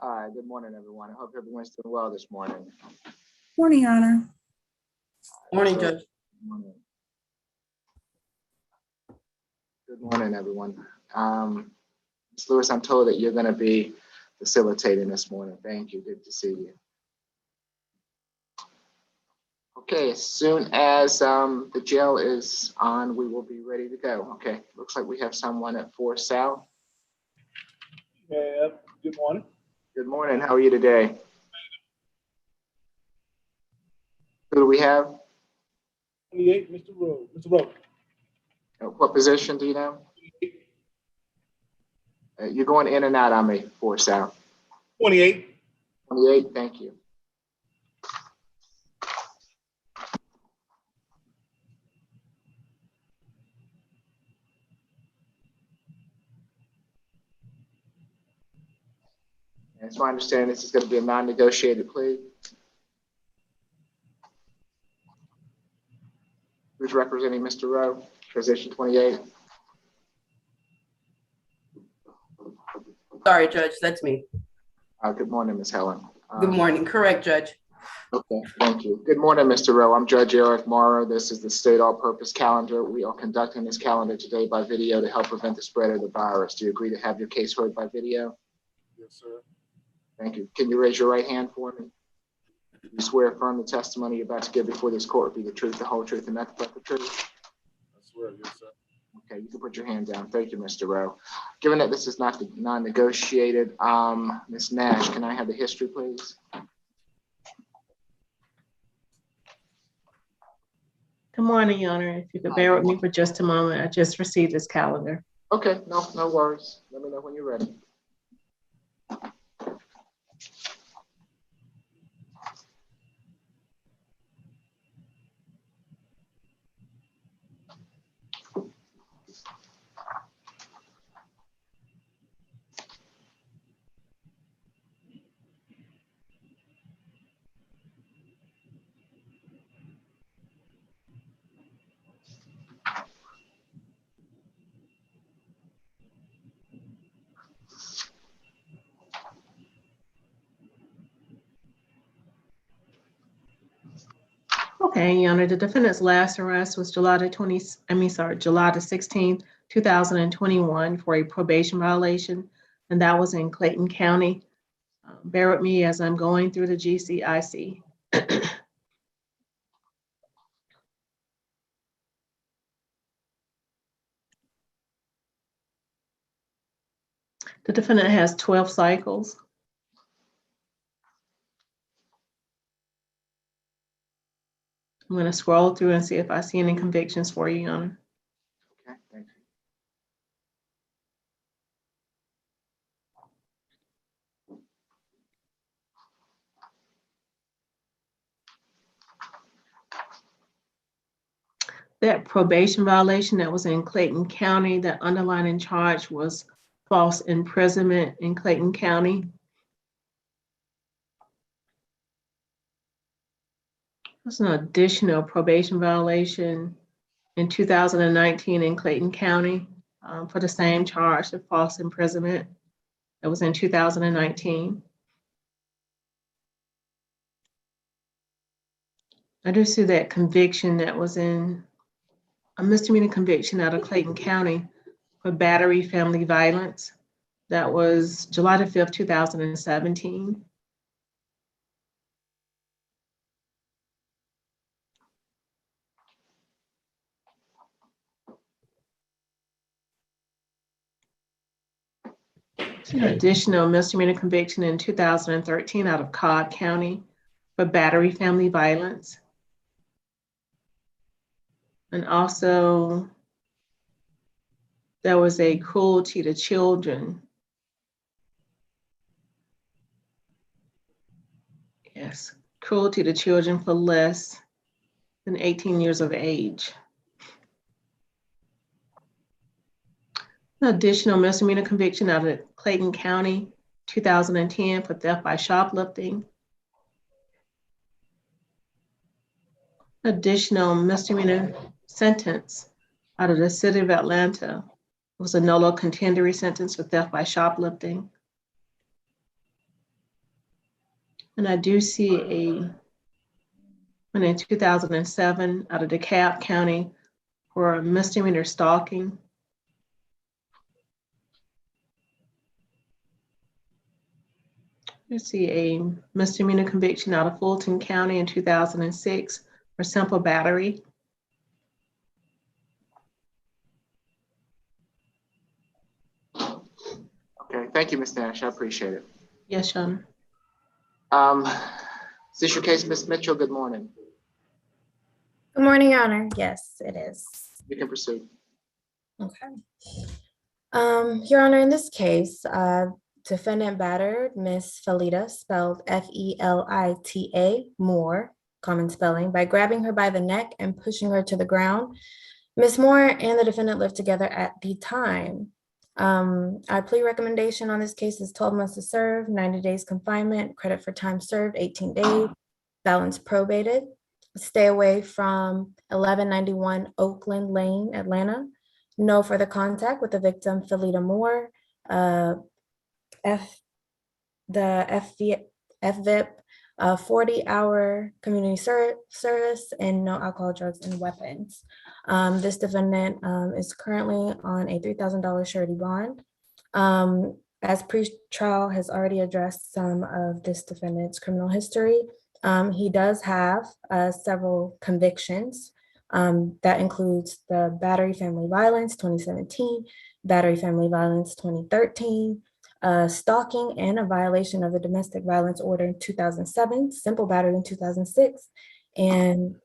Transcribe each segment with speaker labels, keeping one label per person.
Speaker 1: Hi, good morning, everyone. I hope everyone's doing well this morning.
Speaker 2: Morning, Your Honor.
Speaker 3: Morning,
Speaker 1: So,
Speaker 3: Judge.
Speaker 1: Good morning, everyone. Ms. Lewis, I'm told that you're going to be facilitating this morning. Thank you. Good to see you. Okay, as soon as the jail is on, we will be ready to go. Okay, looks like we have someone at 4 South.
Speaker 4: Yeah, good morning.
Speaker 1: Good morning. How are you today? Who do we have?
Speaker 4: 28, Mr. Rowe. Mr. Rowe.
Speaker 1: What position do you know? You're going in and out on me, 4 South.
Speaker 4: 28.
Speaker 1: 28, thank you. And it's my understanding this is going to be a non-negotiated plea. Who's representing Mr. Rowe, position 28?
Speaker 3: Sorry, Judge, that's me.
Speaker 1: Good morning, Ms. Helen.
Speaker 3: Good morning. Correct, Judge.
Speaker 1: Okay, thank you. Good morning, Mr. Rowe. I'm Judge Eric Morrow. This is the state all-purpose calendar. We are conducting this calendar today by video to help prevent the spread of the virus. Do you agree to have your case heard by video?
Speaker 4: Yes, sir.
Speaker 1: Thank you. Can you raise your right hand for me? Do you swear affirm the testimony you're about to give before this court will be the truth, the whole truth, and nothing but the truth?
Speaker 4: I swear, yes, sir.
Speaker 1: Okay, you can put your hand down. Thank you, Mr. Rowe. Given that this is not non-negotiated, Ms. Nash, can I have the history, please?
Speaker 5: Good morning, Your Honor. If you could bear with me for just a moment, I just received this calendar.
Speaker 1: Okay, no worries. Let me know when you're ready.
Speaker 5: Okay, Your Honor, the defendant's last arrest was July the 16th, 2021 for a probation violation, and that was in Clayton County. Bear with me as I'm going through the GCIC. The defendant has 12 cycles. I'm going to scroll through and see if I see any convictions for you, Your Honor.
Speaker 1: Okay, thank you.
Speaker 5: That probation violation that was in Clayton County, that underlying charge was false imprisonment in Clayton County. There's an additional probation violation in 2019 in Clayton County for the same charge of false imprisonment. That was in 2019. I do see that conviction that was in a misdemeanor conviction out of Clayton County for battery family violence. That was July the 5th, 2017. An additional misdemeanor conviction in 2013 out of Cobb County for battery family violence. And also, there was a cruelty to children. Yes, cruelty to children for less than 18 years of age. An additional misdemeanor conviction out of Clayton County, 2010 for theft by shoplifting. Additional misdemeanor sentence out of the city of Atlanta. It was a nolo contendere sentence for theft by shoplifting. And I do see one in 2007 out of DeKalb County for misdemeanor stalking. I see a misdemeanor conviction out of Fulton County in 2006 for simple battery.
Speaker 1: Okay, thank you, Ms. Nash. I appreciate it.
Speaker 5: Yes, Your Honor.
Speaker 1: Is this your case, Ms. Mitchell? Good morning.
Speaker 6: Good morning, Your Honor. Yes, it is.
Speaker 1: You can proceed.
Speaker 6: Okay. Your Honor, in this case, defendant battered Miss Felita, spelled Felita, Moore, common spelling, by grabbing her by the neck and pushing her to the ground. Miss Moore and the defendant lived together at the time. Our plea recommendation on this case is 12 months to serve, 90 days confinement, credit for time served, 18 days, balance probated, stay away from 1191 Oakland Lane, Atlanta, no further contact with the victim, Felita Moore, the FVIP, 40-hour community service, and no alcohol, drugs, and weapons. This defendant is currently on a $3,000 surety bond. As pre-trial has already addressed some of this defendant's criminal history, he does have several convictions. That includes the battery family violence 2017, battery family violence 2013, stalking and a violation of the domestic violence order in 2007, simple battery in 2006, and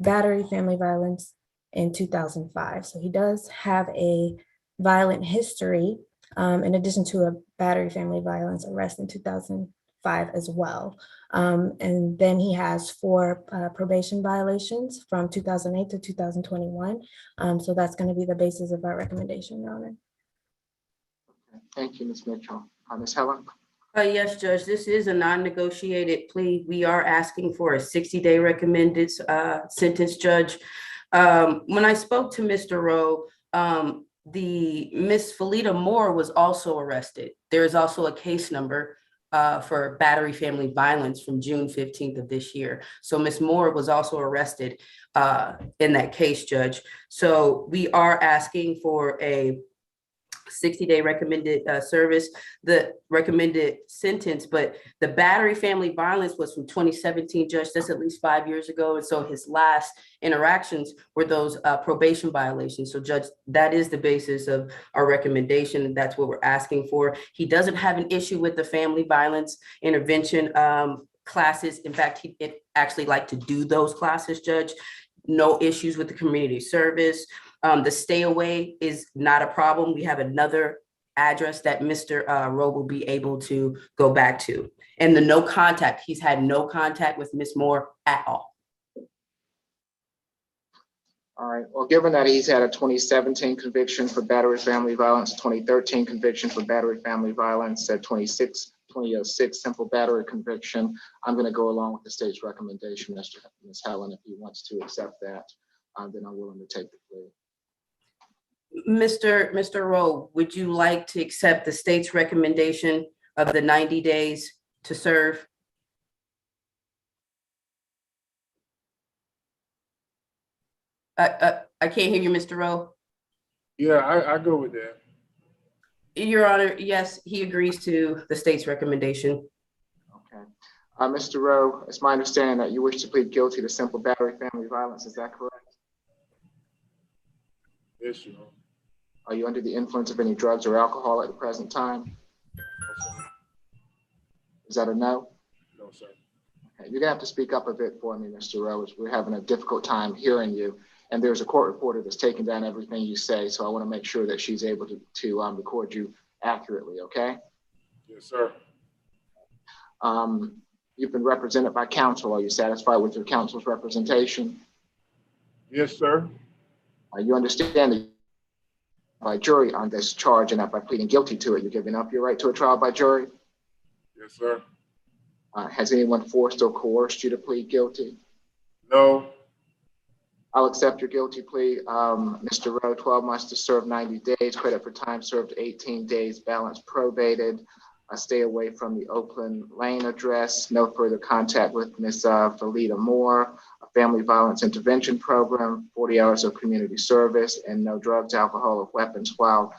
Speaker 6: battery family violence in 2005. So he does have a violent history, in addition to a battery family violence arrest in 2005 as well. And then he has 4 probation violations from 2008 to 2021. So that's going to be the basis of our recommendation, Your Honor.
Speaker 1: Thank you, Ms. Mitchell. Ms. Helen?
Speaker 3: Yes, Judge, this is a non-negotiated plea. We are asking for a 60-day recommended sentence, Judge. When I spoke to Mr. Rowe, the Miss Felita Moore was also arrested. There is also a case number for battery family violence from June 15th of this year. So Miss Moore was also arrested in that case, Judge. So we are asking for a 60-day recommended service, the recommended sentence, but the battery family violence was from 2017, Judge. That's at least 5 years ago. And so his last interactions were those probation violations. So, Judge, that is the basis of our recommendation, and that's what we're asking for. He doesn't have an issue with the family violence intervention classes. In fact, he'd actually like to do those classes, Judge. No issues with the community service. The stay away is not a problem. We have another address that Mr. Rowe will be able to go back to. And the no contact, he's had no contact with Ms. Moore at all.
Speaker 1: All right. Well, given that he's had a 2017 conviction for battery family violence, 2013 conviction for battery family violence, a 2006 simple battery conviction, I'm going to go along with the state's recommendation, Ms. Helen. If he wants to accept that, then I'm willing to take the plea.
Speaker 3: Mr. Rowe, would you like to accept the state's recommendation of the 90 days to serve? I can't hear you, Mr. Rowe.
Speaker 4: Yeah, I go with that.
Speaker 3: Your Honor, yes, he agrees to the state's recommendation.
Speaker 1: Okay. Mr. Rowe, it's my understanding that you wish to plead guilty to simple battery family violence. Is that correct?
Speaker 4: Yes, Your Honor.
Speaker 1: Are you under the influence of any drugs or alcohol at the present time?
Speaker 4: No, sir.
Speaker 1: Is that a no?
Speaker 4: No, sir.
Speaker 1: Okay. You're gonna have to speak up a bit for me, Mr. Rowe, as we're having a difficult time hearing you. And there's a court reporter that's taking down everything you say. So I want to make sure that she's able to record you accurately, okay?
Speaker 4: Yes, sir.
Speaker 1: You've been represented by counsel. Are you satisfied with your counsel's representation?
Speaker 4: Yes, sir.
Speaker 1: You understand that by jury on this charge and that by pleading guilty to it, you're giving up your right to a trial by jury?
Speaker 4: Yes, sir.
Speaker 1: Has anyone forced or coerced you to plead guilty?
Speaker 4: No.
Speaker 1: I'll accept your guilty plea. Mr. Rowe, 12 months to serve, 90 days, credit for time served, 18 days, balance probated. Stay away from the Oakland Lane address. No further contact with Ms. Felita Moore. A family violence intervention program, 40 hours of community service, and no drugs, alcohol, or weapons while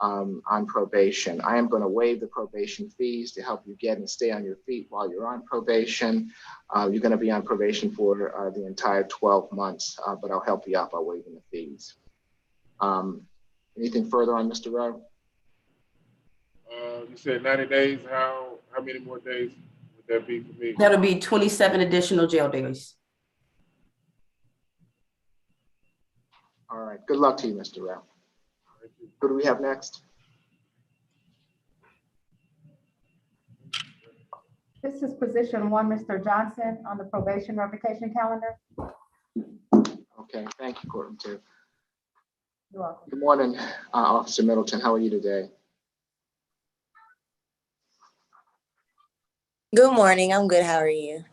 Speaker 1: on probation. I am going to waive the probation fees to help you get and stay on your feet while you're on probation. You're going to be on probation for the entire 12 months, but I'll help you out by waiving the fees. Anything further on Mr. Rowe?
Speaker 4: You said 90 days. How many more days would that be for me?
Speaker 3: That'll be 27 additional jail days.
Speaker 1: All right. Good luck to you, Mr. Rowe.
Speaker 4: Thank you.
Speaker 1: Who do we have next?
Speaker 7: This is position 1, Mr. Johnson, on the probation revocation calendar.
Speaker 1: Okay. Thank you, Courtney, too.
Speaker 7: You're welcome.
Speaker 1: Good morning, Officer Middleton. How are you today?
Speaker 8: Good morning. I'm good. How are you?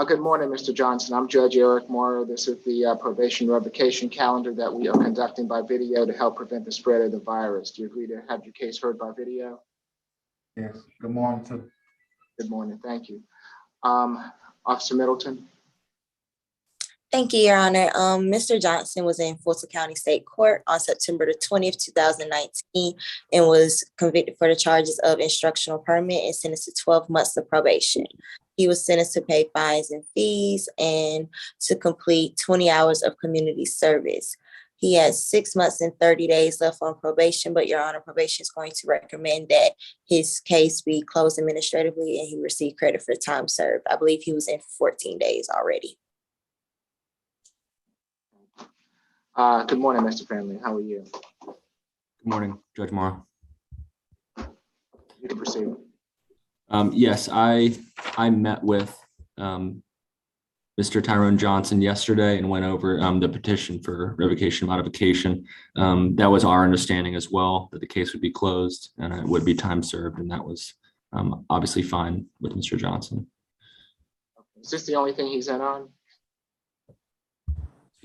Speaker 1: Good morning, Mr. Johnson. I'm Judge Eric Morrow. This is the probation revocation calendar that we are conducting by video to help prevent the spread of the virus. Do you agree to have your case heard by video?
Speaker 9: Yes, good morning to.
Speaker 1: Good morning. Thank you. Officer Middleton.
Speaker 8: Thank you, Your Honor. Mr. Johnson was in Fulton County State Court on September the 20th, 2019, and was convicted for the charges of instructional permit and sentenced to 12 months of probation. He was sentenced to pay fines and fees and to complete 20 hours of community service. He has 6 months and 30 days left on probation, but Your Honor, probation is going to recommend that his case be closed administratively and he receive credit for time served. I believe he was in 14 days already.
Speaker 1: Good morning, Mr. Family. How are you?
Speaker 10: Good morning, Judge Morrow.
Speaker 1: You can proceed.
Speaker 10: Yes, I met with Mr. Tyrone Johnson yesterday and went over the petition for revocation modification. That was our understanding as well, that the case would be closed and it would be time served, and that was obviously fine with Mr. Johnson.
Speaker 1: Is this the only thing he's in on?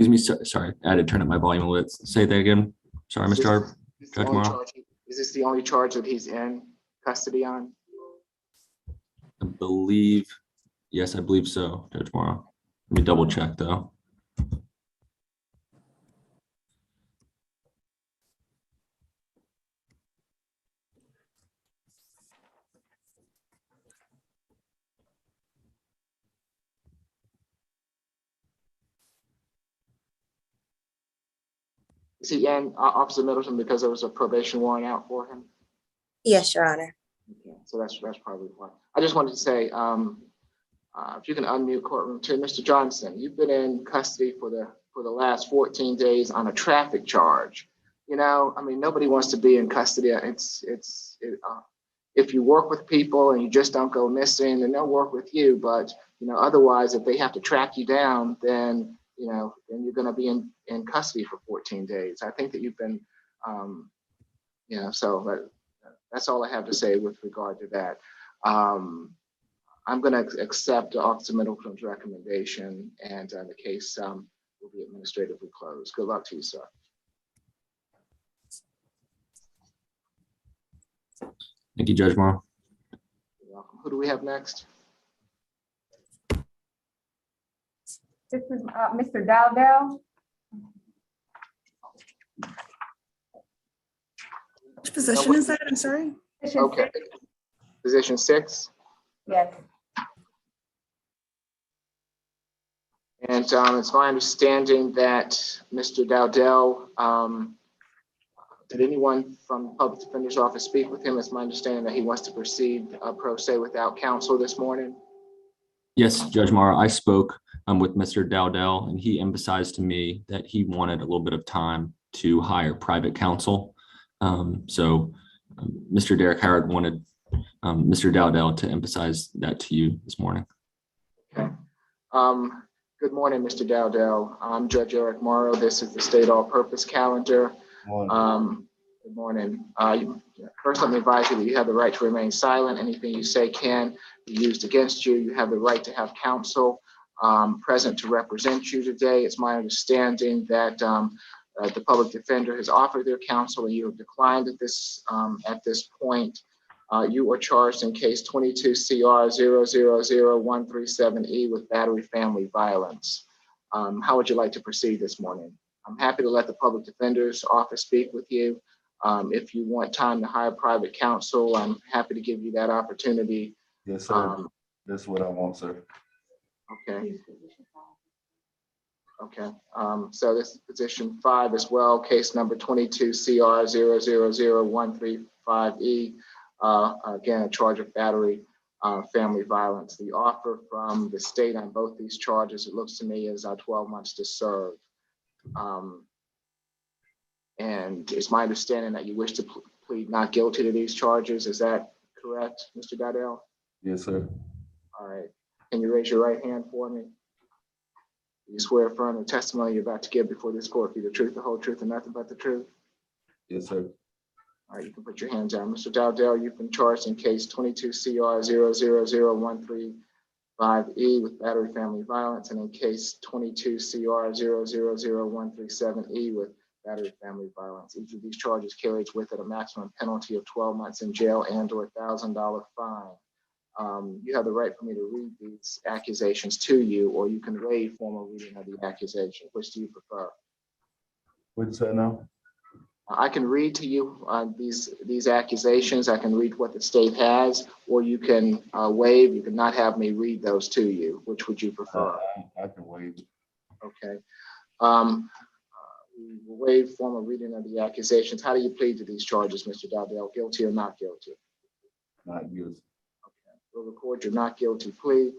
Speaker 10: Excuse me, sorry, I had to turn up my volume a little bit. Say that again. Sorry, Mr. Judge Morrow.
Speaker 1: Is this the only charge that he's in custody on?
Speaker 10: I believe, yes, I believe so, Judge Morrow. Let me double check though.
Speaker 1: Is he in, Officer Middleton, because there was a probation warrant out for him?
Speaker 8: Yes, Your Honor.
Speaker 1: Okay, so that's probably why. I just wanted to say, if you can unmute courtroom too, Mr. Johnson, you've been in custody for the last 14 days on a traffic charge. You know, I mean, nobody wants to be in custody. If you work with people and you just don't go missing, then they'll work with you. But you know, otherwise, if they have to track you down, then then you're going to be in custody for 14 days. I think that you've been, so that's all I have to say with regard to that. I'm going to accept Officer Middleton's recommendation, and the case will be administratively closed. Good luck to you, sir.
Speaker 10: Thank you, Judge Morrow.
Speaker 1: You're welcome. Who do we have next?
Speaker 7: This is Mr. Dowdell.
Speaker 2: Which position is that? I'm sorry.
Speaker 7: Position
Speaker 1: Okay.
Speaker 7: 6.
Speaker 1: Position 6.
Speaker 7: Yes.
Speaker 1: And it's my understanding that Mr. Dowdell, did anyone from the Public Defender's Office speak with him? It's my understanding that he wants to proceed pro se without counsel this morning.
Speaker 10: Yes, Judge Morrow, I spoke with Mr. Dowdell, and he emphasized to me that he wanted a little bit of time to hire private counsel. So Mr. Derek Howard wanted Mr. Dowdell to emphasize that to you this morning.
Speaker 1: Okay. Good morning, Mr. Dowdell. I'm Judge Eric Morrow. This is the State All-Purpose Calendar. Good morning. First, let me advise you that you have the right to remain silent. Anything you say can be used against you. You have the right to have counsel present to represent you today. It's my understanding that the public defender has offered their counsel and you have declined at this point. You are charged in case 22 CR 000137E with battery family violence. How would you like to proceed this morning? I'm happy to let the public defender's office speak with you. If you want time to hire private counsel, I'm happy to give you that opportunity.
Speaker 9: Yes, sir. That's what I want, sir.
Speaker 1: Okay. Okay. So this is position 5 as well, case number 22 CR 000135E. Again, a charge of battery family violence. The offer from the state on both these charges, it looks to me, is 12 months to serve. And it's my understanding that you wish to plead not guilty to these charges. Is that correct, Mr. Dowdell?
Speaker 9: Yes, sir.
Speaker 1: All right. Can you raise your right hand for me? You swear affirm the testimony you're about to give before this court be the truth, the whole truth, and nothing but the truth?
Speaker 9: Yes, sir.
Speaker 1: All right, you can put your hands down. Mr. Dowdell, you've been charged in case 22 CR 000135E with battery family violence, and in case 22 CR 000137E with battery family violence. Each of these charges carries with it a maximum penalty of 12 months in jail and/or $1,000 fine. You have the right for me to read these accusations to you, or you can waive formal reading of the accusation. Which do you prefer?
Speaker 9: What you say now?
Speaker 1: I can read to you these accusations. I can read what the state has, or you can waive. You can not have me read those to you. Which would you prefer?
Speaker 9: I can waive.
Speaker 1: Okay. We will waive formal reading of the accusations. How do you plead to these charges, Mr. Dowdell? Guilty or not guilty?
Speaker 9: Not guilty.
Speaker 1: Okay. We'll record your not guilty plea.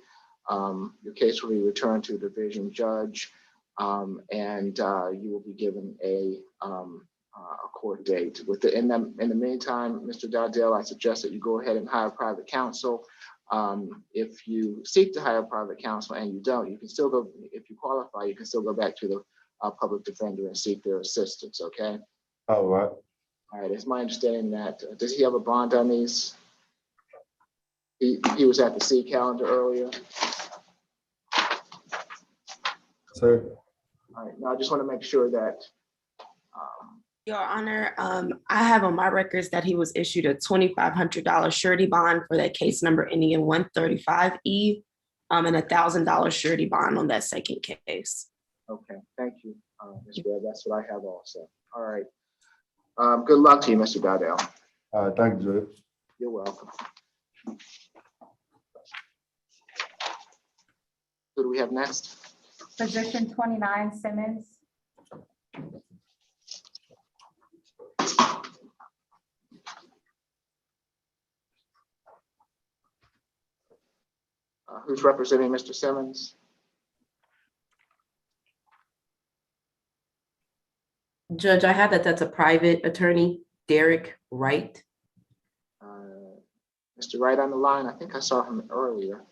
Speaker 1: Your case will be returned to the division judge, and you will be given a court date. In the meantime, Mr. Dowdell, I suggest that you go ahead and hire private counsel. If you seek to hire private counsel and you don't, you can still go. If you qualify, you can still go back to the public defender and seek their assistance. Okay.
Speaker 9: All right.
Speaker 1: All right. It's my understanding that does he have a bond on these? He was at the C calendar earlier.
Speaker 9: Sir.
Speaker 1: All right. Now I just want to make sure that.
Speaker 11: Your Honor, I have on my records that he was issued a $2,500 surety bond for that case number ending in 135E, and $1,000 surety bond on that second case.
Speaker 1: Okay, thank you, Ms. Webb. That's what I have also. All right. Good luck to you, Mr. Dowdell.
Speaker 9: Thank you, Judge.
Speaker 1: You're welcome. Who do we have next?
Speaker 7: Position 29, Simmons.
Speaker 1: Who's representing Mr. Simmons?
Speaker 3: Judge, I have that's a private attorney, Derek Wright.
Speaker 1: Mr. Wright on the line. I think I saw him earlier.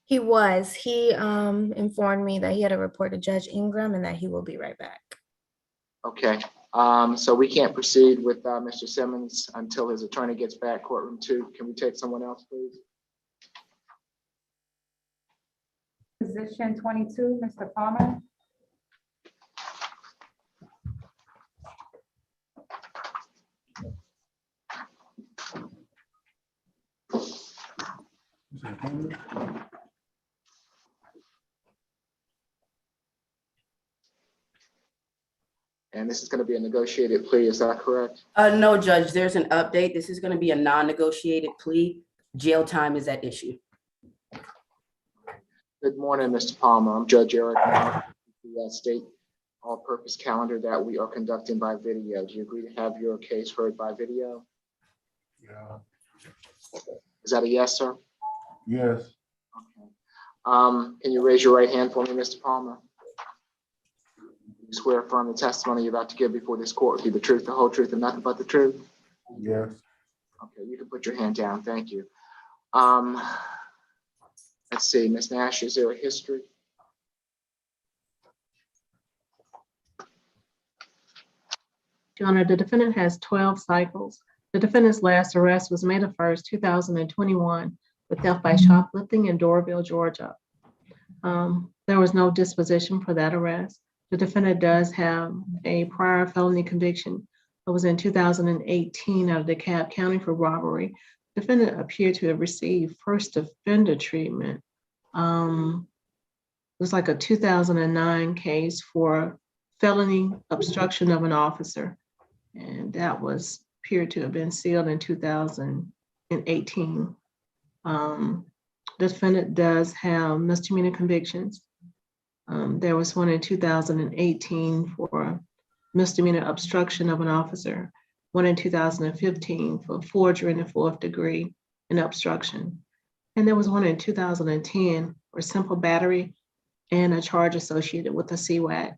Speaker 6: He was. He informed me that he had a report to Judge Ingram and that he will be right back.
Speaker 1: Okay. So we can't proceed with Mr. Simmons until his attorney gets back. Courtroom 2. Can we take someone else, please?
Speaker 7: Position 22, Mr. Palmer.
Speaker 1: And this is going to be a negotiated plea. Is that correct?
Speaker 3: No, Judge, there's an update. This is going to be a non-negotiated plea. Jail time is at issue.
Speaker 1: Good morning, Mr. Palmer. I'm Judge Eric Moore, the state all-purpose calendar that we are conducting by video. Do you agree to have your case heard by video?
Speaker 9: Yeah.
Speaker 1: Is that a yes, sir?
Speaker 9: Yes.
Speaker 1: Okay. Can you raise your right hand for me, Mr. Palmer? You swear affirm the testimony you're about to give before this court be the truth, the whole truth, and nothing but the truth?
Speaker 9: Yes.
Speaker 1: Okay, you can put your hand down. Thank you. Let's see, Ms. Nash, is there a history?
Speaker 5: Your Honor, the defendant has 12 cycles. The defendant's last arrest was May 1st, 2021, with theft by shoplifting in Doraville, Georgia. There was no disposition for that arrest. The defendant does have a prior felony conviction was in 2018 out of DeKalb County for robbery. Defendant appeared to have received first offender treatment. It was like a 2009 case for felony obstruction of an officer. And that was appeared to have been sealed in 2018. Defendant does have misdemeanor convictions. There was one in 2018 for misdemeanor obstruction of an officer, one in 2015 for forgery in the 4th degree and obstruction. And there was one in 2010 for simple battery and a charge associated with a CWAC.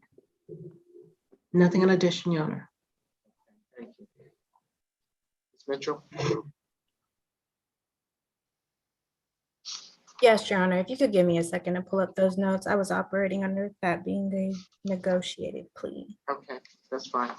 Speaker 5: Nothing in addition, Your Honor.
Speaker 1: Thank you. Ms. Mitchell?
Speaker 6: Yes, Your Honor, if you could give me a second to pull up those notes. I was operating under that being a negotiated plea.
Speaker 1: Okay, that's fine.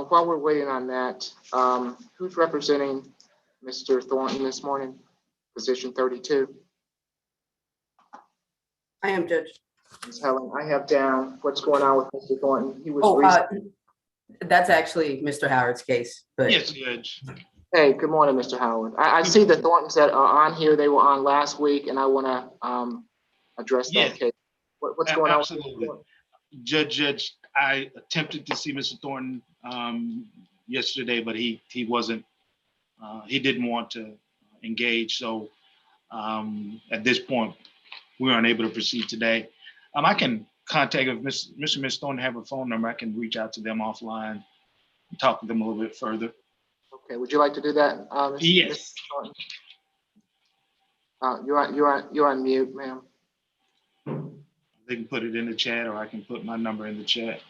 Speaker 1: While we're waiting on that, who's representing Mr. Thornton this morning? Position 32.
Speaker 3: I am, Judge.
Speaker 1: Ms. Helen, I have down what's going on with Mr. Thornton. He was
Speaker 3: Oh,
Speaker 1: recently.
Speaker 3: that's actually Mr. Howard's case, but
Speaker 4: Yes, Judge.
Speaker 1: Hey, good morning, Mr. Howard. I see the Thorntons that are on here. They were on last week, and I want to address that
Speaker 4: Yes.
Speaker 1: case. What's going on?
Speaker 4: Absolutely. Judge, I attempted to see Mr. Thornton yesterday, but he wasn't, he didn't want to engage. So at this point, we were unable to proceed today. I can contact, if Mr. and Ms. Thornton have a phone number, I can reach out to them offline and talk to them a little bit further.
Speaker 1: Okay, would you like to do that?
Speaker 4: Yes.
Speaker 1: Mr. Thornton? You're on mute, ma'am.
Speaker 4: They can put it in the chat, or I can put my number in the chat.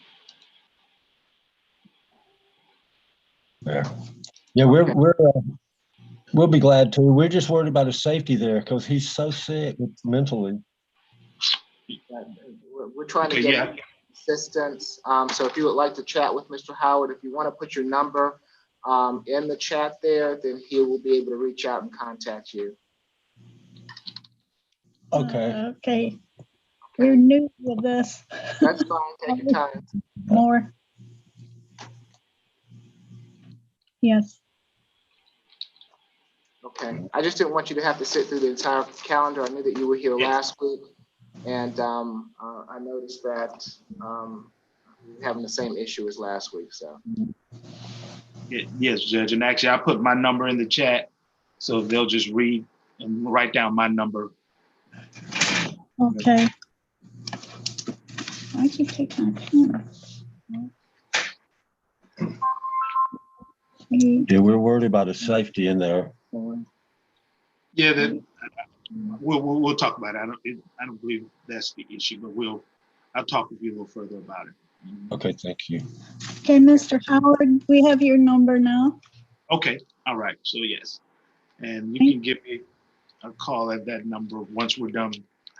Speaker 12: Yeah, we'll be glad to. We're just worried about his safety there because he's so sick mentally.
Speaker 1: We're trying to
Speaker 4: Okay,
Speaker 1: get assistance. So if you would like to chat with Mr. Howard, if you want to put your number in the chat there, then he will be able to reach out and contact you.
Speaker 12: Okay.
Speaker 13: Okay. We're new with this.
Speaker 1: That's fine. Take your time.
Speaker 13: More. Yes.
Speaker 1: Okay. I just didn't want you to have to sit through the entire calendar. I knew that you were here last week, and I noticed that you're having the same issue as last week. So.
Speaker 4: Yes, Judge. And actually, I put my number in the chat, so they'll just read and write down my number.
Speaker 13: Okay. Why'd you take my pen?
Speaker 12: Yeah, we're worried about his safety in there.
Speaker 4: Yeah, we'll talk about it. I don't believe that's the issue, but I'll talk with you a little further about it.
Speaker 12: Okay, thank you.
Speaker 13: Okay, Mr. Howard, we have your number now.
Speaker 4: Okay, all right. So yes, and you can give me a call at that number once we're done.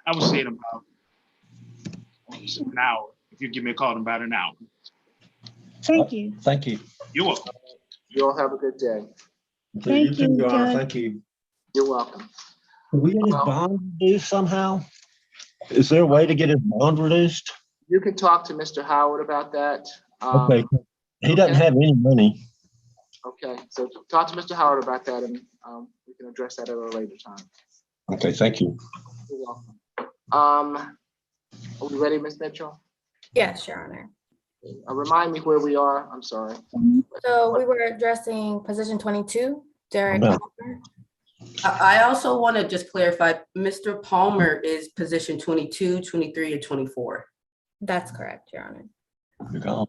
Speaker 4: I would say in about an hour. If you give me a call in about an hour.
Speaker 13: Thank you.
Speaker 12: Thank you.
Speaker 4: You're welcome.
Speaker 1: You all have a good day.
Speaker 13: Thank you,
Speaker 12: Your Honor.
Speaker 13: Judge.
Speaker 12: Thank you.
Speaker 1: You're welcome.
Speaker 12: Can we get his bond reduced somehow? Is there a way to get his bond reduced?
Speaker 1: You can talk to Mr. Howard about that.
Speaker 12: Okay. He doesn't have any money.
Speaker 1: Okay, so talk to Mr. Howard about that, and we can address that at a later time.
Speaker 12: Okay, thank you.
Speaker 1: You're welcome. Are we ready, Ms. Mitchell?
Speaker 6: Yes, Your Honor.
Speaker 1: Remind me where we are. I'm sorry.
Speaker 6: So we were addressing position 22, Derek
Speaker 12: No.
Speaker 6: Palmer.
Speaker 3: I also want to just clarify, Mr. Palmer is position 22, 23, and 24.
Speaker 6: That's correct, Your Honor.
Speaker 12: You're gone.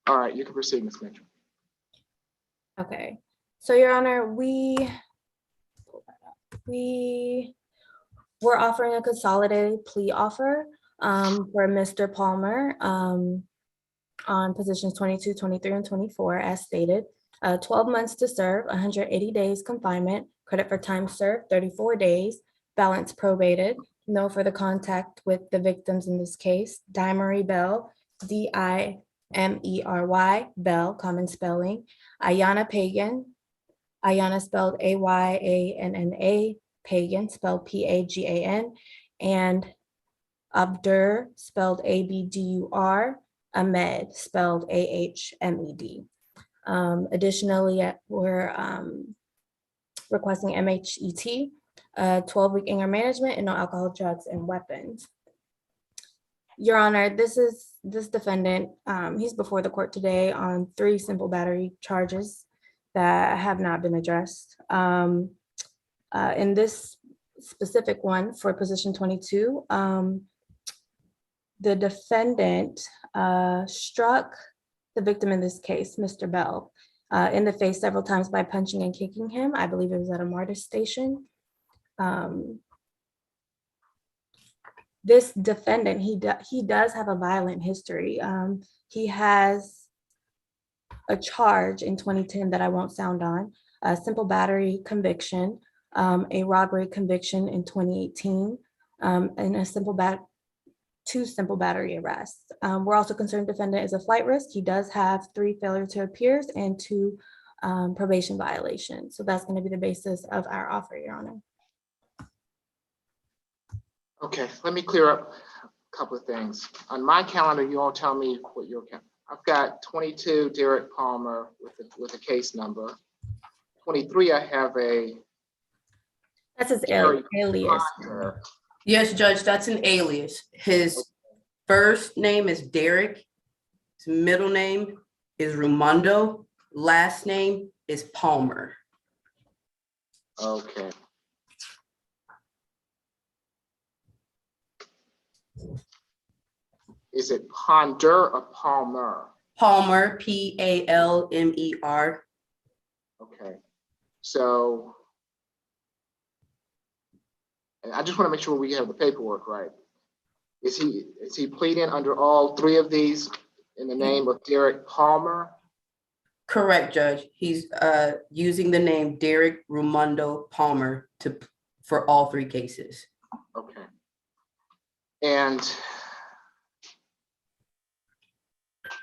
Speaker 1: All right, you can proceed, Ms. Mitchell.
Speaker 6: Okay, so Your Honor, we're offering a consolidated plea offer. for Mr. Palmer on positions 22, 23, and 24, as stated. 12 months to serve, 180 days confinement, credit for time served, 34 days, balance probated, no further contact with the victims in this case. Dimery Bell, Dimery, Bell, common spelling. Ayana Pagan, Ayana spelled Ayanna, Pagan spelled Pagan, and Abdur spelled Abdur, Ahmed spelled Ahmed. Additionally, we're requesting MHET, 12-week anger management, and no alcohol, drugs, and weapons. Your Honor, this defendant, he's before the court today on 3 simple battery charges that have not been addressed. In this specific one for position 22, the defendant struck the victim in this case, Mr. Bell, in the face several times by punching and kicking him. I believe it was at a MARTA station. This defendant, he does have a violent history. He has a charge in 2010 that I won't sound on, a simple battery conviction, a robbery conviction in 2018, and a two simple battery arrests. We're also concerned defendant is a flight risk. He does have 3 failure to appears and 2 probation violations. So that's going to be the basis of our offer, Your Honor.
Speaker 1: Okay, let me clear up a couple of things. On my calendar, you all tell me what your calendar. I've got 22 Derek Palmer with a case number. 23, I have a.
Speaker 6: That's his alias.
Speaker 1: Palmer.
Speaker 3: Yes, Judge, that's an alias. His first name is Derek. His middle name is Rumundo. Last name is Palmer.
Speaker 1: Okay. Is it Ponder or Palmer?
Speaker 3: Palmer, Palmer.
Speaker 1: Okay. So, and I just want to make sure we have the paperwork right. Is he pleading under all 3 of these in the name of Derek Palmer?
Speaker 3: Correct, Judge. He's using the name Derek Rumundo Palmer for all 3 cases.
Speaker 1: Okay. And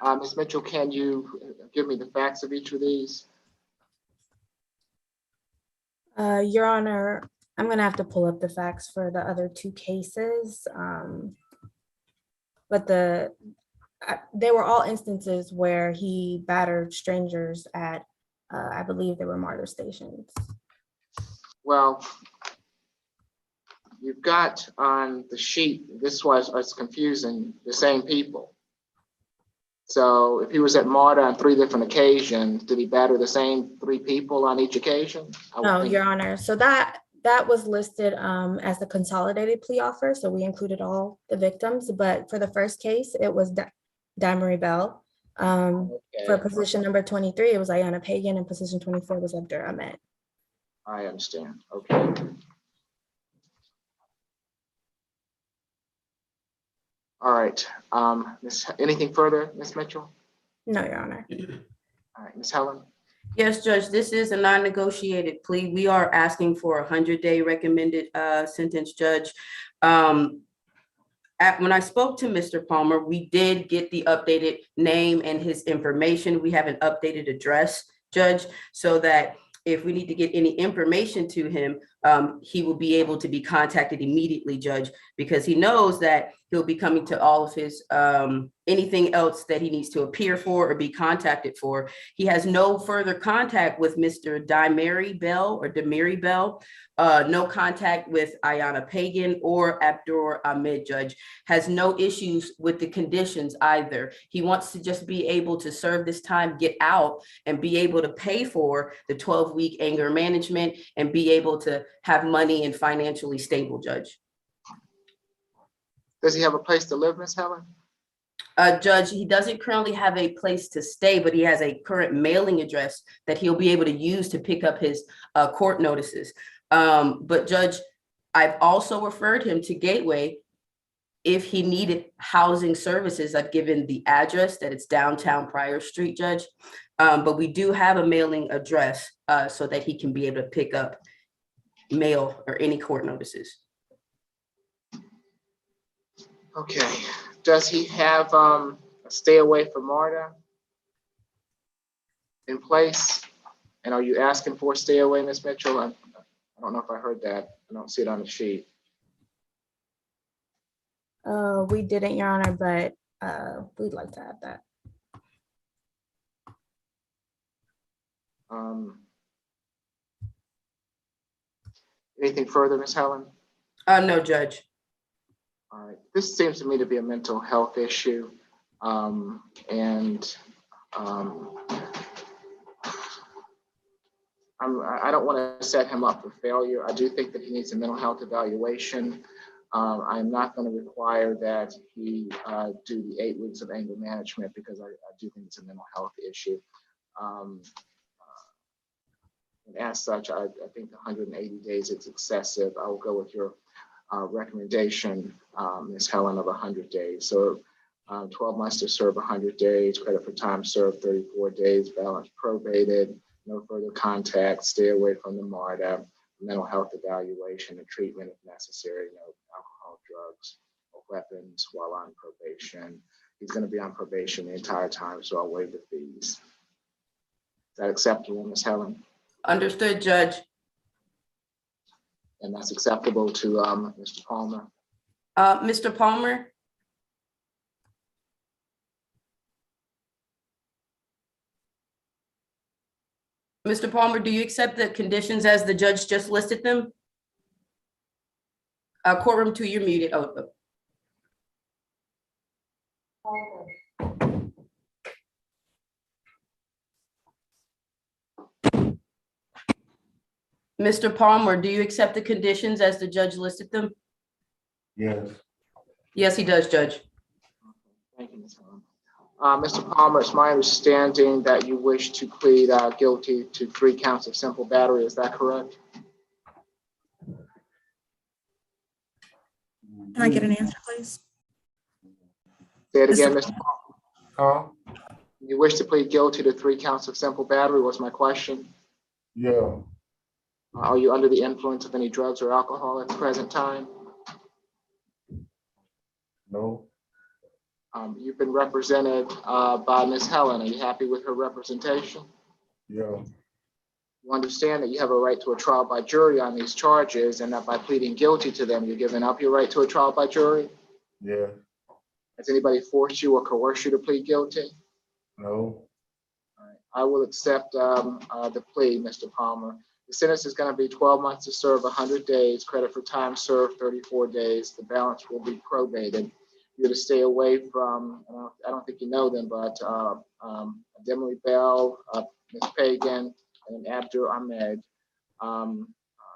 Speaker 1: Ms. Mitchell, can you give me the facts of each of these?
Speaker 6: Your Honor, I'm going to have to pull up the facts for the other 2 cases. But they were all instances where he battered strangers at, I believe they were MARTA stations.
Speaker 1: Well, you've got on the sheet, this was confusing, the same people. So if he was at MARTA on 3 different occasions, did he batter the same 3 people on each occasion?
Speaker 6: No, Your Honor. So that was listed as the consolidated plea offer. So we included all the victims. But for the first case, it was Dimery Bell.
Speaker 1: Okay.
Speaker 6: For position number 23, it was Ayana Pagan, and position 24 was Abdur Ahmed.
Speaker 1: I understand. Okay. All right. Anything further, Ms. Mitchell?
Speaker 6: No, Your Honor.
Speaker 1: All right, Ms. Helen?
Speaker 3: Yes, Judge, this is a non-negotiated plea. We are asking for a 100-day recommended sentence, Judge. When I spoke to Mr. Palmer, we did get the updated name and his information. We have an updated address, Judge, so that if we need to get any information to him, he will be able to be contacted immediately, Judge, because he knows that he'll be coming to all of his anything else that he needs to appear for or be contacted for. He has no further contact with Mr. Dimery Bell, no contact with Ayana Pagan or Abdur Ahmed, Judge, has no issues with the conditions either. He wants to just be able to serve this time, get out, and be able to pay for the 12-week anger management and be able to have money and financially stable, Judge.
Speaker 1: Does he have a place to live, Ms. Helen?
Speaker 3: Judge, he doesn't currently have a place to stay, but he has a current mailing address that he'll be able to use to pick up his court notices. But Judge, I've also referred him to Gateway if he needed housing services, I've given the address that it's downtown Prior Street, Judge. But we do have a mailing address so that he can be able to pick up mail or any court notices.
Speaker 1: Okay, does he have a stay away from MARTA in place? And are you asking for a stay away, Ms. Mitchell? I don't know if I heard that. I don't see it on the sheet.
Speaker 6: We didn't, Your Honor, but we'd like to have that.
Speaker 1: Anything further, Ms. Helen?
Speaker 3: No, Judge.
Speaker 1: All right, this seems to me to be a mental health issue. I don't want to set him up for failure. I do think that he needs a mental health evaluation. I'm not going to require that he do the 8 weeks of anger management because I do think it's a mental health issue. And as such, I think 180 days is excessive. I will go with your recommendation, Ms. Helen, of 100 days. So 12 months to serve 100 days, credit for time served 34 days, balance probated, no further contact, stay away from the MARTA, mental health evaluation and treatment if necessary, no alcohol, drugs, or weapons while on probation. He's going to be on probation the entire time, so I'll waive the fees. Is that acceptable, Ms. Helen?
Speaker 3: Understood, Judge.
Speaker 1: And that's acceptable to Mr. Palmer?
Speaker 3: Mr. Palmer? Mr. Palmer, do you accept the conditions as the judge just listed them? Courtroom 2, you're muted. Oh. Mr. Palmer, do you accept the conditions as the judge listed them?
Speaker 9: Yes.
Speaker 3: Yes, he does, Judge.
Speaker 1: Thank you, Ms. Helen. Mr. Palmer, it's my understanding that you wish to plead guilty to 3 counts of simple battery. Is that correct?
Speaker 2: Can I get an answer, please?
Speaker 1: Say it again,
Speaker 2: Mr.
Speaker 1: Mr. Palmer. You wish to plead guilty to 3 counts of simple battery was my question.
Speaker 9: Yeah.
Speaker 1: Are you under the influence of any drugs or alcohol at the present time?
Speaker 9: No.
Speaker 1: You've been represented by Ms. Helen. Are you happy with her representation?
Speaker 9: Yeah.
Speaker 1: You understand that you have a right to a trial by jury on these charges and that by pleading guilty to them, you're giving up your right to a trial by jury?
Speaker 9: Yeah.
Speaker 1: Has anybody forced you or coerced you to plead guilty?
Speaker 9: No.
Speaker 1: All right. I will accept the plea, Mr. Palmer. The sentence is going to be 12 months to serve 100 days, credit for time served 34 days. The balance will be probated. You're to stay away from, I don't think you know them, but Demily Bell, Ms. Pagan, and Abdul Ahmed.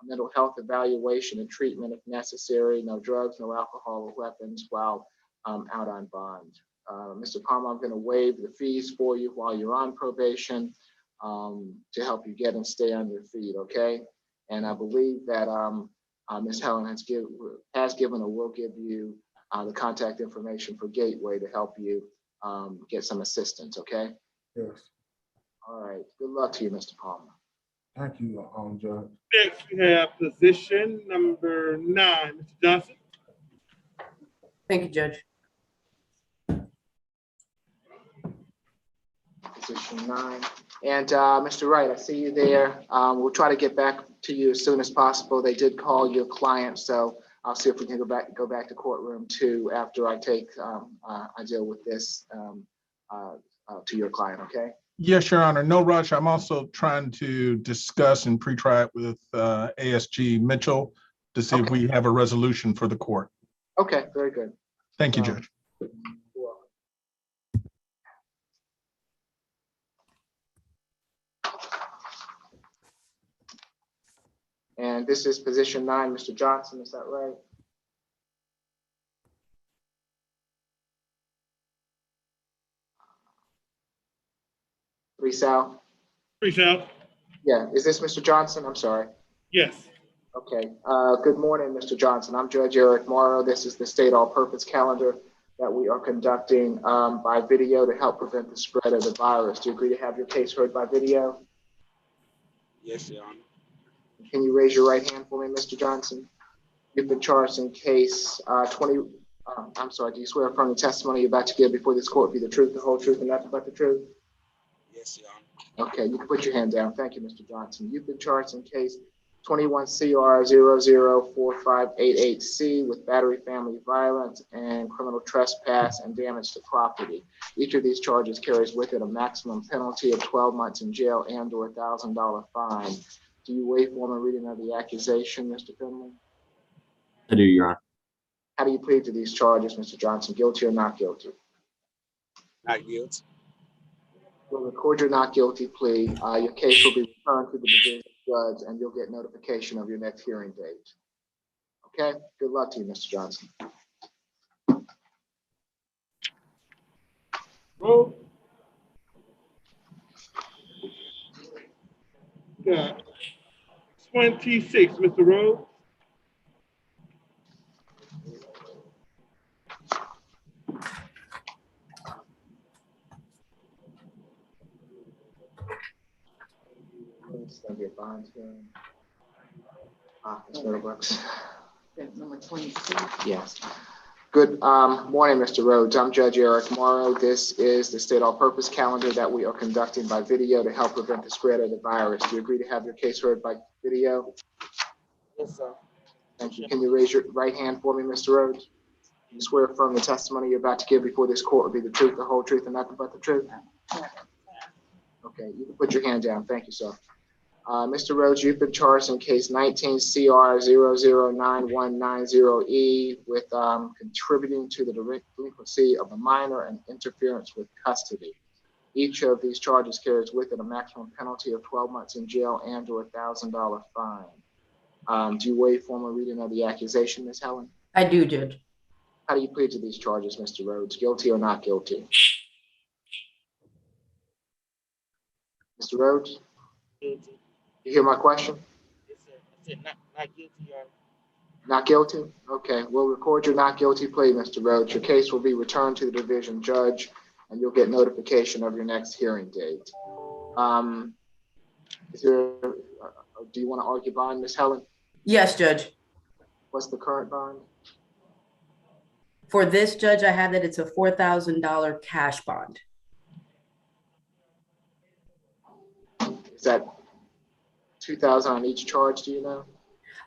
Speaker 1: Mental health evaluation and treatment if necessary. No drugs, no alcohol or weapons while out on bond. Mr. Palmer, I'm going to waive the fees for you while you're on probation to help you get and stay on your feet, okay? And I believe that Ms. Helen has given or will give you the contact information for Gateway to help you get some assistance, okay?
Speaker 9: Yes.
Speaker 1: All right, good luck to you, Mr. Palmer.
Speaker 9: Thank you, Judge.
Speaker 14: Next, we have position number 9, Mr. Johnson.
Speaker 3: Thank you, Judge.
Speaker 1: Position 9. And Mr. Wright, I see you there. We'll try to get back to you as soon as possible. They did call your client, so I'll see if we can go back to courtroom 2 after I deal with this to your client, okay?
Speaker 14: Yes, Your Honor. No rush. I'm also trying to discuss and pre-try it with ASG Mitchell to see if we have a resolution for the court.
Speaker 1: Okay, very good.
Speaker 14: Thank you, Judge.
Speaker 1: And this is position 9, Mr. Johnson, is that right? Three South?
Speaker 14: 3 South.
Speaker 1: Yeah, is this Mr. Johnson? I'm sorry.
Speaker 14: Yes.
Speaker 1: Okay, good morning, Mr. Johnson. I'm Judge Eric Morrow. This is the state all-purpose calendar that we are conducting by video to help prevent the spread of the virus. Do you agree to have your case heard by video?
Speaker 15: Yes, Your Honor.
Speaker 1: Can you raise your right hand for me, Mr. Johnson? You've been charged in case do you swear affirm the testimony you're about to give before this court be the truth, the whole truth, and nothing but the truth?
Speaker 15: Yes, Your Honor.
Speaker 1: Okay, you can put your hand down. Thank you, Mr. Johnson. You've been charged in case 21 CR 004588C with battery, family violence, and criminal trespass and damage to property. Each of these charges carries with it a maximum penalty of 12 months in jail and/or $1,000 fine. Do you waive formal reading of the accusation, Mr. Finley?
Speaker 10: I do, Your Honor.
Speaker 1: How do you plead to these charges, Mr. Johnson? Guilty or not guilty?
Speaker 15: Not guilty.
Speaker 1: We'll record your not guilty plea. Your case will be returned to the division judge and you'll get notification of your next hearing date. Okay, good luck to you, Mr. Johnson.
Speaker 15: Roll. Got 26, Mr. Rhodes.
Speaker 1: It's gonna be a bond hearing. That's where it works.
Speaker 2: Number 26.
Speaker 1: Yes. Good morning, Mr. Rhodes. I'm Judge Eric Morrow. This is the state all-purpose calendar that we are conducting by video to help prevent the spread of the virus. Do you agree to have your case heard by video?
Speaker 15: Yes, sir.
Speaker 1: Thank you. Can you raise your right hand for me, Mr. Rhodes? You swear affirm the testimony you're about to give before this court will be the truth, the whole truth, and nothing but the truth? Okay, you can put your hand down. Thank you, sir. Mr. Rhodes, you've been charged in case 19 CR 009190E with contributing to the delinquency of a minor and interference with custody. Each of these charges carries with it a maximum penalty of 12 months in jail and or $1,000 fine. Do you waive formal reading of the accusation, Ms. Helen?
Speaker 3: I do, Judge.
Speaker 1: How do you plead to these charges, Mr. Rhodes? Guilty or not guilty? Mr. Rhodes?
Speaker 15: Guilty.
Speaker 1: You hear my question?
Speaker 15: Yes, sir. I said not guilty, Your Honor.
Speaker 1: Not guilty? Okay, we'll record your not guilty plea, Mr. Rhodes. Your case will be returned to the division judge and you'll get notification of your next hearing date. Do you want to argue bond, Ms. Helen?
Speaker 3: Yes, Judge.
Speaker 1: What's the current bond?
Speaker 3: For this, Judge, I have that it's a $4,000 cash bond.
Speaker 1: Is that $2,000 on each charge, do you know?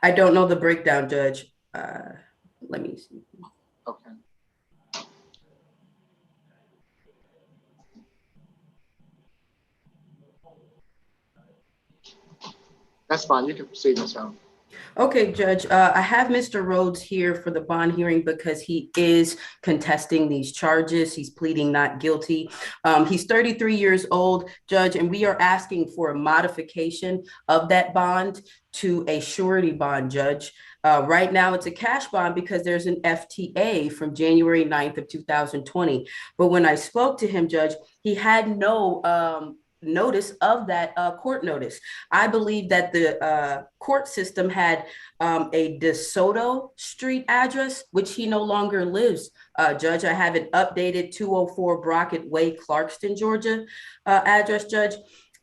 Speaker 3: I don't know the breakdown, Judge. Let me see.
Speaker 1: Okay. That's fine. You can proceed, Ms. Helen.
Speaker 3: Okay, Judge, I have Mr. Rhodes here for the bond hearing because he is contesting these charges. He's pleading not guilty. He's 33 years old, Judge, and we are asking for a modification of that bond to a surety bond, Judge. Right now, it's a cash bond because there's an FTA from January 9th of 2020. But when I spoke to him, Judge, he had no notice of that court notice. I believe that the court system had a DeSoto Street address, which he no longer lives, Judge. I have an updated 204 Brockett Way, Clarkston, Georgia address, Judge.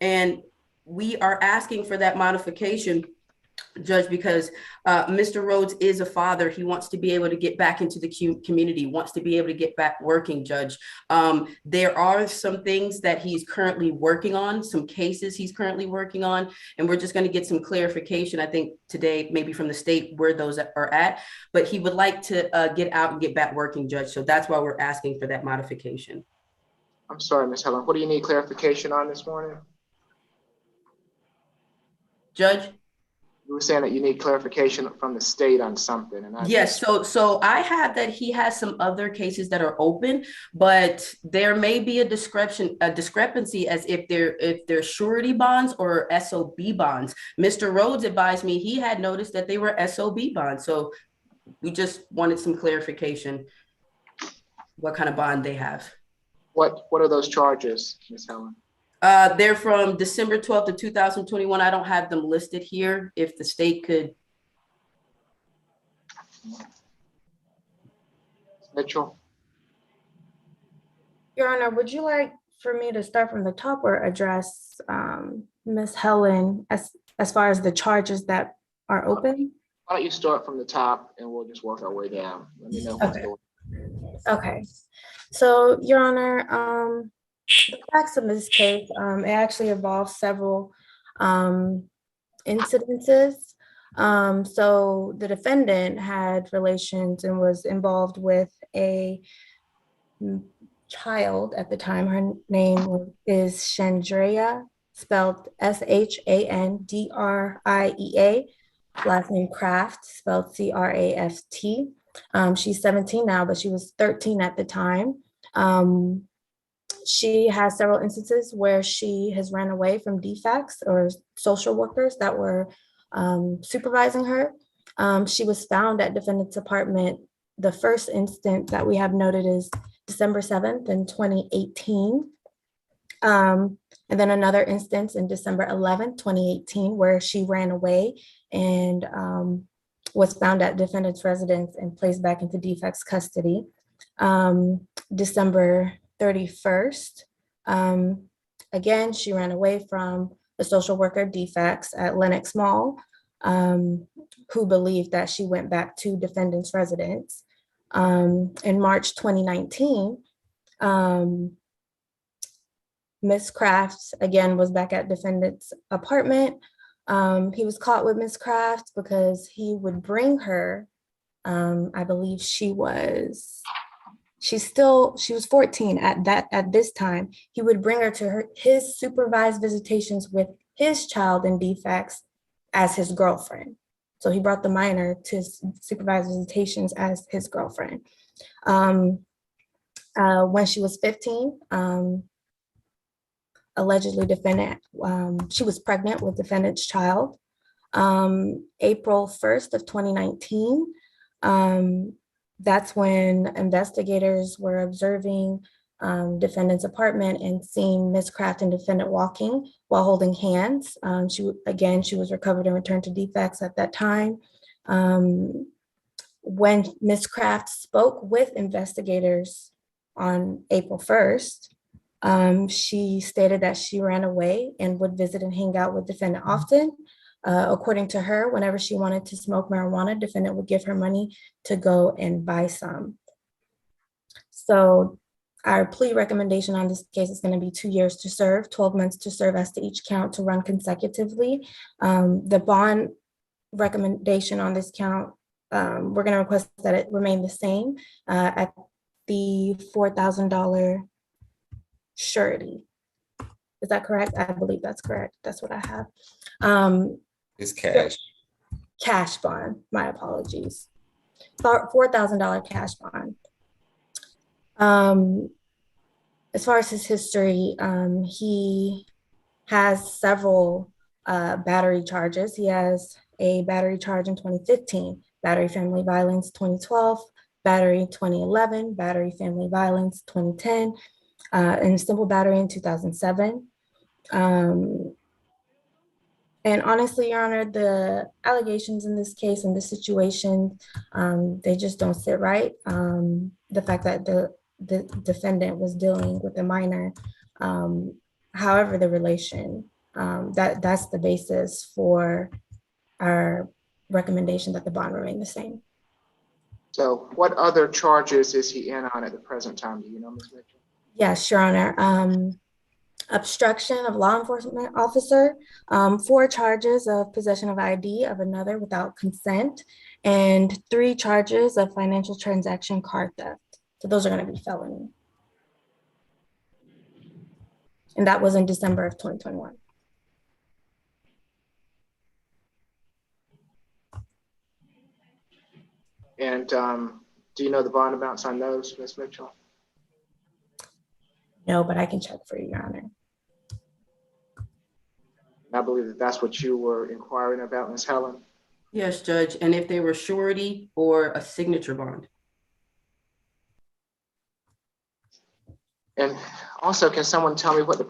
Speaker 3: And we are asking for that modification, Judge, because Mr. Rhodes is a father. He wants to be able to get back into the community, wants to be able to get back working, Judge. There are some things that he's currently working on, some cases he's currently working on, and we're just going to get some clarification, I think, today, maybe from the state where those are at. But he would like to get out and get back working, Judge. So that's why we're asking for that modification.
Speaker 1: I'm sorry, Ms. Helen. What do you need clarification on this morning?
Speaker 3: Judge?
Speaker 1: You were saying that you need clarification from the state on something. And
Speaker 3: yes, so I have that he has some other cases that are open, but there may be a discrepancy as if they're surety bonds or SOB bonds. Mr. Rhodes advised me he had noticed that they were SOB bonds. So we just wanted some clarification what kind of bond they have.
Speaker 1: What are those charges, Ms. Helen?
Speaker 3: They're from December 12th of 2021. I don't have them listed here. If the state could
Speaker 1: Mitchell?
Speaker 6: Your Honor, would you like for me to start from the top or address Ms. Helen as far as the charges that are open?
Speaker 1: Why don't you start from the top and we'll just work our way down. Let me know what's
Speaker 6: Okay.
Speaker 1: going.
Speaker 6: Okay, so Your Honor, the facts of this case, it actually involves several incidences. So the defendant had relations and was involved with a child at the time. Her name is Shandria, spelled Shandria, last name Craft, spelled Craft. She's 17 now, but she was 13 at the time. She has several instances where she has ran away from DFACs or social workers that were supervising her. She was found at defendant's apartment. The first instance that we have noted is December 7th in 2018. And then another instance in December 11th, 2018, where she ran away and was found at defendant's residence and placed back into DFAC's custody. December 31st, again, she ran away from the social worker DFACs at Lenox Mall, who believed that she went back to defendant's residence. In March 2019, Ms. Crafts again was back at defendant's apartment. He was caught with Ms. Crafts because he would bring her, I believe she was 14 at this time. He would bring her to his supervised visitations with his child in DFACs as his girlfriend. So he brought the minor to supervised visitations as his girlfriend. When she was 15, allegedly she was pregnant with defendant's child. April 1st of 2019, that's when investigators were observing defendant's apartment and seeing Ms. Craft and defendant walking while holding hands. She was recovered and returned to DFACs at that time. When Ms. Craft spoke with investigators on April 1st, she stated that she ran away and would visit and hang out with defendant often. According to her, whenever she wanted to smoke marijuana, defendant would give her money to go and buy some. So our plea recommendation on this case is going to be 2 years to serve, 12 months to serve as to each count to run consecutively. The bond recommendation on this count, we're going to request that it remain the same at the $4,000 surety. Is that correct? I believe that's correct. That's what I have.
Speaker 16: It's cash.
Speaker 6: Cash bond, my apologies. $4,000 cash bond. As far as his history, he has several battery charges. He has a battery charge in 2015, battery family violence 2012, battery 2011, battery family violence 2010, and simple battery in 2007. And honestly, Your Honor, the allegations in this case and this situation, they just don't sit right. The fact that the defendant was dealing with a minor, however the relation, that's the basis for our recommendation that the bond remain the same.
Speaker 1: So what other charges is he in on at the present time? Do you know, Ms. Mitchell?
Speaker 6: Yes, Your Honor. Obstruction of law enforcement officer, 4 charges of possession of ID of another without consent, and 3 charges of financial transaction card theft. So those are going to be felony. And that was in December of 2021.
Speaker 1: And do you know the bond amounts on those, Ms. Mitchell?
Speaker 6: No, but I can check for you, Your Honor.
Speaker 1: I believe that that's what you were inquiring about, Ms. Helen.
Speaker 3: Yes, Judge. And if they were surety or a signature bond.
Speaker 1: And also, can someone tell me what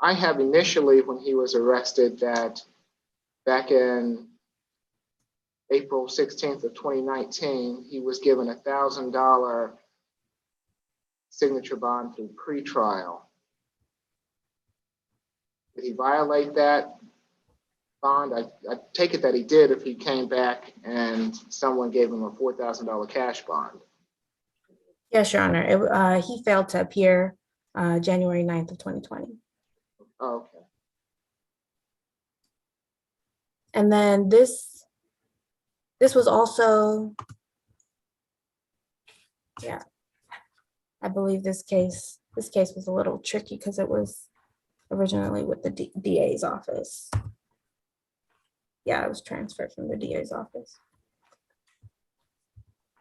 Speaker 1: I have initially when he was arrested that back in April 16th of 2019, he was given a $1,000 signature bond through pretrial. Did he violate that bond? I take it that he did if he came back and someone gave him a $4,000 cash bond.
Speaker 6: Yes, Your Honor. He failed to appear January 9th of 2020.
Speaker 1: Oh, okay.
Speaker 6: And then this was also, yeah, I believe this case was a little tricky because it was originally with the DA's office. Yeah, it was transferred from the DA's office.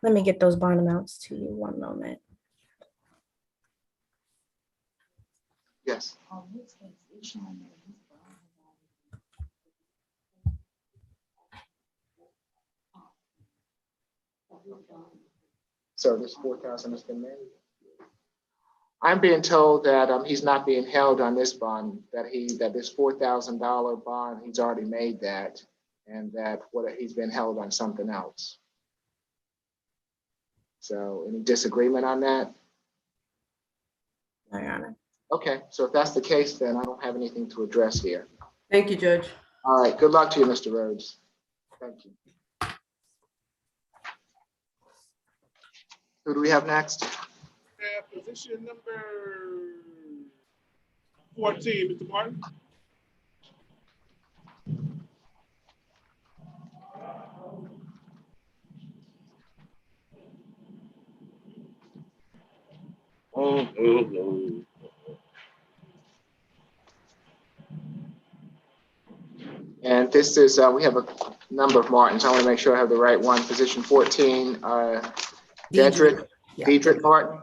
Speaker 6: Let me get those bond amounts to you, one moment.
Speaker 1: Yes. So this 4,000 has been made. I'm being told that he's not being held on this bond, that this $4,000 bond, he's already made that, and that he's been held on something else. So any disagreement on that?
Speaker 6: No, Your Honor.
Speaker 1: Okay, so if that's the case, then I don't have anything to address here.
Speaker 3: Thank you, Judge.
Speaker 1: All right, good luck to you, Mr. Rhodes. Thank you. Who do we have next?
Speaker 15: Position number 14, Mr. Martin.
Speaker 1: And this is, we have a number of Martins. I want to make sure I have the right one. Position 14, Dedrick Martin.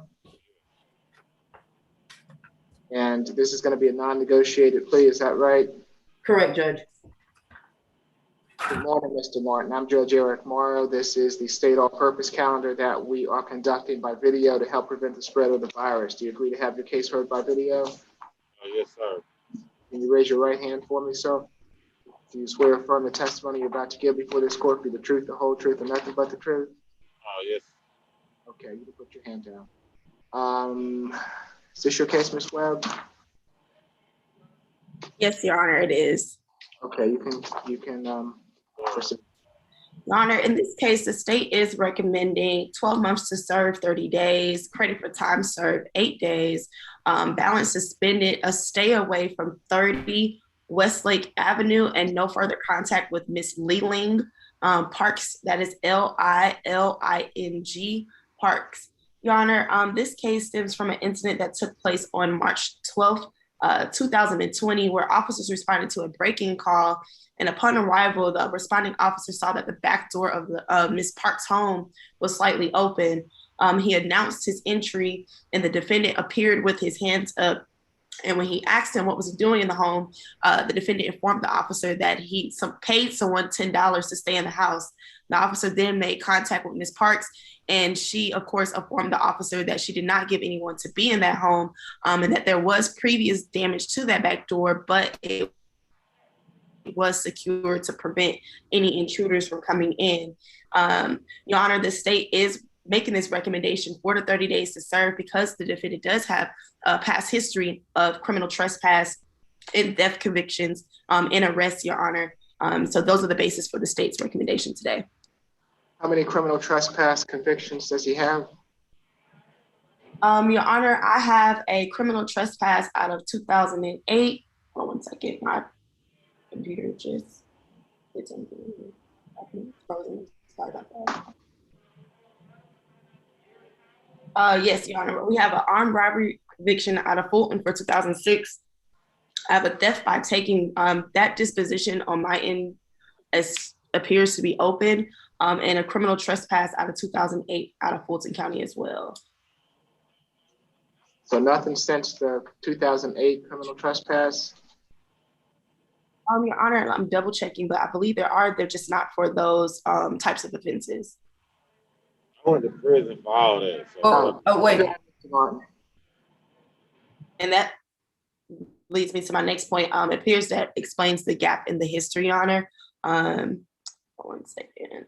Speaker 1: And this is going to be a non-negotiated plea, is that right?
Speaker 3: Correct, Judge.
Speaker 1: Good morning, Mr. Martin. I'm Judge Eric Morrow. This is the state all-purpose calendar that we are conducting by video to help prevent the spread of the virus. Do you agree to have your case heard by video?
Speaker 15: Yes, sir.
Speaker 1: Can you raise your right hand for me, sir? Do you swear or affirm the testimony you're about to give before this court be the truth, the whole truth, and nothing but the truth?
Speaker 15: Yes.
Speaker 1: Okay, you can put your hand down. Is this your case, Ms. Webb?
Speaker 11: Yes, Your Honor, it is.
Speaker 1: Okay, you can proceed.
Speaker 11: Your Honor, in this case, the state is recommending 12 months to serve 30 days, credit for time served 8 days, balance suspended, a stay away from 30 Westlake Avenue, and no further contact with Miss Lealing Parks. That is Liling Parks. Your Honor, this case stems from an incident that took place on March 12th, 2020, where officers responded to a break-in call. And upon arrival, the responding officer saw that the back door of Ms. Parks' home was slightly open. He announced his entry, and the defendant appeared with his hands up. And when he asked him what was he doing in the home, the defendant informed the officer that he paid someone $10 to stay in the house. The officer then made contact with Ms. Parks, and she, of course, informed the officer that she did not give anyone to be in that home, and that there was previous damage to that back door, but it was secured to prevent any intruders from coming in. Your Honor, the state is making this recommendation for the 30 days to serve because the defendant does have a past history of criminal trespass and theft convictions and arrests, Your Honor. So those are the basis for the state's recommendation today.
Speaker 1: How many criminal trespass convictions does he have?
Speaker 11: Your Honor, I have a criminal trespass out of 2008. Hold on 1 second, my computer just it's frozen. Sorry about that. Yes, Your Honor, we have an armed robbery conviction out of Fulton for 2006. I have a theft by taking. That disposition on my end appears to be open, and a criminal trespass out of 2008 out of Fulton County as well.
Speaker 1: So nothing since the 2008 criminal trespass?
Speaker 11: Your Honor, I'm double checking, but I believe they're just not for those types of offenses.
Speaker 15: I went to prison for all that. So
Speaker 3: Wait.
Speaker 11: And that leads me to my next point. It appears that explains the gap in the history, Your Honor. Hold 1 second.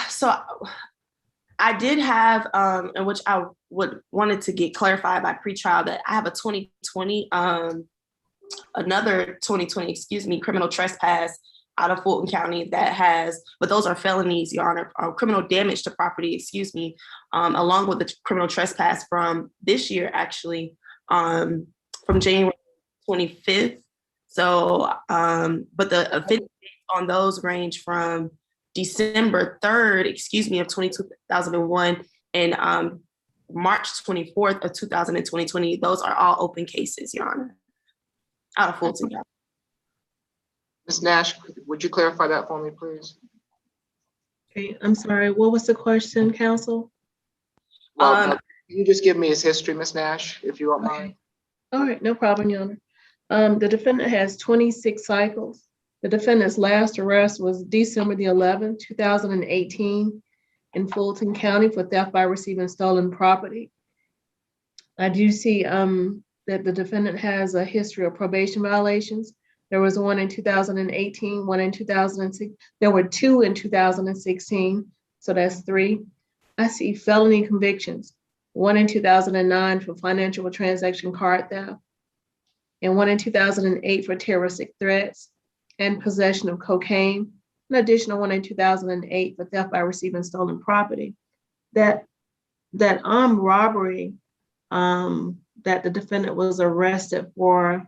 Speaker 11: So I did have, in which I wanted to get clarified by pretrial, that I have a 2020, another 2020, excuse me, criminal trespass out of Fulton County that has, but those are felonies, Your Honor, criminal damage to property, excuse me, along with the criminal trespass from this year, actually, from January 25th. So, but the offense on those range from December 3rd, excuse me, of 2001 and March 24th of 2020. Those are all open cases, Your Honor, out of Fulton County.
Speaker 1: Ms. Nash, would you clarify that for me, please?
Speaker 5: Okay, I'm sorry, what was the question, counsel?
Speaker 1: Well, can you just give me his history, Ms. Nash, if you don't mind?
Speaker 5: All right, no problem, Your Honor. The defendant has 26 cycles. The defendant's last arrest was December the 11th, 2018 in Fulton County for theft by receiving stolen property. I do see that the defendant has a history of probation violations. There was one in 2018, one in 2006. There were two in 2016, so that's 3. I see felony convictions, one in 2009 for financial transaction card theft, and one in 2008 for terroristic threats and possession of cocaine, an additional one in 2008 for theft by receiving stolen property. That armed robbery that the defendant was arrested for,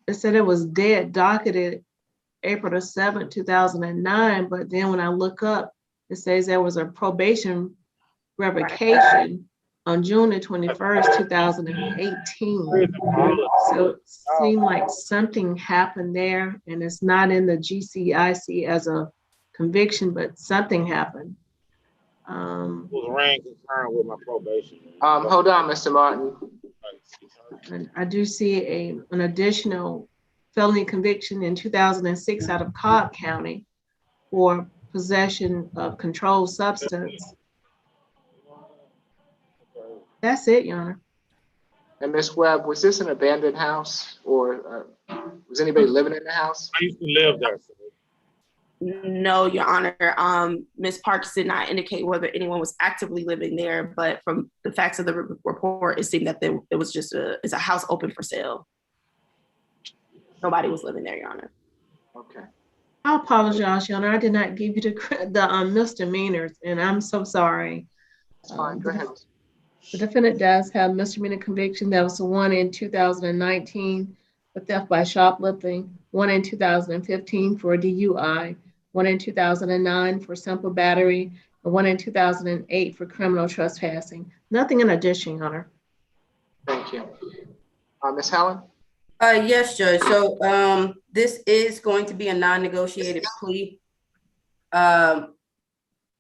Speaker 5: it said it was dead docketed April the 7th, 2009, but then when I look up, it says there was a probation revocation on June the 21st, 2018. So it seemed like something happened there, and it's not in the GCIC as a conviction, but something happened.
Speaker 15: Was Rand concerned with my probation?
Speaker 1: Hold on, Mr. Martin.
Speaker 5: And I do see an additional felony conviction in 2006 out of Cobb County for possession of controlled substance. That's it, Your Honor.
Speaker 1: And Ms. Webb, was this an abandoned house, or was anybody living in the house?
Speaker 15: I used to live there.
Speaker 11: No, Your Honor. Ms. Parks did not indicate whether anyone was actively living there, but from the facts of the report, it seemed that it was just it's a house open for sale. Nobody was living there, Your Honor.
Speaker 1: Okay.
Speaker 5: I apologize, Your Honor. I did not give you the misdemeanors, and I'm so sorry.
Speaker 1: That's fine. Go ahead.
Speaker 5: The defendant does have misdemeanor conviction. That was the one in 2019 for theft by shoplifting, one in 2015 for DUI, one in 2009 for simple battery, and one in 2008 for criminal trespassing. Nothing in addition, Your Honor.
Speaker 1: Thank you. Ms. Helen?
Speaker 3: Yes, Judge. So this is going to be a non-negotiated plea.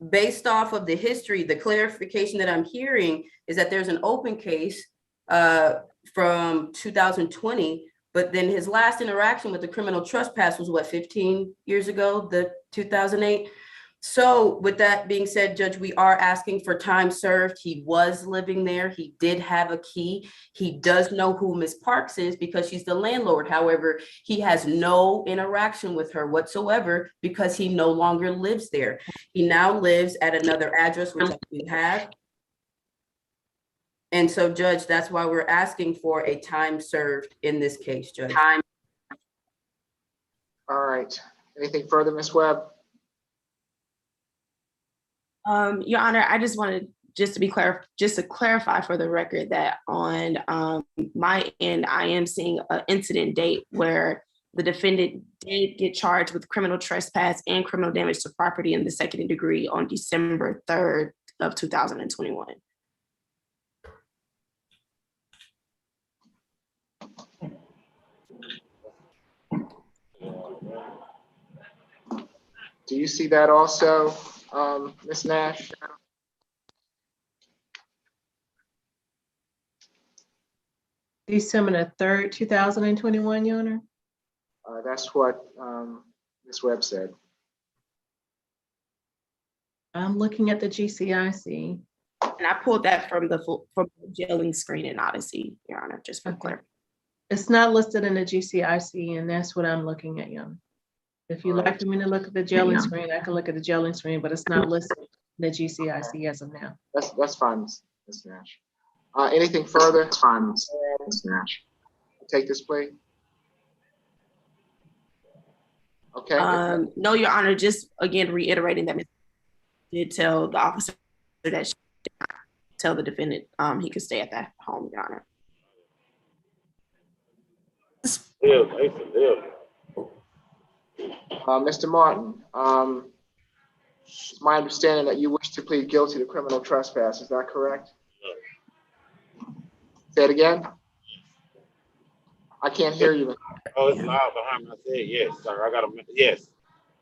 Speaker 3: Based off of the history, the clarification that I'm hearing is that there's an open case from 2020, but then his last interaction with the criminal trespass was what, 15 years ago, the 2008? So with that being said, Judge, we are asking for time served. He was living there. He did have a key. He does know who Ms. Parks is because she's the landlord. However, he has no interaction with her whatsoever because he no longer lives there. He now lives at another address, which we have. And so, Judge, that's why we're asking for a time served in this case, Judge.
Speaker 1: All right. Anything further, Ms. Webb?
Speaker 11: Your Honor, I just wanted to clarify for the record that on my end, I am seeing an incident date where The defendant did get charged with criminal trespass and criminal damage to property in the second degree on December 3rd of 2021.
Speaker 1: Do you see that also, Ms. Nash?
Speaker 5: December the 3rd, 2021, Your Honor.
Speaker 1: That's what Ms. Webb said.
Speaker 5: I'm looking at the GCIC.
Speaker 11: And I pulled that from the jailing screen in Odyssey, Your Honor, just for clarity.
Speaker 5: It's not listed in the GCIC, and that's what I'm looking at, Your Honor. If you'd like for me to look at the jailing screen, I can look at the jailing screen, but it's not listed in the GCIC as of now.
Speaker 1: That's fine, Ms. Nash. Anything further? That's fine, Ms. Nash. Take this plea. Okay.
Speaker 11: No, Your Honor, just again reiterating that Ms. did tell the officer that she did not tell the defendant he could stay at that home, Your Honor.
Speaker 1: Mr. Martin, it's my understanding that you wish to plead guilty to criminal trespass. Is that correct? Say it again. I can't hear you.
Speaker 15: Oh, it's loud behind me. I said yes, sir. I got a yes.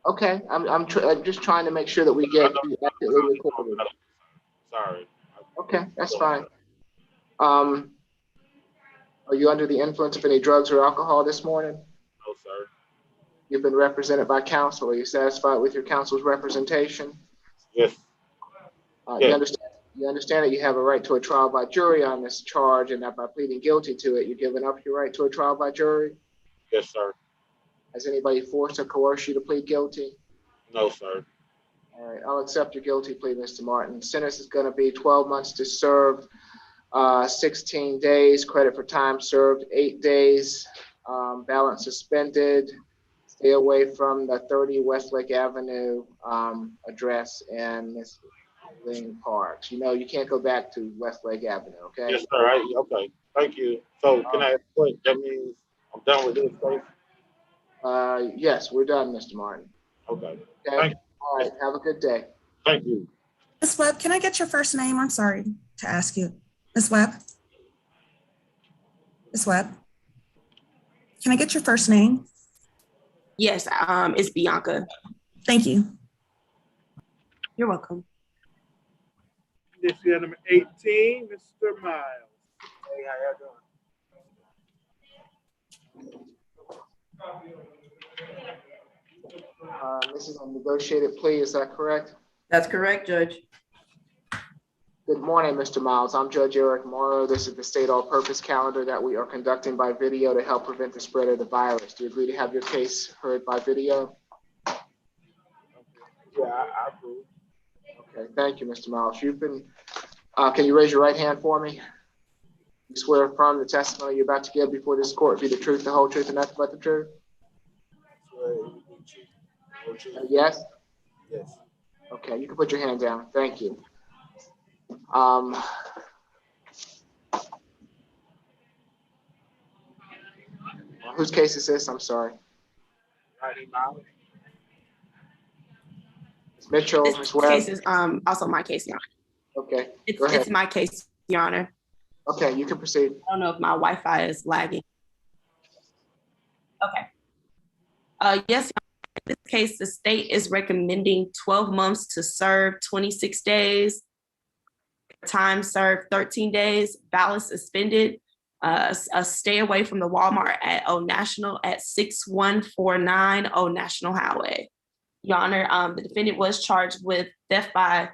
Speaker 1: Okay, I'm just trying to make sure that we get you accurately recorded.
Speaker 15: Sorry.
Speaker 1: Okay, that's fine. Are you under the influence of any drugs or alcohol this morning?
Speaker 15: No, sir.
Speaker 1: You've been represented by counsel. Are you satisfied with your counsel's representation?
Speaker 15: Yes.
Speaker 1: Yes. You understand that you have a right to a trial by jury on this charge, and that by pleading guilty to it, you're giving up your right to a trial by jury?
Speaker 15: Yes, sir.
Speaker 1: Has anybody forced or coerced you to plead guilty?
Speaker 15: No, sir.
Speaker 1: All right, I'll accept your guilty plea, Mr. Martin. Sentence is going to be 12 months to serve, 16 days, credit for time served, 8 days, balance suspended. Stay away from the 30 Westlake Avenue address and Miss Lane Parks. You know, you can't go back to Westlake Avenue, okay?
Speaker 15: Yes, sir. Okay. Thank you. So can I ask what that means? I'm done with this case?
Speaker 1: Yes, we're done, Mr. Martin.
Speaker 15: Okay.
Speaker 1: Okay.
Speaker 15: Thank you.
Speaker 1: All right. Have a good day.
Speaker 15: Thank you.
Speaker 17: Ms. Webb, can I get your first name? I'm sorry to ask you. Ms. Webb? Ms. Webb? Can I get your first name?
Speaker 11: Yes, it's Bianca.
Speaker 17: Thank you.
Speaker 11: You're welcome.
Speaker 15: This is number 18, Mr. Miles. Hey, how y'all doing?
Speaker 1: This is a negotiated plea, is that correct?
Speaker 3: That's correct, Judge.
Speaker 1: Good morning, Mr. Miles. I'm Judge Eric Morrow. This is the state all-purpose calendar that we are conducting by video to help prevent the spread of the virus. Do you agree to have your case heard by video?
Speaker 15: Yeah, I approve.
Speaker 1: Okay, thank you, Mr. Miles. You've been, can you raise your right hand for me? You swear or affirm the testimony you're about to give before this court be the truth, the whole truth, and nothing but the truth? Yes?
Speaker 15: Yes.
Speaker 1: Okay, you can put your hand down. Thank you. Whose case is this? I'm sorry. Ms. Mitchell, Ms.
Speaker 11: This
Speaker 1: Webb.
Speaker 11: case is also my case, Your Honor.
Speaker 1: Okay, go ahead.
Speaker 11: It's my case, Your Honor.
Speaker 1: Okay, you can proceed.
Speaker 11: I don't know if my Wi-Fi is lagging. Okay. Yes, in this case, the state is recommending 12 months to serve 26 days, time served 13 days, balance suspended, a stay away from the Walmart at Old National at 6149 Old National Highway. Your Honor, the defendant was charged with theft by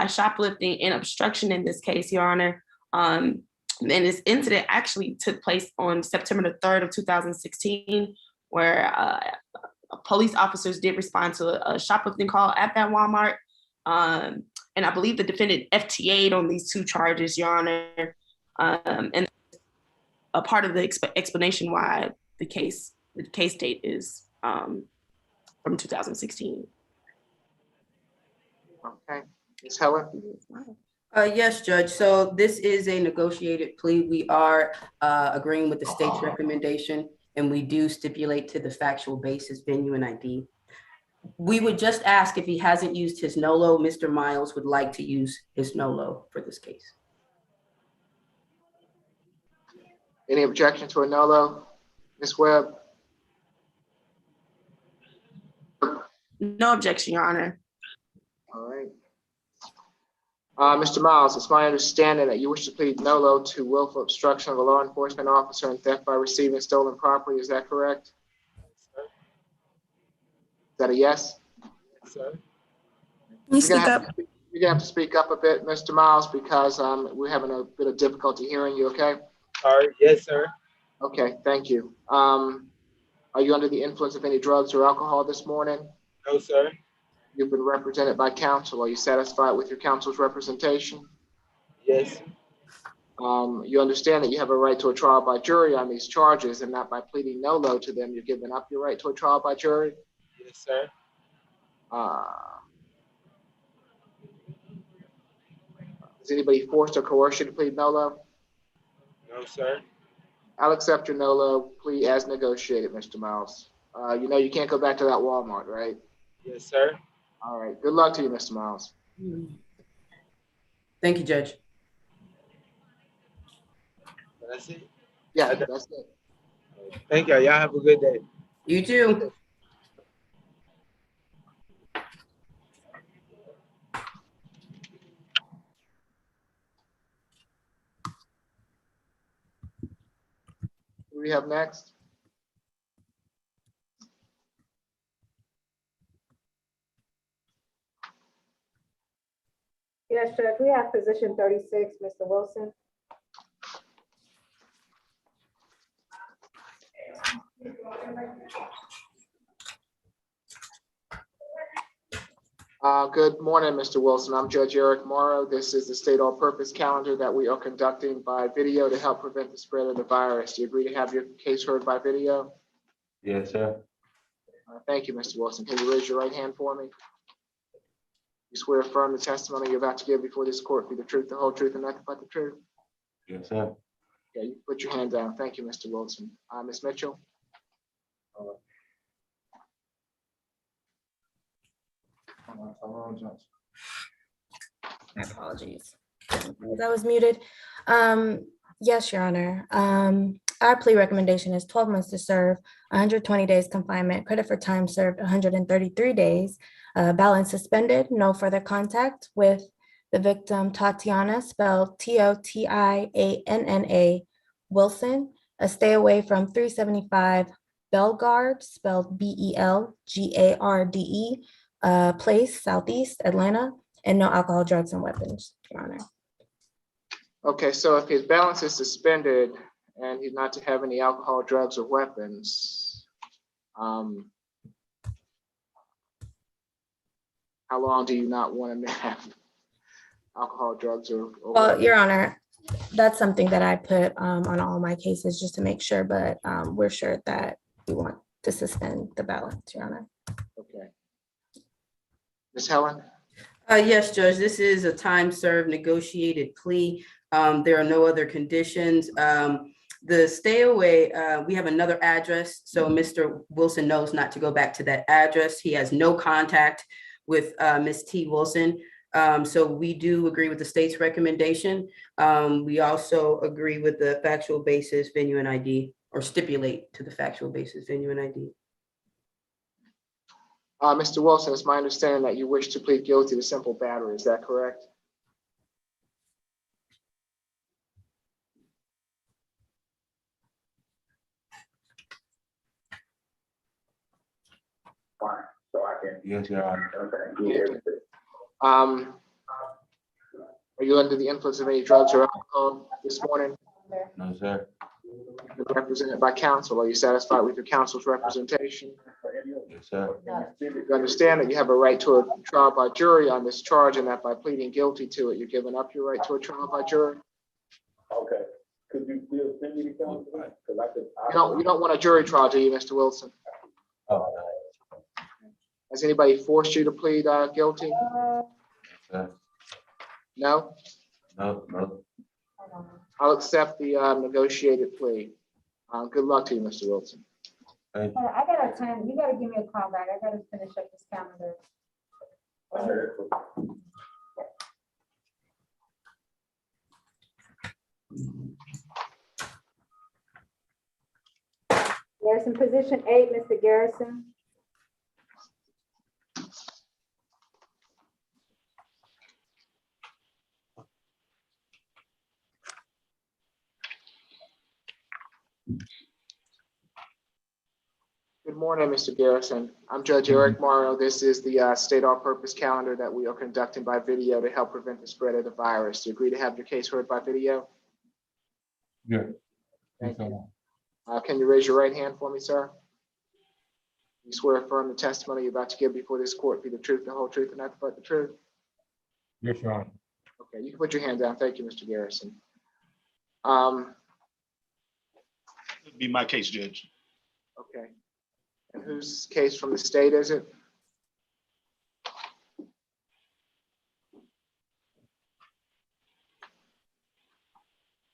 Speaker 11: shoplifting and obstruction in this case, Your Honor. And this incident actually took place on September the 3rd of 2016, where police officers did respond to a shoplifting call at that Walmart. And I believe the defendant FTA'd on these two charges, Your Honor. And a part of the explanation why the case date is from 2016.
Speaker 1: Okay, Ms. Helen?
Speaker 3: Yes, Judge. So this is a negotiated plea. We are agreeing with the state's recommendation. and we do stipulate to the factual basis, venue, and ID. We would just ask if he hasn't used his NOLO, Mr. Miles would like to use his NOLO for this case.
Speaker 1: Any objection to a NOLO? Ms. Webb?
Speaker 11: No objection, Your Honor.
Speaker 1: All right. Mr. Miles, it's my understanding that you wish to plead NOLO to willful obstruction of a law enforcement officer and theft by receiving stolen property. Is that correct?
Speaker 15: Sir.
Speaker 1: Is that a yes?
Speaker 15: Sir.
Speaker 17: Can you speak up?
Speaker 1: You're gonna have to speak up a bit, Mr. Miles, because we're having a bit of difficulty hearing you, okay?
Speaker 15: Sorry. Yes, sir.
Speaker 1: Okay, thank you. Are you under the influence of any drugs or alcohol this morning?
Speaker 15: No, sir.
Speaker 1: You've been represented by counsel. Are you satisfied with your counsel's representation?
Speaker 15: Yes.
Speaker 1: You understand that you have a right to a trial by jury on these charges, and not by pleading NOLO to them, you're giving up your right to a trial by jury?
Speaker 15: Yes, sir.
Speaker 1: Has anybody forced or coerced you to plead NOLO?
Speaker 15: No, sir.
Speaker 1: I'll accept your NOLO plea as negotiated, Mr. Miles. You know you can't go back to that Walmart, right?
Speaker 15: Yes, sir.
Speaker 1: All right. Good luck to you, Mr. Miles.
Speaker 3: Thank you, Judge.
Speaker 15: That's it.
Speaker 1: Yeah, that's it.
Speaker 15: Thank y'all. Y'all have a good day.
Speaker 3: You too.
Speaker 1: Who do we have next?
Speaker 7: Yes, Judge, we have position 36, Mr. Wilson.
Speaker 1: Good morning, Mr. Wilson. I'm Judge Eric Morrow. This is the state all-purpose calendar that we are conducting by video to help prevent the spread of the virus. Do you agree to have your case heard by video?
Speaker 16: Yes, sir.
Speaker 1: Thank you, Mr. Wilson. Can you raise your right hand for me? You swear affirm the testimony you're about to give before this court be the truth, the whole truth, and nothing but the truth?
Speaker 16: Yes, sir.
Speaker 1: Yeah, you put your hand down. Thank you, Mr. Wilson. Ms. Mitchell?
Speaker 6: My apologies. That was muted. Yes, Your Honor. Our plea recommendation is 12 months to serve, 120 days confinement, credit for time served, 133 days, balance suspended, no further contact with the victim Tatiana, spelled Totianna Wilson, a stay away from 375 Belgard, spelled Belgarde, place Southeast Atlanta, and no alcohol, drugs, and weapons, Your Honor.
Speaker 1: Okay, so if his balance is suspended and he's not to have any alcohol, drugs, or weapons, how long do you not want him to have alcohol, drugs, or
Speaker 6: Well,
Speaker 1: weapons?
Speaker 6: Your Honor, that's something that I put on all my cases just to make sure, but we're sure that we want to suspend the balance, Your Honor.
Speaker 1: Okay. Ms. Helen?
Speaker 3: Yes, Judge, this is a time served negotiated plea. There are no other conditions. The stay away, we have another address, so Mr. Wilson knows not to go back to that address. He has no contact with Ms. T. Wilson. So we do agree with the state's recommendation. We also agree with the factual basis, venue, and ID, or stipulate to the factual basis, venue, and ID.
Speaker 1: Mr. Wilson, it's my understanding that you wish to plead guilty to simple battery. Is that correct?
Speaker 16: Yes, Your Honor.
Speaker 1: Are you under the influence of any drugs or alcohol this morning?
Speaker 16: No, sir.
Speaker 1: You're represented by counsel. Are you satisfied with your counsel's representation?
Speaker 16: Yes, sir.
Speaker 1: You understand that you have a right to a trial by jury on this charge, and that by pleading guilty to it, you're giving up your right to a trial by jury?
Speaker 15: Okay. Could you still send me the calendar? Because I could.
Speaker 1: You don't want a jury trial, do you, Mr. Wilson?
Speaker 16: Oh,
Speaker 1: Has anybody forced you to plead guilty?
Speaker 16: sir.
Speaker 1: No?
Speaker 16: No, no.
Speaker 1: I'll accept the negotiated plea. Good luck to you, Mr. Wilson.
Speaker 16: Thank
Speaker 7: Hold on, I gotta attend, you gotta give me a call back. I gotta finish up this calendar. Garrison, position 8, Mr. Garrison.
Speaker 1: Good morning, Mr. Garrison. I'm Judge Eric Morrow. This is the state all-purpose calendar that we are conducting by video to help prevent the spread of the virus. Do you agree to have your case heard by video?
Speaker 16: Yeah.
Speaker 1: Thank you. Can you raise your right hand for me, sir? You swear affirm the testimony you're about to give before this court be the truth, the whole truth, and nothing but the truth?
Speaker 16: Yes, Your Honor.
Speaker 1: Okay, you can put your hand down. Thank you, Mr. Garrison.
Speaker 4: It'd be my case, Judge.
Speaker 1: Okay. And whose case from the state is it?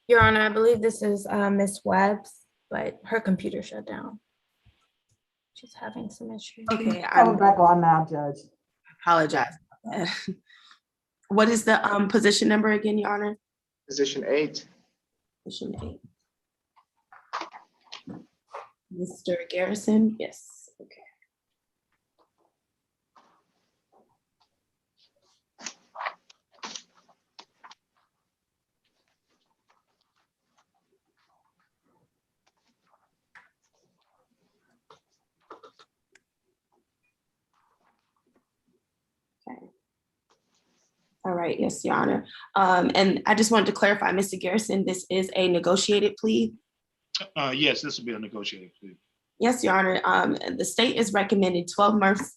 Speaker 6: Your Honor, I believe this is Ms. Webb's, but her computer shut down. She's having some issues.
Speaker 11: Okay,
Speaker 2: Coming back on now, Judge.
Speaker 11: apologize. What is the position number again, Your Honor?
Speaker 1: Position 8.
Speaker 11: Position 8. Mr. Garrison, yes, okay. All right, yes, Your Honor. And I just wanted to clarify, Mr. Garrison, this is a negotiated plea?
Speaker 4: Yes, this will be a negotiated plea.
Speaker 11: Yes, Your Honor. The state is recommending 12 months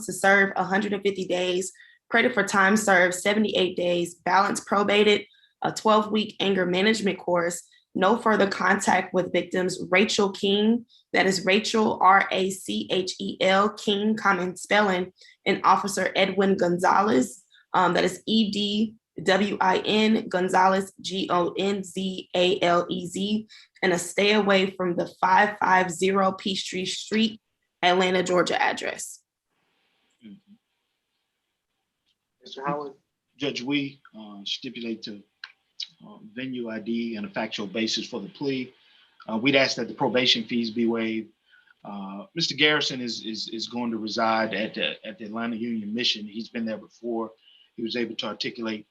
Speaker 11: to serve 150 days, credit for time served 78 days, balance probated, a 12-week anger management course, no further contact with victims Rachel King, that is Rachel, R-A-C-H-E-L, King, common spelling, and Officer Edwin Gonzalez, that is E-D-W-I-N, Gonzalez, G-O-N-Z-A-L-E-Z, and a stay away from the 550 Peachtree Street, Atlanta, Georgia address.
Speaker 1: Mr. Howard?
Speaker 4: Judge, we stipulate to venue ID and a factual basis for the plea. We'd ask that the probation fees be waived. Mr. Garrison is going to reside at the Atlanta Union Mission. He's been there before. He was able to articulate,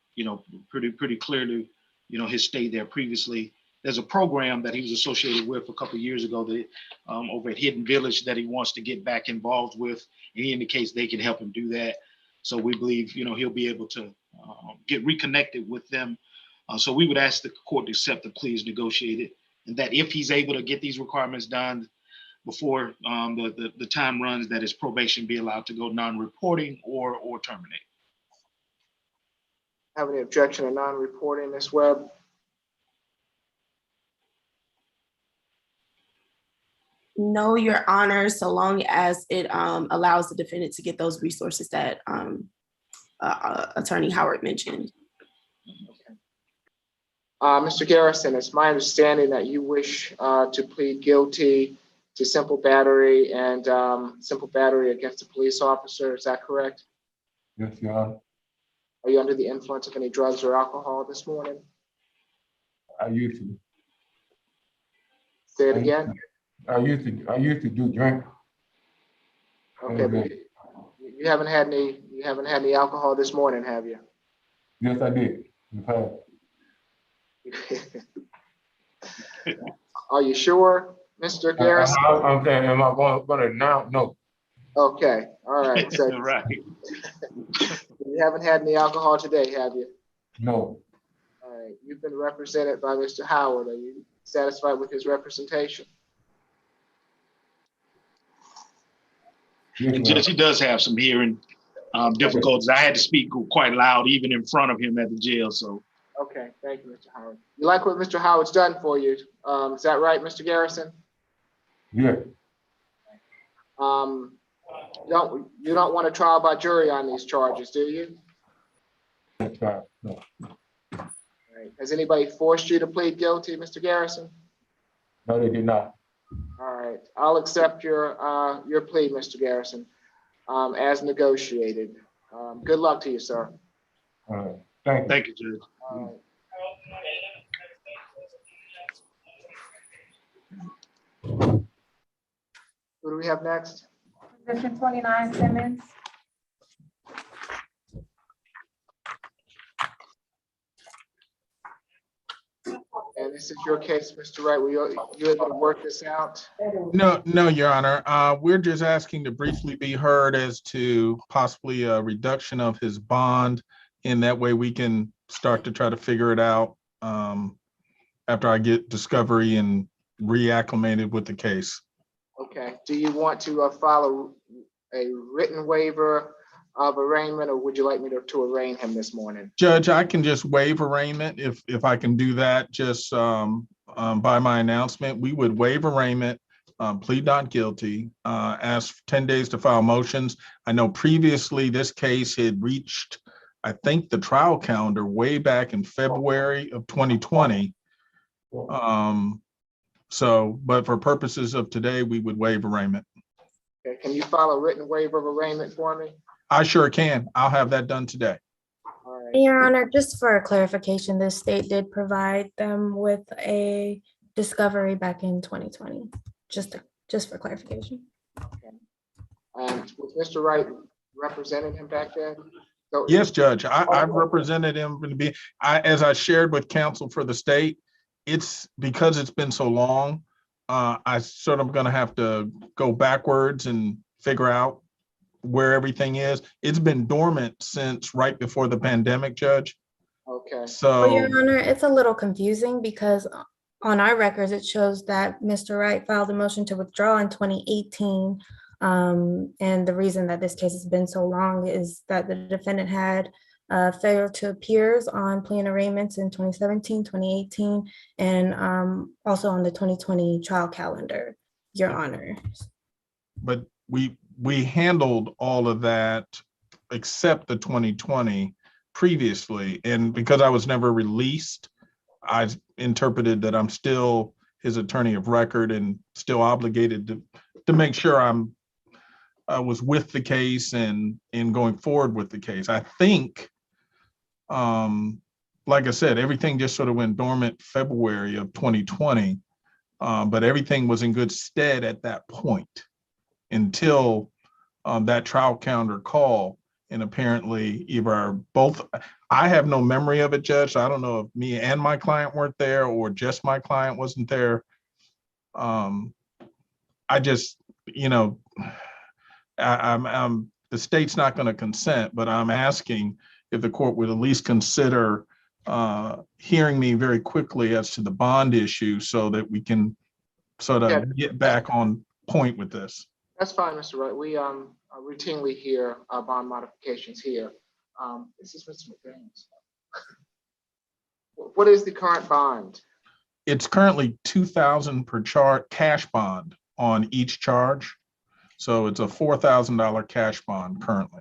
Speaker 4: pretty clearly, his stay there previously. There's a program that he was associated with a couple of years ago that over at Hidden Village that he wants to get back involved with. And he indicates they can help him do that. So we believe, he'll be able to get reconnected with them. So we would ask the court to accept the plea as negotiated, and that if he's able to get these requirements done before the time runs, that his probation be allowed to go non-reporting or terminate.
Speaker 1: Have any objection to non-reporting, Ms. Webb?
Speaker 11: No, Your Honor, so long as it allows the defendant to get those resources that Attorney Howard mentioned.
Speaker 1: Mr. Garrison, it's my understanding that you wish to plead guilty to simple battery and simple battery against a police officer. Is that correct?
Speaker 16: Yes, Your Honor.
Speaker 1: Are you under the influence of any drugs or alcohol this morning?
Speaker 16: I used to.
Speaker 1: Say it again.
Speaker 16: I used to do drink.
Speaker 1: Okay, but you haven't had any alcohol this morning, have you?
Speaker 16: Yes, I did. In fact.
Speaker 1: Are you sure, Mr. Garrison?
Speaker 16: I'm saying, am I going to now? No.
Speaker 1: Okay, all right. So
Speaker 4: Right.
Speaker 1: you haven't had any alcohol today, have you?
Speaker 16: No.
Speaker 1: All right. You've been represented by Mr. Howard. Are you satisfied with his representation?
Speaker 4: And Judge, he does have some hearing difficulties. I had to speak quite loud, even in front of him at the jail. So.
Speaker 1: Okay, thank you, Mr. Howard. You like what Mr. Howard's done for you? Is that right, Mr. Garrison?
Speaker 16: Yeah.
Speaker 1: You don't want a trial by jury on these charges, do you?
Speaker 16: That's right. No.
Speaker 1: All right. Has anybody forced you to plead guilty, Mr. Garrison?
Speaker 16: No, they did not.
Speaker 1: All right, I'll accept your plea, Mr. Garrison, as negotiated. Good luck to you, sir.
Speaker 16: All right. Thank you.
Speaker 4: Thank you, Judge.
Speaker 1: All right. Who do we have next?
Speaker 7: Position 29, Simmons.
Speaker 1: And this is your case, Mr. Wright. Were you able to work this out?
Speaker 14: No, Your Honor. We're just asking to briefly be heard as to possibly a reduction of his bond. In that way, we can start to try to figure it out after I get discovery and reacclimated with the case.
Speaker 1: Okay. Do you want to follow a written waiver of arraignment, or would you like me to arraign him this morning?
Speaker 14: Judge, I can just waive arraignment if I can do that just by my announcement. We would waive arraignment, plead not guilty, ask 10 days to file motions. I know previously this case had reached, I think, the trial calendar way back in February of 2020. But for purposes of today, we would waive arraignment.
Speaker 1: Okay. Can you file a written waiver of arraignment for me?
Speaker 14: I sure can. I'll have that done today.
Speaker 1: All right.
Speaker 6: Your Honor, just for clarification, the state did provide them with a discovery back in 2020, just for clarification.
Speaker 1: Okay. And was Mr. Wright representing him back then? So,
Speaker 14: Yes, Judge. I've represented him as I shared with counsel for the state. It's because it's been so long. I sort of going to have to go backwards and figure out where everything is. It's been dormant since right before the pandemic, Judge.
Speaker 1: Okay.
Speaker 6: Well, Your
Speaker 14: So,
Speaker 6: Honor, it's a little confusing because on our records, it shows that Mr. Wright filed a motion to withdraw in 2018. And the reason that this case has been so long is that the defendant had failure to appears on plea and arraignments in 2017, 2018, and also on the 2020 trial calendar, Your Honor.
Speaker 14: but we handled all of that except the 2020 previously. And because I was never released, I interpreted that I'm still his attorney of record and still obligated to make sure I was with the case and going forward with the case. I think, like I said, everything just sort of went dormant February of 2020, but everything was in good stead at that point until that trial calendar call. And apparently either both, I have no memory of it, Judge. So I don't know if me and my client weren't there or just my client wasn't there. I just, I'm the state's not going to consent, but I'm asking if the court would at least consider hearing me very quickly as to the bond issue so that we can sort of get back on point with this.
Speaker 1: That's fine, Mr. Wright. We routinely hear bond modifications here. This is Mr. McDaniels. What is the current bond?
Speaker 14: It's currently $2,000 per cash bond on each charge. So it's a $4,000 cash bond currently.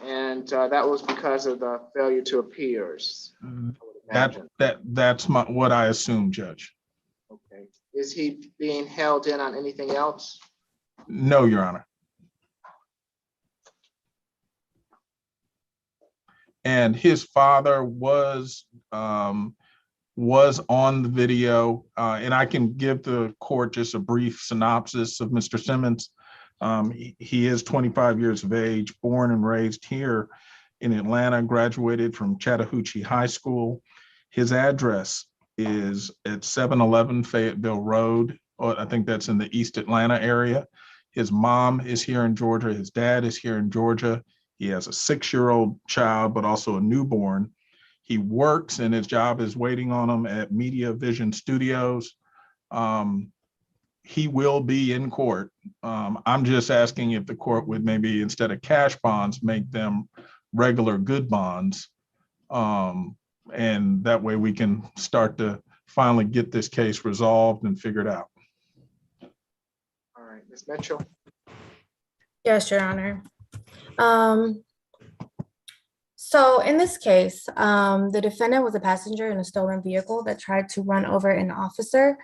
Speaker 1: And that was because of the failure to appears.
Speaker 14: That's what I assume, Judge.
Speaker 1: Okay. Is he being held in on anything else?
Speaker 14: No, Your Honor. And his father was on the video, and I can give the court just a brief synopsis of Mr. Simmons. He is 25 years of age, born and raised here in Atlanta, graduated from Chattahoochee High School. His address is at 711 Fayetteville Road. I think that's in the East Atlanta area. His mom is here in Georgia. His dad is here in Georgia. He has a 6-year-old child, but also a newborn. He works and his job is waiting on him at Media Vision Studios. He will be in court. I'm just asking if the court would maybe, instead of cash bonds, make them regular good bonds. And that way we can start to finally get this case resolved and figured out.
Speaker 1: All right, Ms. Mitchell.
Speaker 6: Yes, Your Honor. So in this case, the defendant was a passenger in a stolen vehicle that tried to run over an officer.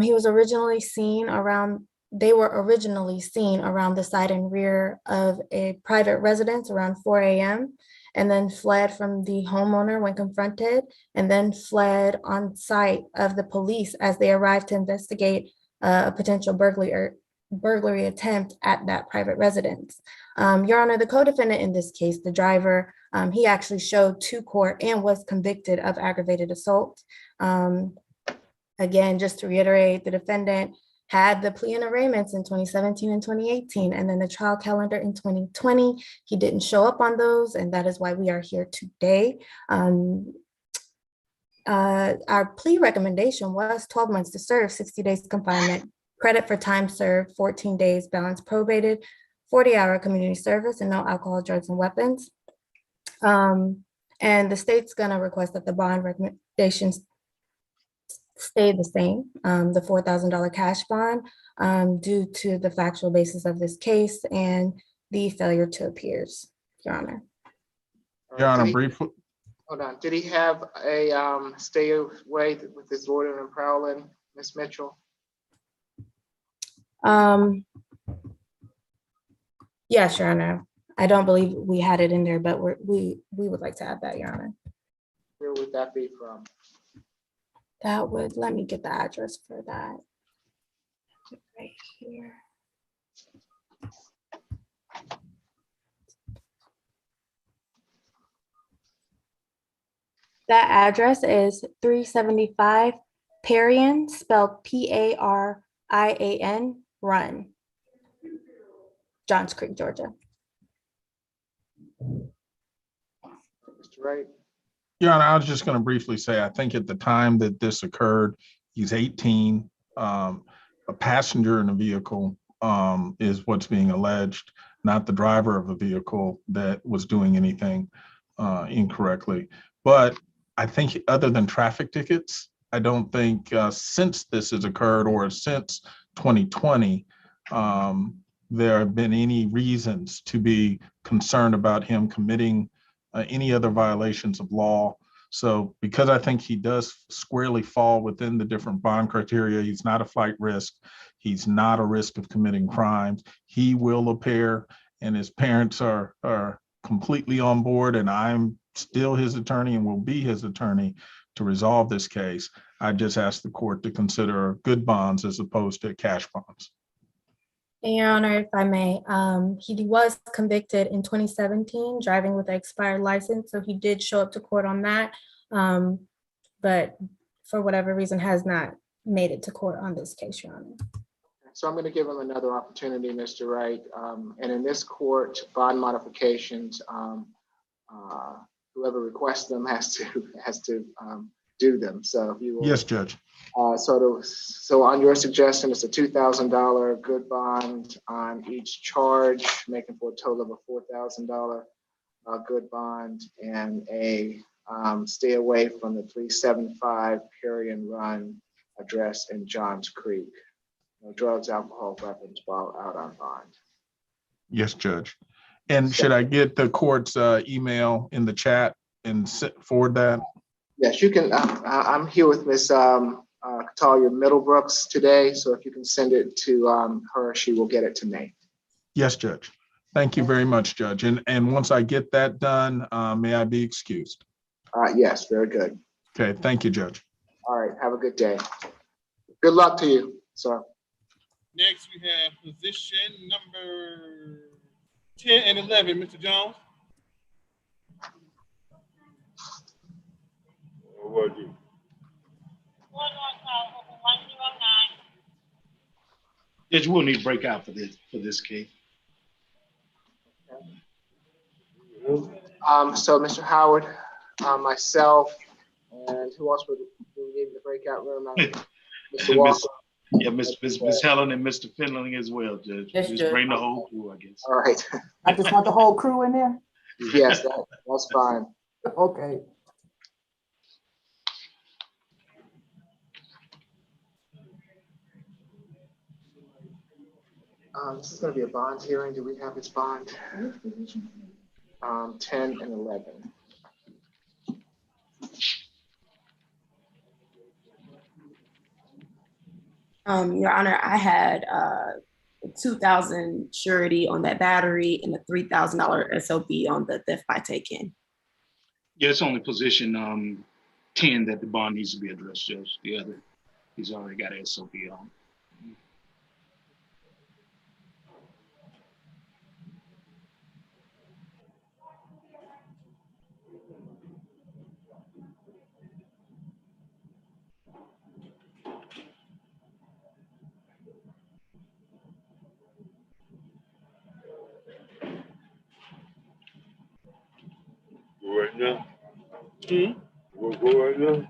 Speaker 6: He was originally seen around, they were originally seen around the side and rear of a private residence around 4 a.m. and then fled from the homeowner when confronted, and then fled on sight of the police as they arrived to investigate a potential burglary attempt at that private residence. Your Honor, the co-defendant in this case, the driver, he actually showed to court and was convicted of aggravated assault. Again, just to reiterate, the defendant had the plea and arraignments in 2017 and 2018, and then the trial calendar in 2020. He didn't show up on those, and that is why we are here today. Our plea recommendation was 12 months to serve, 60 days confinement, credit for time served, 14 days balance probated, 40-hour community service, and no alcohol, drugs, and weapons. And the state's gonna request that the bond recommendations stay the same, the $4,000 cash bond, due to the factual basis of this case and the failure to appear, Your Honor.
Speaker 14: Your Honor, briefly.
Speaker 1: Hold on. Did he have a stay away with his order and prowling, Ms. Mitchell?
Speaker 6: Yes, Your Honor. I don't believe we had it in there, but we would like to add that, Your Honor.
Speaker 1: Where would that be from?
Speaker 6: That would, let me get the address for that. Right here. That address is 375 Parian, spelled Parian, Run, Johns Creek, Georgia.
Speaker 1: Mr. Wright.
Speaker 14: Your Honor, I was just going to briefly say, I think at the time that this occurred, he's 18. A passenger in a vehicle is what's being alleged, not the driver of a vehicle that was doing anything incorrectly. But I think other than traffic tickets, I don't think since this has occurred or since 2020, there have been any reasons to be concerned about him committing any other violations of law. So because I think he does squarely fall within the different bond criteria, he's not a flight risk, he's not a risk of committing crimes, he will appear, and his parents are completely on board, and I'm still his attorney and will be his attorney to resolve this case. I just ask the court to consider good bonds as opposed to cash bonds.
Speaker 6: Your Honor, if I may, he was convicted in 2017, driving with an expired license, so he did show up to court on that, but for whatever reason has not made it to court on this case, Your Honor.
Speaker 1: So I'm going to give him another opportunity, Mr. Wright. And in this court, bond modifications, whoever requests them has to do them. So if you will.
Speaker 14: Yes, Judge.
Speaker 1: So on your suggestion, it's a $2,000 good bond on each charge, making for a total of a $4,000 good bond, and a stay away from the 375 Parian Run address in Johns Creek. No drugs, alcohol, weapons while out on bond.
Speaker 14: Yes, Judge. And should I get the court's email in the chat and forward that?
Speaker 1: Yes, you can. I'm here with Ms. Katalia Middlebrooks today, so if you can send it to her, she will get it to me.
Speaker 14: Yes, Judge. Thank you very much, Judge. And once I get that done, may I be excused?
Speaker 1: Yes, very good.
Speaker 14: Okay, thank you, Judge.
Speaker 1: All right, have a good day. Good luck to you, sir.
Speaker 15: Next, we have position number 10 and 11, Mr. Jones. What are you?
Speaker 4: Judge, we'll need to break out for this case.
Speaker 1: So Mr. Howard, myself, and who else would we need in the breakout room? Mr. Walker.
Speaker 4: Yeah, Miss Helen and Mr. Finley as well, Judge.
Speaker 3: Yes,
Speaker 4: Just
Speaker 3: Judge.
Speaker 4: bring the whole crew, I guess.
Speaker 1: All right.
Speaker 2: I just want the whole crew in there?
Speaker 1: Yes, that's fine.
Speaker 2: Okay.
Speaker 1: This is going to be a bond hearing. Do we have this bond? 10 and 11.
Speaker 11: Your Honor, I had 2,000 surety on that battery and a $3,000 SOB on the theft by take-in.
Speaker 4: Yeah, it's only position 10 that the bond needs to be addressed, Judge. The other, he's already got an SOB on.
Speaker 15: Right now? We'll go right now?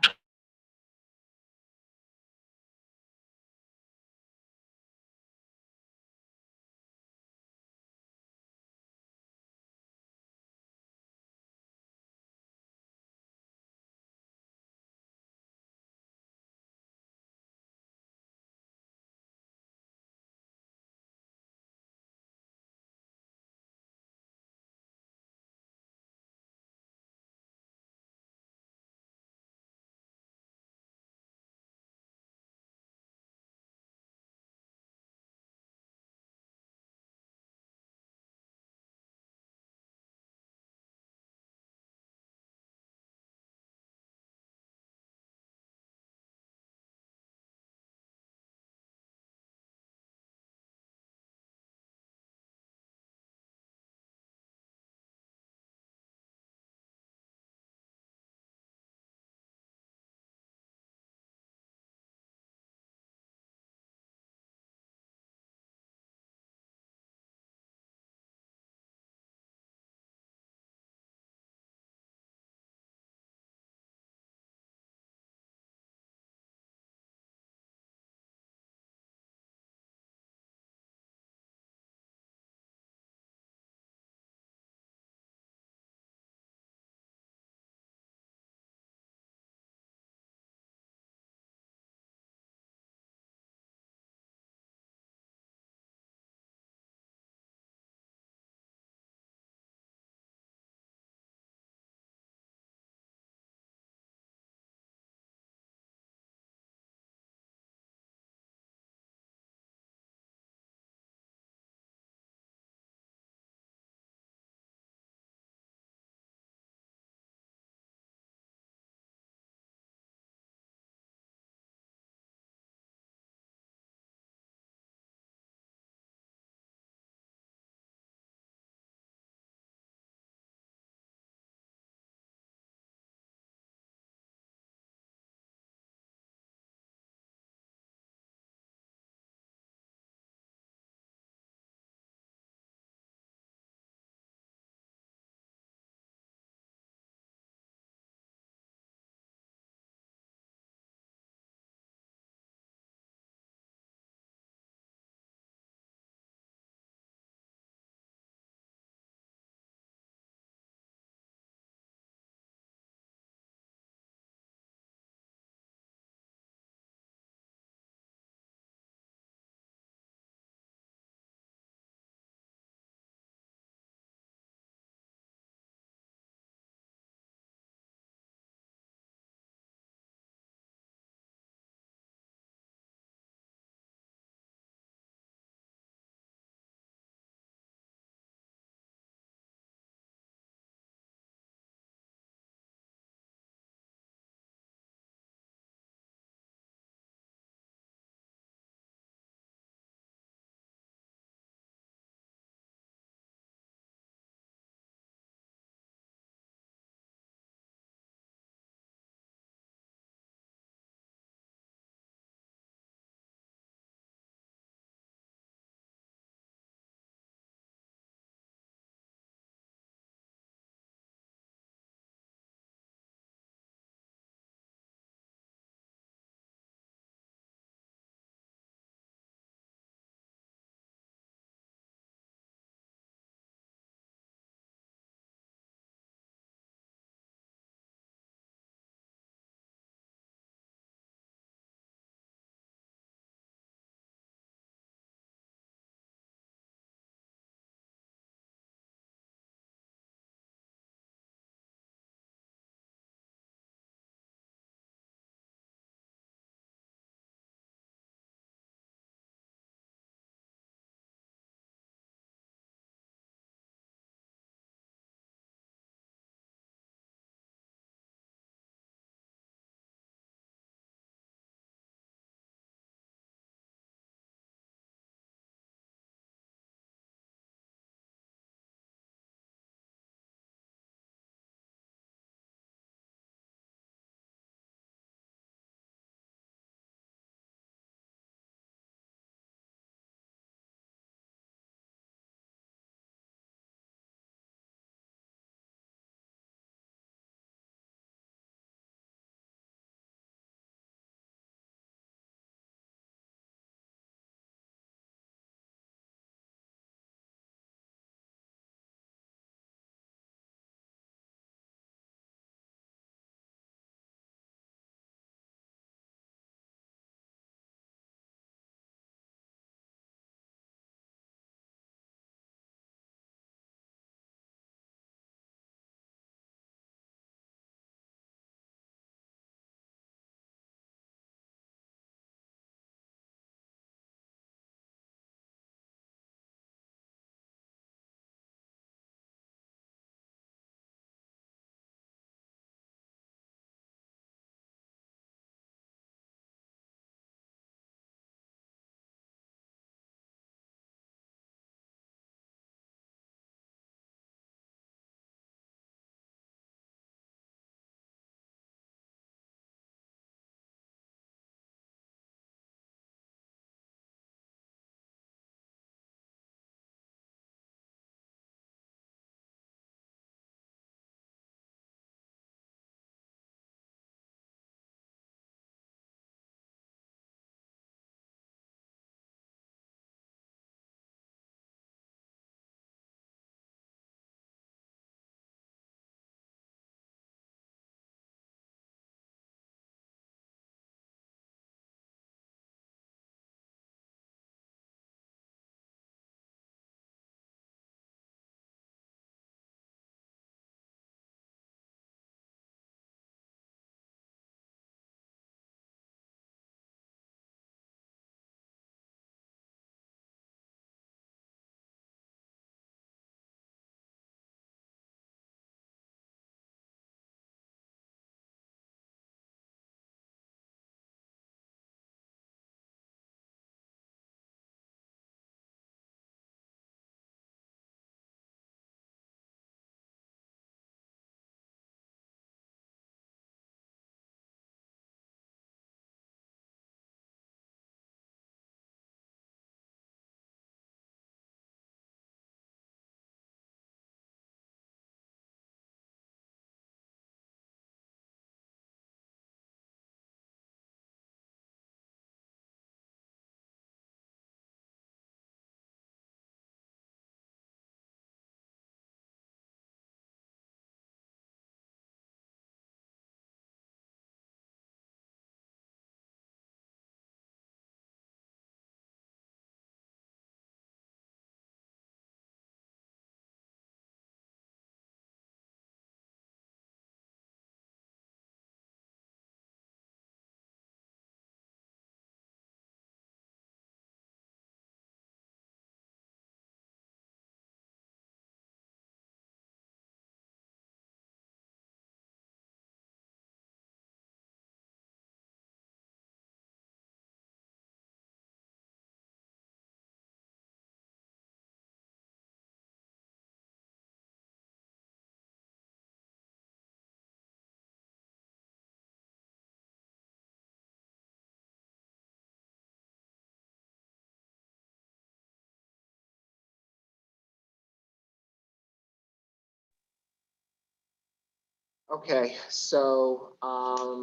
Speaker 1: Okay, so,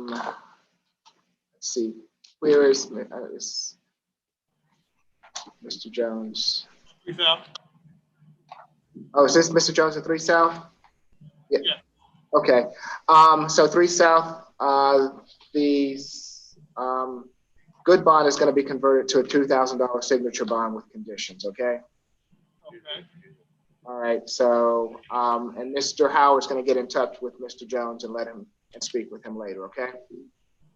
Speaker 1: let's see, where is Mr. Jones?
Speaker 15: 3 South.
Speaker 1: Oh, is this Mr. Jones at 3 South? Yeah. Okay, so 3 South, the good bond is going to be converted to a $2,000 signature bond with conditions, okay?
Speaker 15: Okay.
Speaker 1: All right, so, and Mr. Howard's going to get in touch with Mr. Jones and and speak with him later, okay?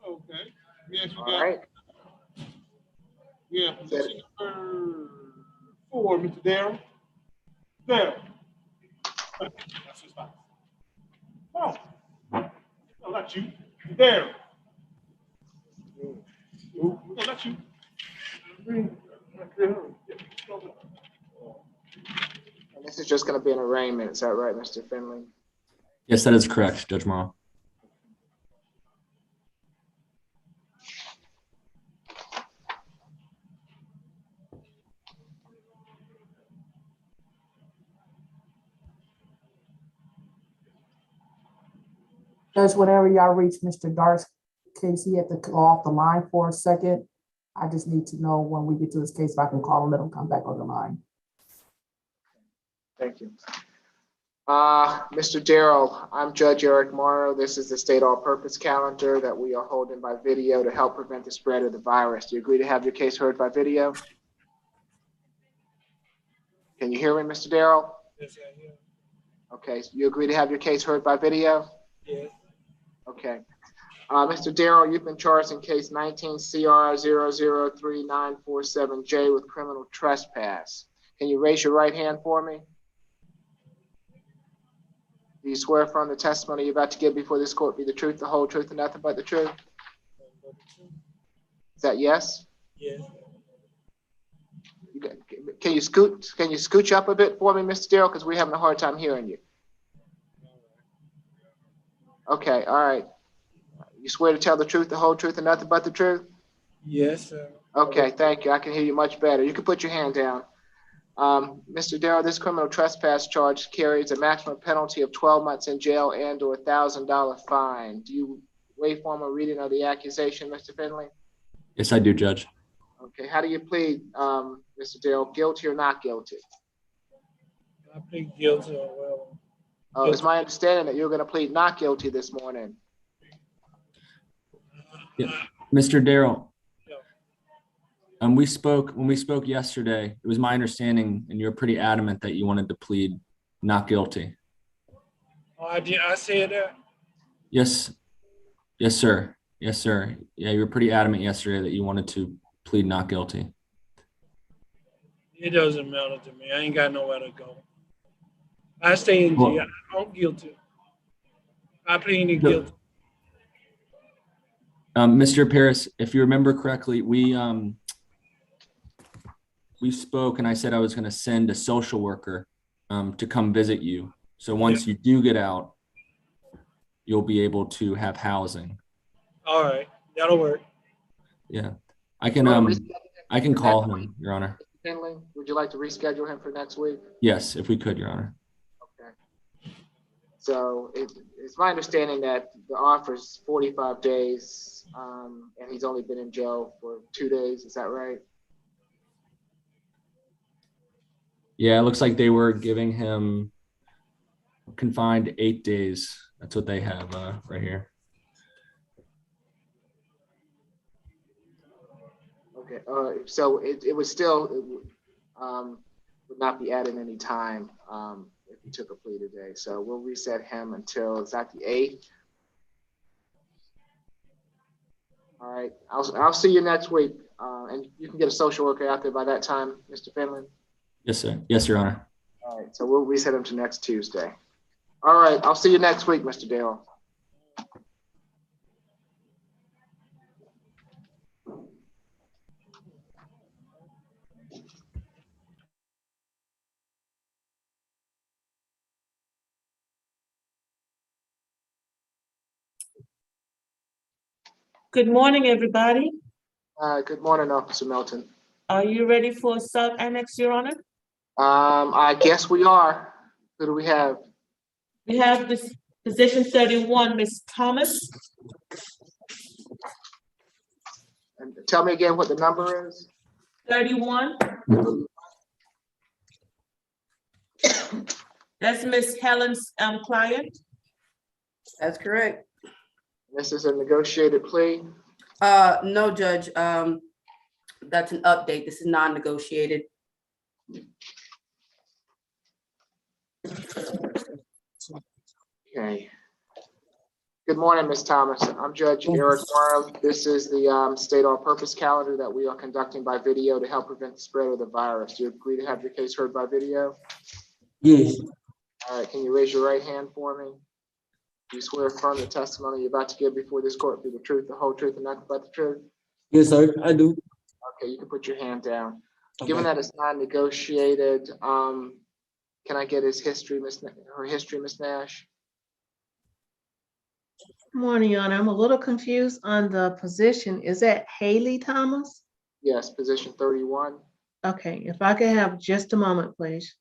Speaker 15: Okay. Yes, you
Speaker 1: All
Speaker 15: got.
Speaker 1: right.
Speaker 15: Yeah, position number 4, Mr. Darrell. Darrell. That's his spot. Oh. No, not you. Darrell. No, not you.
Speaker 1: And this is just going to be an arraignment, is that right, Mr. Finley?
Speaker 10: Yes, that is correct, Judge Morrow.
Speaker 2: Judge, whenever y'all reach Mr. Dart's case, he had to go off the line for a second. I just need to know when we get to his case, if I can call him, let him come back on the line.
Speaker 1: Thank you. Mr. Darrell, I'm Judge Eric Morrow. This is the state all-purpose calendar that we are holding by video to help prevent the spread of the virus. Do you agree to have your case heard by video? Can you hear me, Mr. Darrell?
Speaker 15: Yes, I hear.
Speaker 1: Okay, so you agree to have your case heard by video?
Speaker 15: Yes.
Speaker 1: Okay. Mr. Darrell, you've been charged in case 19 CR 003947J with criminal trespass. Can you raise your right hand for me? Do you swear affirm the testimony you're about to give before this court be the truth, the whole truth, and nothing but the truth? Is that yes?
Speaker 15: Yes.
Speaker 1: Can you scooch up a bit for me, Mr. Darrell, because we're having a hard time hearing you. Okay, all right. You swear to tell the truth, the whole truth, and nothing but the truth?
Speaker 15: Yes, sir.
Speaker 1: Okay, thank you. I can hear you much better. You can put your hand down. Mr. Darrell, this criminal trespass charge carries a maximum penalty of 12 months in jail and or $1,000 fine. Do you waive formal reading of the accusation, Mr. Finley?
Speaker 10: Yes, I do, Judge.
Speaker 1: Okay, how do you plead, Mr. Darrell, guilty or not guilty?
Speaker 15: I plead guilty or well.
Speaker 1: Oh, it's my understanding that you're going to plead not guilty this morning.
Speaker 10: Yeah. Mr. Darrell, when we spoke yesterday, it was my understanding, and you were pretty adamant that you wanted to plead not guilty.
Speaker 15: Oh, I said that?
Speaker 10: Yes. Yes, sir. Yes, sir. Yeah, you were pretty adamant yesterday that you wanted to plead not guilty.
Speaker 15: It doesn't matter to me. I ain't got nowhere to go. I stay in jail. I'm guilty. I plead guilty.
Speaker 10: Mr. Paris, if you remember correctly, we spoke and I said I was going to send a social worker to come visit you. So once you do get out, you'll be able to have housing.
Speaker 15: All right, that'll work.
Speaker 10: Yeah, I can call him, Your Honor.
Speaker 1: Finley, would you like to reschedule him for next week?
Speaker 10: Yes, if we could, Your Honor.
Speaker 1: Okay. So it's my understanding that the offer is 45 days, and he's only been in jail for 2 days. Is that right?
Speaker 10: Yeah, it looks like they were giving him confined 8 days. That's what they have right here.
Speaker 1: Okay. So it would still would not be added any time if he took a plea today. So we'll reset him until, is that the 8th? All right. I'll see you next week, and you can get a social worker out there by that time, Mr. Finley.
Speaker 10: Yes, sir. Yes, Your Honor.
Speaker 1: All right. So we'll reset him to next Tuesday. All right. I'll see you next week, Mr. Darrell.
Speaker 18: Good morning, everybody.
Speaker 1: Good morning, Officer Melton.
Speaker 18: Are you ready for sub-annex, Your Honor?
Speaker 1: I guess we are. Who do we have?
Speaker 18: We have this Position 31, Ms. Thomas.
Speaker 1: And tell me again what the number is.
Speaker 18: 31. That's Miss Helen's client.
Speaker 3: That's correct.
Speaker 1: This is a negotiated plea.
Speaker 3: No, Judge, that's an update. This is non-negotiated.
Speaker 1: Okay. Good morning, Ms. Thomas. I'm Judge Eric Morrow. This is the state all-purpose calendar that we are conducting by video to help prevent the spread of the virus. Do you agree to have your case heard by video?
Speaker 12: Yes.
Speaker 1: All right, can you raise your right hand for me? Do you swear affirm the testimony you're about to give before this court be the truth, the whole truth, and nothing but the truth?
Speaker 12: Yes, sir, I do.
Speaker 1: Okay, you can put your hand down.
Speaker 12: Okay.
Speaker 1: Given that it's not negotiated, can I get his history, her history, Ms. Nash?
Speaker 5: Morning, Your Honor. I'm a little confused on the position. Is that Haley Thomas?
Speaker 1: Yes, position 31.
Speaker 5: Okay, if I could have just a moment, please.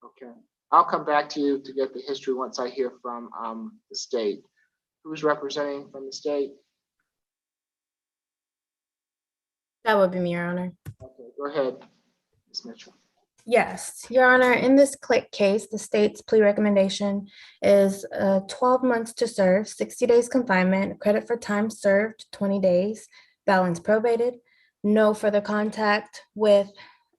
Speaker 1: Okay, I'll come back to you to get the history once I hear from the state. Who's representing from the state?
Speaker 6: That would be me, Your Honor.
Speaker 1: Okay, go ahead, Ms. Mitchell.
Speaker 6: Yes, Your Honor, in this case, the state's plea recommendation is 12 months to serve, 60 days confinement, credit for time served, 20 days, balance probated, no further contact with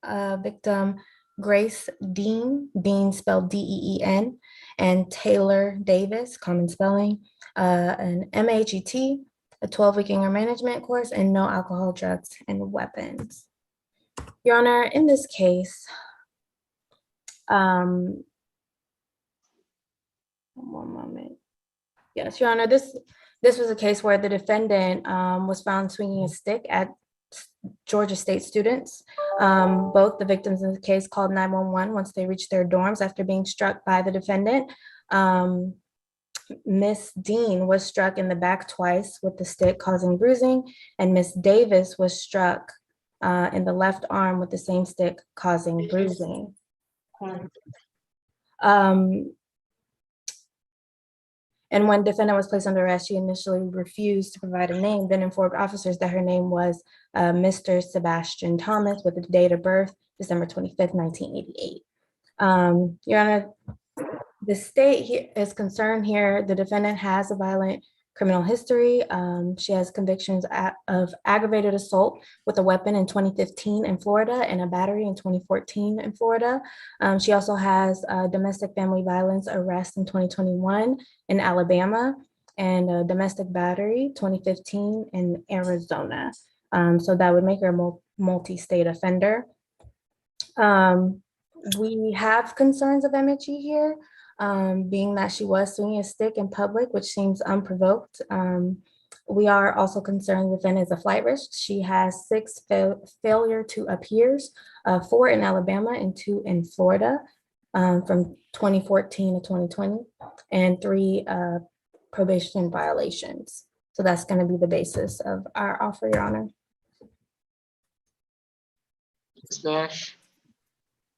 Speaker 6: victim Grace Dean, Dean spelled D-E-E-N, and Taylor Davis, common spelling, an MHET, a 12-week anger management course, and no alcohol, drugs, and weapons. Your Honor, in this case, one moment. Yes, Your Honor, this was a case where the defendant was found swinging a stick at Georgia State students. Both the victims in the case called 911 once they reached their dorms after being struck by the defendant. Miss Dean was struck in the back twice with the stick, causing bruising, and Miss Davis was struck in the left arm with the same stick, causing bruising. And when defendant was placed under arrest, she initially refused to provide a name, then informed officers that her name was Mr. Sebastian Thomas with the date of birth, December 25th, 1988. Your Honor, the state is concerned here. The defendant has a violent criminal history. She has convictions of aggravated assault with a weapon in 2015 in Florida and a battery in 2014 in Florida. She also has domestic family violence arrest in 2021 in Alabama and a domestic battery 2015 in Arizona. So that would make her a multi-state offender. We have concerns of MHE here. Being that she was swinging a stick in public, which seems unprovoked. We are also concerned within as a flight risk. She has 6 failure to appears, 4 in Alabama and 2 in Florida from 2014 to 2020, and 3 probation violations. So that's going to be the basis of our offer, Your Honor.
Speaker 1: Ms. Nash?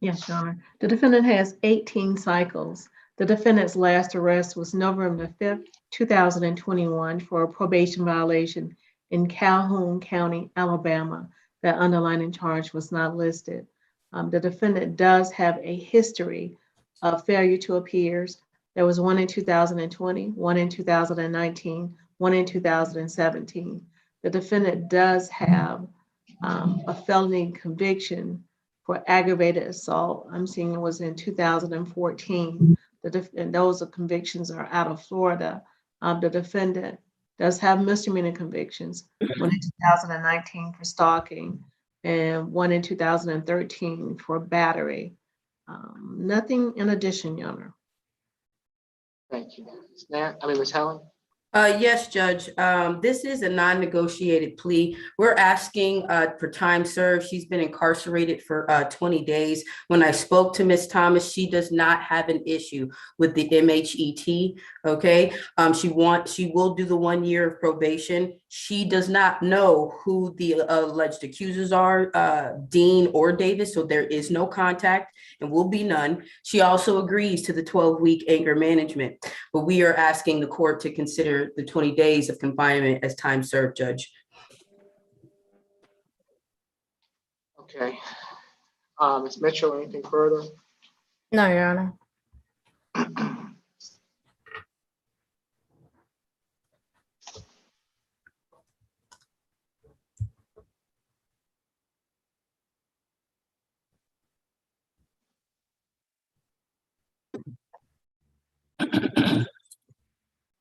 Speaker 5: Yes, Your Honor. The defendant has 18 cycles. The defendant's last arrest was November 5th, 2021 for a probation violation in Calhoun County, Alabama. That underlying charge was not listed. The defendant does have a history of failure to appears. There was 1 in 2020, 1 in 2019, 1 in 2017. The defendant does have a felony conviction for aggravated assault. I'm seeing it was in 2014. And those convictions are out of Florida. The defendant does have misdemeanor convictions, 1 in 2019 for stalking and 1 in 2013 for battery. Nothing in addition, Your Honor.
Speaker 1: Thank you. Ms. Helen?
Speaker 3: Yes, Judge. This is a non-negotiated plea. We're asking for time served. She's been incarcerated for 20 days. When I spoke to Ms. Thomas, she does not have an issue with the MHET. Okay, she will do the 1 year of probation. She does not know who the alleged accusers are, Dean or Davis, so there is no contact and will be none. She also agrees to the 12-week anger management. but we are asking the court to consider the 20 days of confinement as time served, Judge.
Speaker 1: Okay. Ms. Mitchell, anything further?
Speaker 6: No, Your Honor.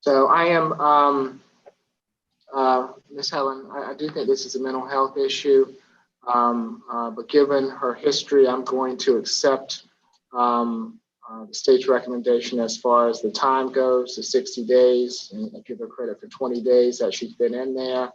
Speaker 1: So I am, Ms. Helen, I do think this is a mental health issue, but given her history, I'm going to accept the state's recommendation as far as the time goes, the 60 days, and I give her credit for 20 days that she's been in there.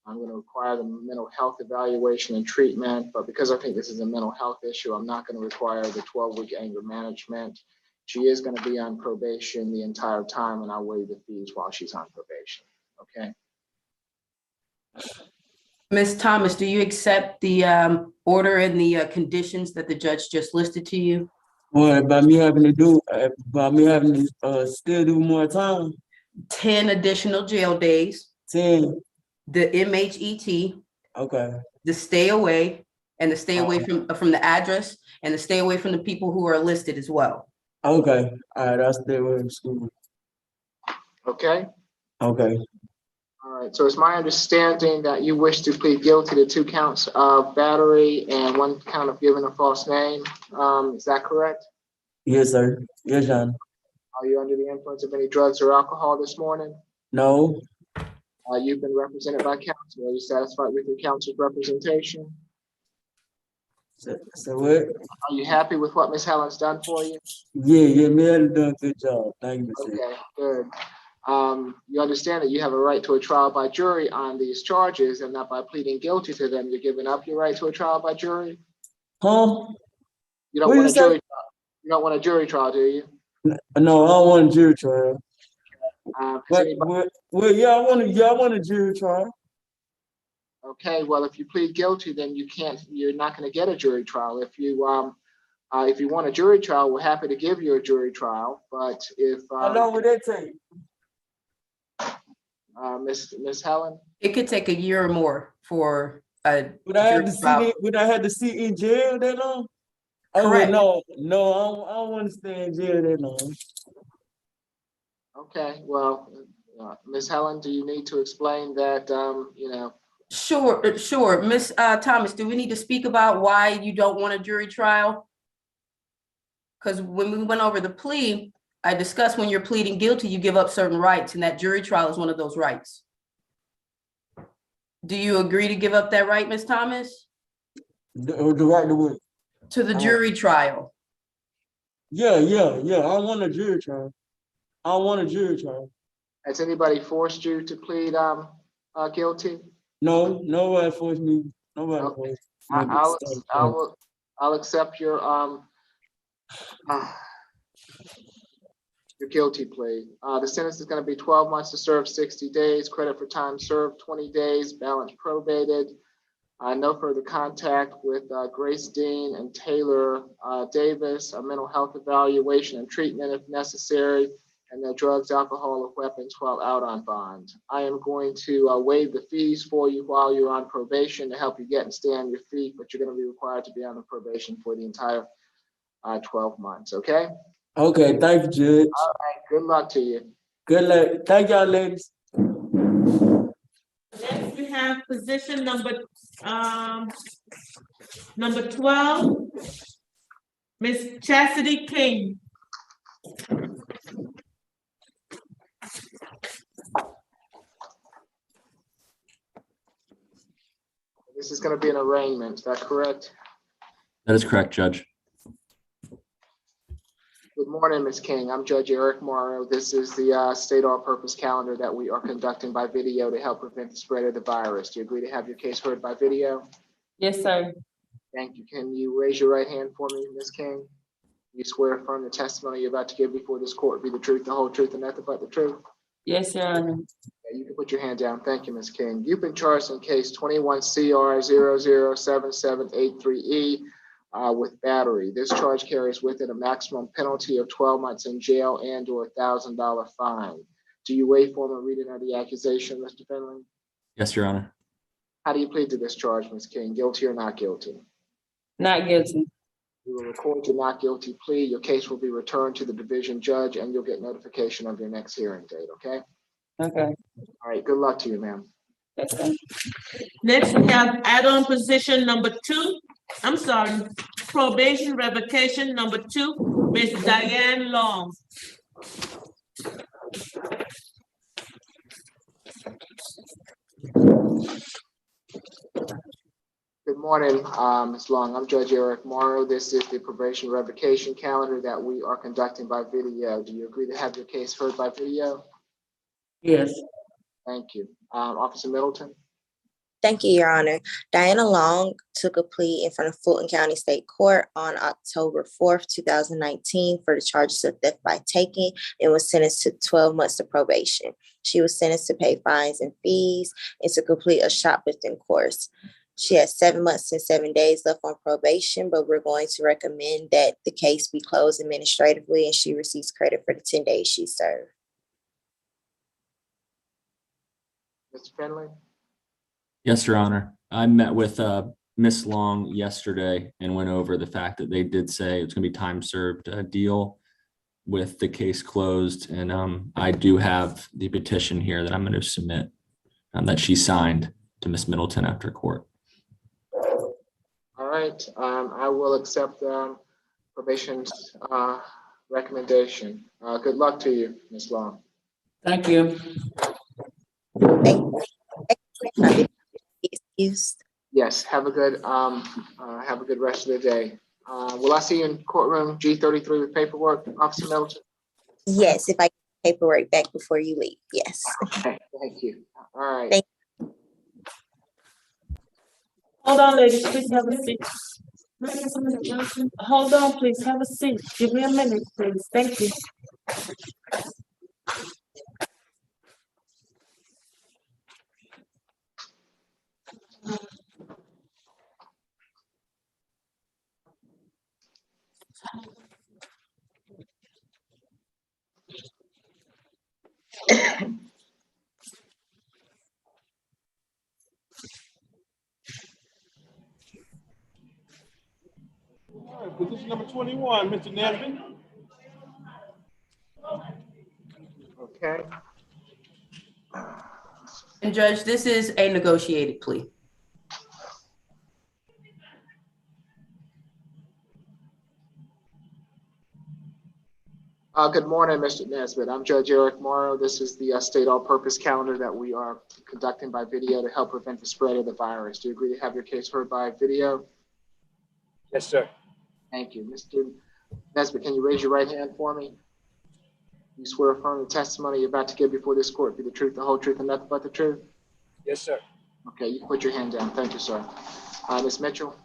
Speaker 1: I'm going to require the mental health evaluation and treatment, but because I think this is a mental health issue, I'm not going to require the 12-week anger management. She is going to be on probation the entire time, and I'll waive the fees while she's on probation. Okay.
Speaker 3: Ms. Thomas, do you accept the order and the conditions that the judge just listed to you?
Speaker 19: What about me having to still do more time?
Speaker 3: 10 additional jail days.
Speaker 19: 10.
Speaker 3: The MHET.
Speaker 19: Okay.
Speaker 3: The stay away and the stay away from the address and the stay away from the people who are listed as well.
Speaker 19: Okay. All right. I'll stay away from school.
Speaker 1: Okay.
Speaker 19: Okay.
Speaker 1: All right. So it's my understanding that you wish to plead guilty to 2 counts of battery and 1 count of giving a false name. Is that correct?
Speaker 19: Yes, sir. Yes, John.
Speaker 1: Are you under the influence of any drugs or alcohol this morning?
Speaker 19: No.
Speaker 1: You've been represented by counsel. Are you satisfied with your counsel's representation?
Speaker 19: So what?
Speaker 1: Are you happy with what Ms. Helen's done for you?
Speaker 19: Yeah, man, done a good job. Thank you, sir.
Speaker 1: Okay, good. You understand that you have a right to a trial by jury on these charges, and that by pleading guilty to them, you're giving up your right to a trial by jury?
Speaker 19: Huh?
Speaker 1: You don't want a jury trial. You don't want a jury trial, do you?
Speaker 19: No, I don't want a jury trial.
Speaker 1: Yeah,
Speaker 19: I want a jury trial.
Speaker 1: Okay, well, if you plead guilty, then you're not going to get a jury trial. If you want a jury trial, we're happy to give you a jury trial. But if
Speaker 19: how long would that take?
Speaker 1: Miss Helen?
Speaker 3: It could take a year or more for a
Speaker 19: Would I have
Speaker 3: jury
Speaker 19: to sit in jail that long?
Speaker 3: Correct.
Speaker 19: Oh, no, I don't want to stay in jail that long.
Speaker 1: Okay, well, Miss Helen, do you need to explain that,
Speaker 3: Sure. Miss Thomas, do we need to speak about why you don't want a jury trial? Because when we went over the plea, I discussed when you're pleading guilty, you give up certain rights, and that jury trial is one of those rights. Do you agree to give up that right, Miss Thomas?
Speaker 19: The right to what?
Speaker 3: To the jury trial.
Speaker 19: Yeah. I want a jury trial.
Speaker 1: Has anybody forced you to plead guilty?
Speaker 19: No, nobody forced me. Nobody forced me.
Speaker 1: I'll accept your guilty plea. The sentence is going to be 12 months to serve 60 days, credit for time served 20 days, balance probated. No further contact with Grace Dean and Taylor Davis, a mental health evaluation and treatment if necessary, and their drugs, alcohol, or weapons while out on bond. I am going to waive the fees for you while you're on probation to help you get and stay on your feet, but you're going to be required to be on the probation for the entire 12 months, okay?
Speaker 19: Okay, thank you, Judge.
Speaker 1: All right, good luck to you.
Speaker 19: Good luck. Thank y'all, ladies.
Speaker 18: Next, we have position number 12, Miss Chastity King.
Speaker 1: This is going to be an arraignment, is that correct?
Speaker 10: That is correct, Judge.
Speaker 1: Good morning, Ms. King. I'm Judge Eric Morrow. This is the state all-purpose calendar that we are conducting by video to help prevent the spread of the virus. Do you agree to have your case heard by video?
Speaker 18: Yes, sir.
Speaker 1: Thank you. Can you raise your right hand for me, Ms. King? You swear affirm the testimony you're about to give before this court be the truth, the whole truth, and nothing but the truth?
Speaker 18: Yes, Your Honor.
Speaker 1: Yeah, you can put your hand down. Thank you, Ms. King. You've been charged in case 21 CR 007783E with battery. This charge carries with it a maximum penalty of 12 months in jail and/or $1,000 fine. Do you waive formal reading of the accusation, Mr. Finley?
Speaker 10: Yes, Your Honor.
Speaker 1: How do you plead to this charge, Ms. King? Guilty or not guilty?
Speaker 18: Not guilty.
Speaker 1: You will record your not guilty plea. Your case will be returned to the division judge, and you'll get notification of your next hearing date, okay?
Speaker 18: Okay.
Speaker 1: All right, good luck to you, ma'am.
Speaker 18: Okay. Next, we have add-on position number 2. I'm sorry, probation revocation number 2, Ms. Diane Long.
Speaker 1: Good morning, Ms. Long. I'm Judge Eric Morrow. This is the probation revocation calendar that we are conducting by video. Do you agree to have your case heard by video?
Speaker 18: Yes.
Speaker 1: Thank you. Officer Middleton?
Speaker 8: Thank you, Your Honor. Diana Long took a plea in front of Fulton County State Court on October 4th, 2019 for the charges of theft by taking and was sentenced to 12 months of probation. She was sentenced to pay fines and fees and to complete a shoplifting course. She has 7 months and 7 days left on probation, but we're going to recommend that the case be closed administratively and she receives credit for the 10 days she served.
Speaker 1: Mr. Finley?
Speaker 10: Yes, Your Honor. I met with Ms. Long yesterday and went over the fact that they did say it's going to be time served deal with the case closed. And I do have the petition here that I'm going to submit that she signed to Ms. Middleton after court.
Speaker 1: All right, I will accept probation's recommendation. Good luck to you, Ms. Long.
Speaker 18: Thank you.
Speaker 8: Excused.
Speaker 1: Yes, have a good rest of the day. Will I see you in courtroom G33 with paperwork, Officer Middleton?
Speaker 8: Yes, if I get paperwork back before you leave, yes.
Speaker 1: Okay, thank you. All right.
Speaker 8: Thank
Speaker 18: Hold on, ladies, please have a seat. Hold on, please have a seat. Give me a minute, please. Thank you.
Speaker 16: All right, position number 21, Mr. Nesbitt.
Speaker 1: Okay.
Speaker 3: And Judge, this is a negotiated plea.
Speaker 1: Good morning, Mr. Nesbitt. I'm Judge Eric Morrow. This is the state all-purpose calendar that we are conducting by video to help prevent the spread of the virus. Do you agree to have your case heard by video?
Speaker 16: Yes, sir.
Speaker 1: Thank you. Mr. Nesbitt, can you raise your right hand for me? You swear affirm the testimony you're about to give before this court be the truth, the whole truth, and nothing but the truth?
Speaker 16: Yes, sir.
Speaker 1: Okay, you can put your hand down. Thank you, sir. Ms. Mitchell?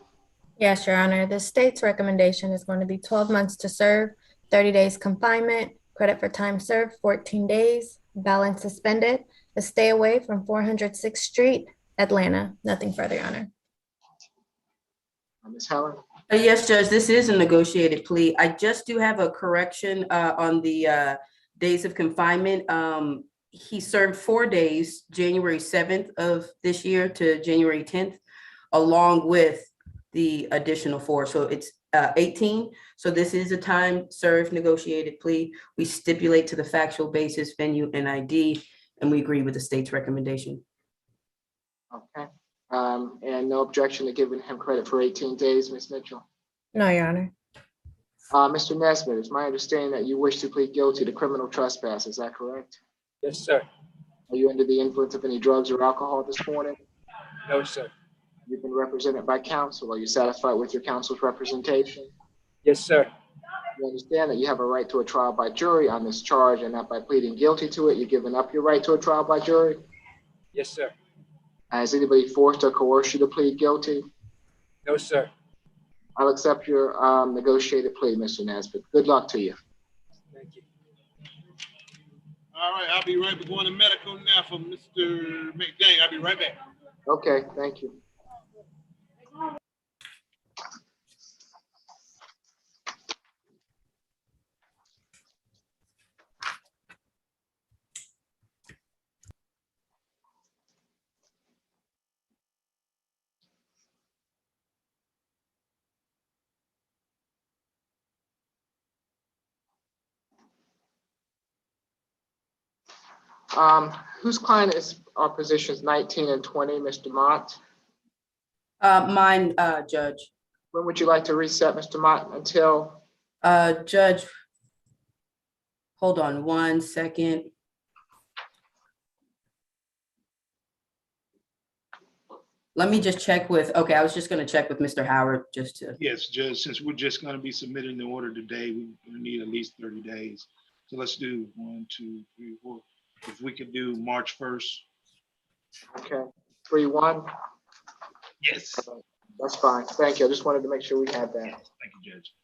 Speaker 6: Yes, Your Honor. The state's recommendation is going to be 12 months to serve, 30 days confinement, credit for time served, 14 days, balance suspended, a stay away from 406th Street, Atlanta. Nothing further, Your Honor.
Speaker 1: Ms. Helen?
Speaker 3: Yes, Judge, this is a negotiated plea. I just do have a correction on the days of confinement. He served 4 days, January 7th of this year to January 10th, along with the additional 4. So it's 18. So this is a time served negotiated plea. We stipulate to the factual basis, venue, and ID, and we agree with the state's recommendation.
Speaker 1: Okay. And no objection to giving him credit for 18 days, Ms. Mitchell?
Speaker 6: No, Your Honor.
Speaker 1: Mr. Nesbitt, it's my understanding that you wish to plead guilty to criminal trespass. Is that correct?
Speaker 16: Yes, sir.
Speaker 1: Are you under the influence of any drugs or alcohol this morning?
Speaker 16: No, sir.
Speaker 1: You've been represented by counsel. Are you satisfied with your counsel's representation?
Speaker 16: Yes, sir.
Speaker 1: You understand that you have a right to a trial by jury on this charge, and that by pleading guilty to it, you're giving up your right to a trial by jury?
Speaker 16: Yes, sir.
Speaker 1: Has anybody forced or coerced you to plead guilty?
Speaker 16: No, sir.
Speaker 1: I'll accept your negotiated plea, Mr. Nesbitt. Good luck to you.
Speaker 16: Thank you. All right, I'll be right back. Going to medical now for Mr. McDaniel. I'll be right back.
Speaker 1: Okay, thank you. Whose client is our positions 19 and 20, Mr. Mott?
Speaker 3: Mine, Judge.
Speaker 1: When would you like to reset, Mr. Mott, until?
Speaker 3: Judge, hold on 1 second. Let me just check with, okay, I was just gonna check with Mr. Howard just to.
Speaker 4: Yes, Judge, since we're just gonna be submitting the order today, we need at least 30 days. So let's do 1, 2, 3, 4. If we could do March 1st.
Speaker 1: Okay, 3-1.
Speaker 4: Yes.
Speaker 1: That's fine. Thank you. I just wanted to make sure we had that.
Speaker 4: Thank you, Judge.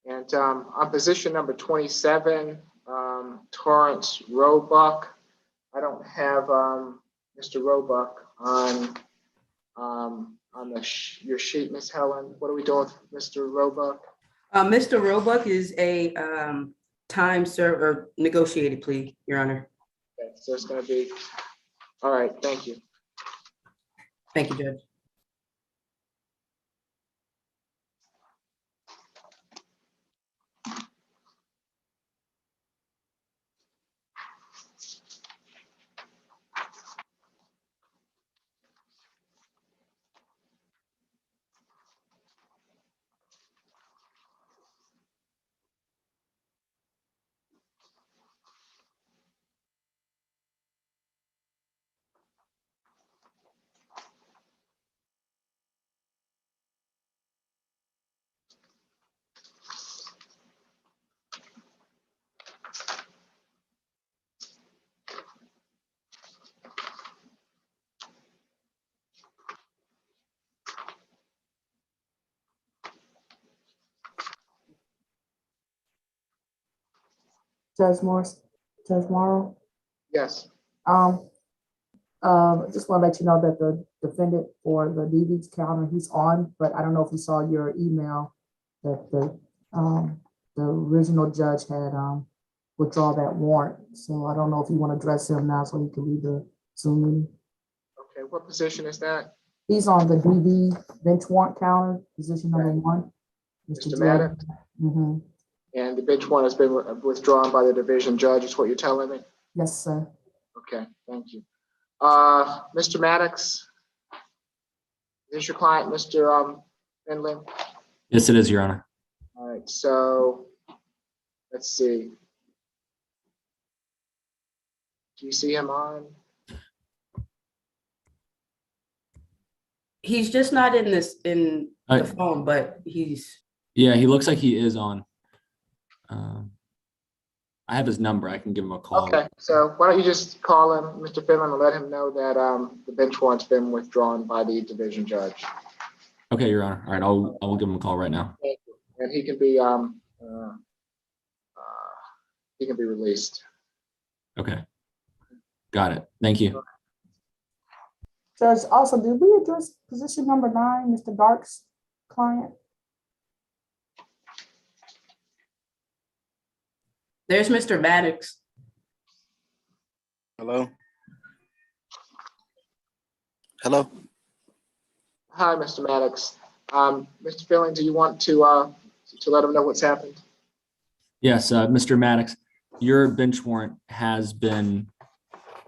Speaker 1: And on position number 27, Torrance Roebuck. I don't have Mr. Roebuck on your sheet, Ms. Helen. What are we doing with Mr. Roebuck?
Speaker 3: Mr. Roebuck is a time served or negotiated plea, Your Honor.
Speaker 1: Okay, so it's going to be, all right, thank you.
Speaker 3: Thank you, Judge.
Speaker 2: Judge Morris, Judge Morrow.
Speaker 1: Yes.
Speaker 2: Just want to let you know that the defendant for the DV's counter, he's on, but I don't know if you saw your email that the original judge had withdraw that warrant. So I don't know if you want to address him now so he can read the Zoom meeting.
Speaker 1: Okay, what position is that?
Speaker 2: He's on the DV bench warrant counter, position number 1.
Speaker 1: Mr. Maddox?
Speaker 2: Mm-hmm.
Speaker 1: And the bench warrant has been withdrawn by the division judge, is what you're telling me?
Speaker 2: Yes, sir.
Speaker 1: Okay, thank you. Mr. Maddox, is this your client, Mr. Finley?
Speaker 10: Yes, it is, Your Honor.
Speaker 1: All right, so let's see. Do you see him on?
Speaker 3: He's just not in the phone, but he's.
Speaker 10: Yeah, he looks like he is on. I have his number. I can give him a call.
Speaker 1: Okay, so why don't you just call him, Mr. Finland, and let him know that the bench warrant's been withdrawn by the division judge.
Speaker 10: Okay, Your Honor. All right, I will give him a call right now.
Speaker 1: Thank you. And he can be released.
Speaker 10: Okay. Got it. Thank you.
Speaker 2: Judge, also, did we address position number 9, Mr. Dark's client?
Speaker 3: There's Mr. Maddox.
Speaker 20: Hello? Hello?
Speaker 1: Hi, Mr. Maddox. Mr. Finland, do you want to let him know what's happened?
Speaker 10: Yes, Mr. Maddox, your bench warrant has been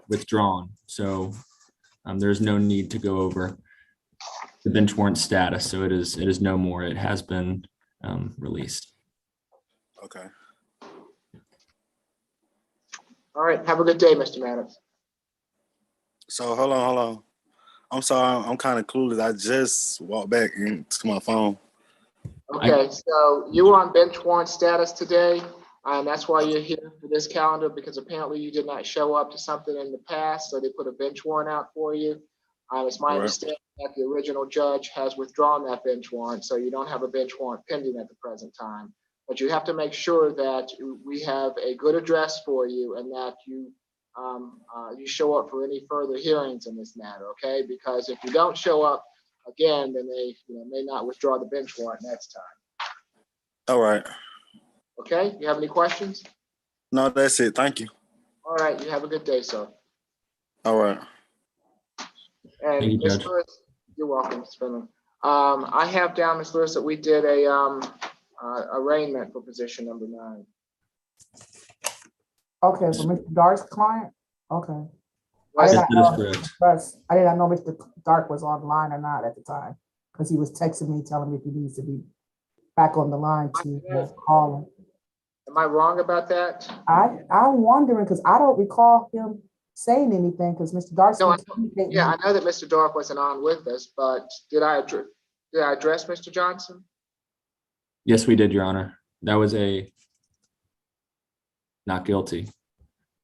Speaker 10: withdrawn, so there's no need to go over the bench warrant status. So it is no more. It has been released.
Speaker 20: Okay.
Speaker 1: All right, have a good day, Mr. Maddox.
Speaker 20: So hold on. I'm sorry, I'm kind of clueless. I just walked back into my phone.
Speaker 1: Okay, so you were on bench warrant status today, and that's why you're here for this calendar, because apparently you did not show up to something in the past, so they put a bench warrant out for you. It's my understanding that the original judge has withdrawn that bench warrant, so you don't have a bench warrant pending at the present time. But you have to make sure that we have a good address for you and that you show up for any further hearings in this matter, okay? Because if you don't show up again, then they may not withdraw the bench warrant next time.
Speaker 20: All right.
Speaker 1: Okay, you have any questions?
Speaker 20: No, that's it. Thank you.
Speaker 1: All right, you have a good day, sir.
Speaker 20: All right.
Speaker 1: And
Speaker 10: Thank you,
Speaker 1: Ms.
Speaker 10: Judge.
Speaker 1: Lewis, you're welcome, Ms. Finley. I have down, Ms. Lewis, that we did a arraignment for position number 9.
Speaker 2: Okay, for Mr. Dark's client? Okay.
Speaker 1: Was
Speaker 2: I
Speaker 1: it-
Speaker 2: did not know Mr. Dark was online or not at the time, because he was texting me, telling me if he needs to be back on the line to call him.
Speaker 1: Am I wrong about that?
Speaker 2: I'm wondering, because I don't recall him saying anything, because Mr. Dark's
Speaker 1: No,
Speaker 2: been communicating.
Speaker 1: Yeah, I know that Mr. Dark wasn't on with us, but did I address Mr. Johnson?
Speaker 10: Yes, we did, Your Honor. That was a not guilty.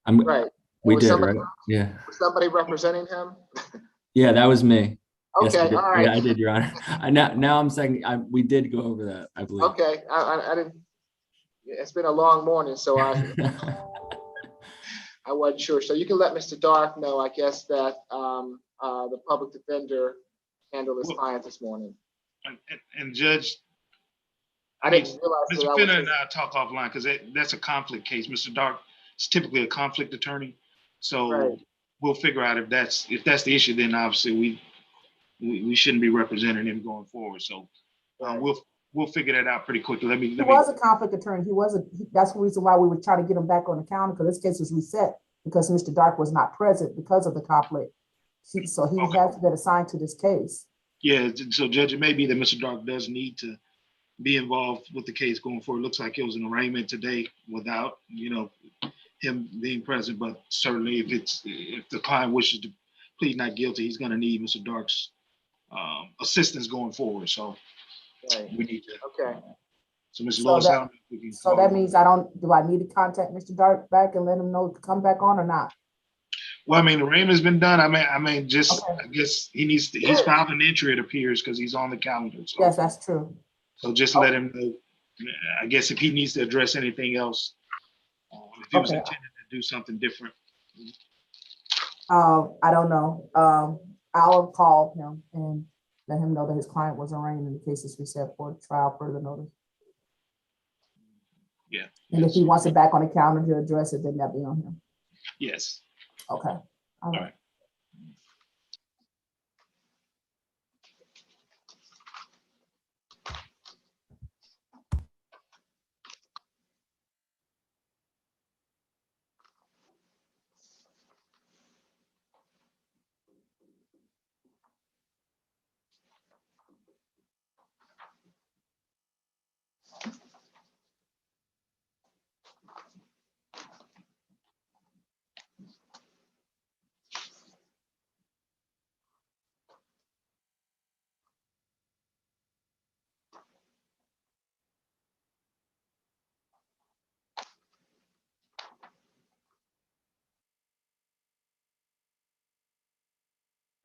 Speaker 1: Right.
Speaker 10: We
Speaker 1: Was
Speaker 10: did,
Speaker 1: somebody-
Speaker 10: right? Yeah.
Speaker 1: Was somebody representing him?
Speaker 10: Yeah, that was me. Yes, we
Speaker 1: Okay,
Speaker 10: did.
Speaker 1: all right.
Speaker 10: Yeah, I did, Your Honor. Now I'm saying we did go over that, I believe.
Speaker 1: Okay, I didn't, it's been a long morning, so I wasn't sure. So you can let Mr. Dark know, I guess, that the public defender handled his client this morning.
Speaker 4: And Judge,
Speaker 1: I didn't realize that
Speaker 4: Mr.
Speaker 1: I
Speaker 4: Finner
Speaker 1: was.
Speaker 4: and I talk offline because that's a conflict case. Mr. Dark is typically a conflict attorney. So
Speaker 1: Right.
Speaker 4: we'll figure out if that's the issue, then obviously we shouldn't be representing him going forward. So we'll figure that out pretty quickly.
Speaker 2: He was a conflict attorney. That's the reason why we were trying to get him back on the calendar, because this case was reset because Mr. Dark was not present because of the conflict. So he has been assigned to this case.
Speaker 4: Yeah, so Judge, it may be that Mr. Dark does need to be involved with the case going forward. It looks like it was an arraignment today without, him being present, but certainly if the client wishes to plead not guilty, he's gonna need Mr. Dark's assistance going forward, so
Speaker 1: Right.
Speaker 4: we need to.
Speaker 1: Okay.
Speaker 4: So Mr.
Speaker 2: So
Speaker 4: Lewis,
Speaker 2: that means do I need to contact Mr. Dark back and let him know to come back on or not?
Speaker 4: well, I mean, the arraignment's been done. I mean, just, I guess he's filed an entry, it appears, because he's on the calendar, so.
Speaker 2: Yes, that's true.
Speaker 4: So just let him know, I guess if he needs to address anything else, if he was
Speaker 2: Okay.
Speaker 4: intending to do something different.
Speaker 2: I don't know. I'll call him and let him know that his client was arraigned and the case is reset for trial further notice.
Speaker 4: Yeah.
Speaker 2: And if he wants it back on the calendar to address it, then that'll be on him.
Speaker 4: Yes.
Speaker 2: Okay. All right.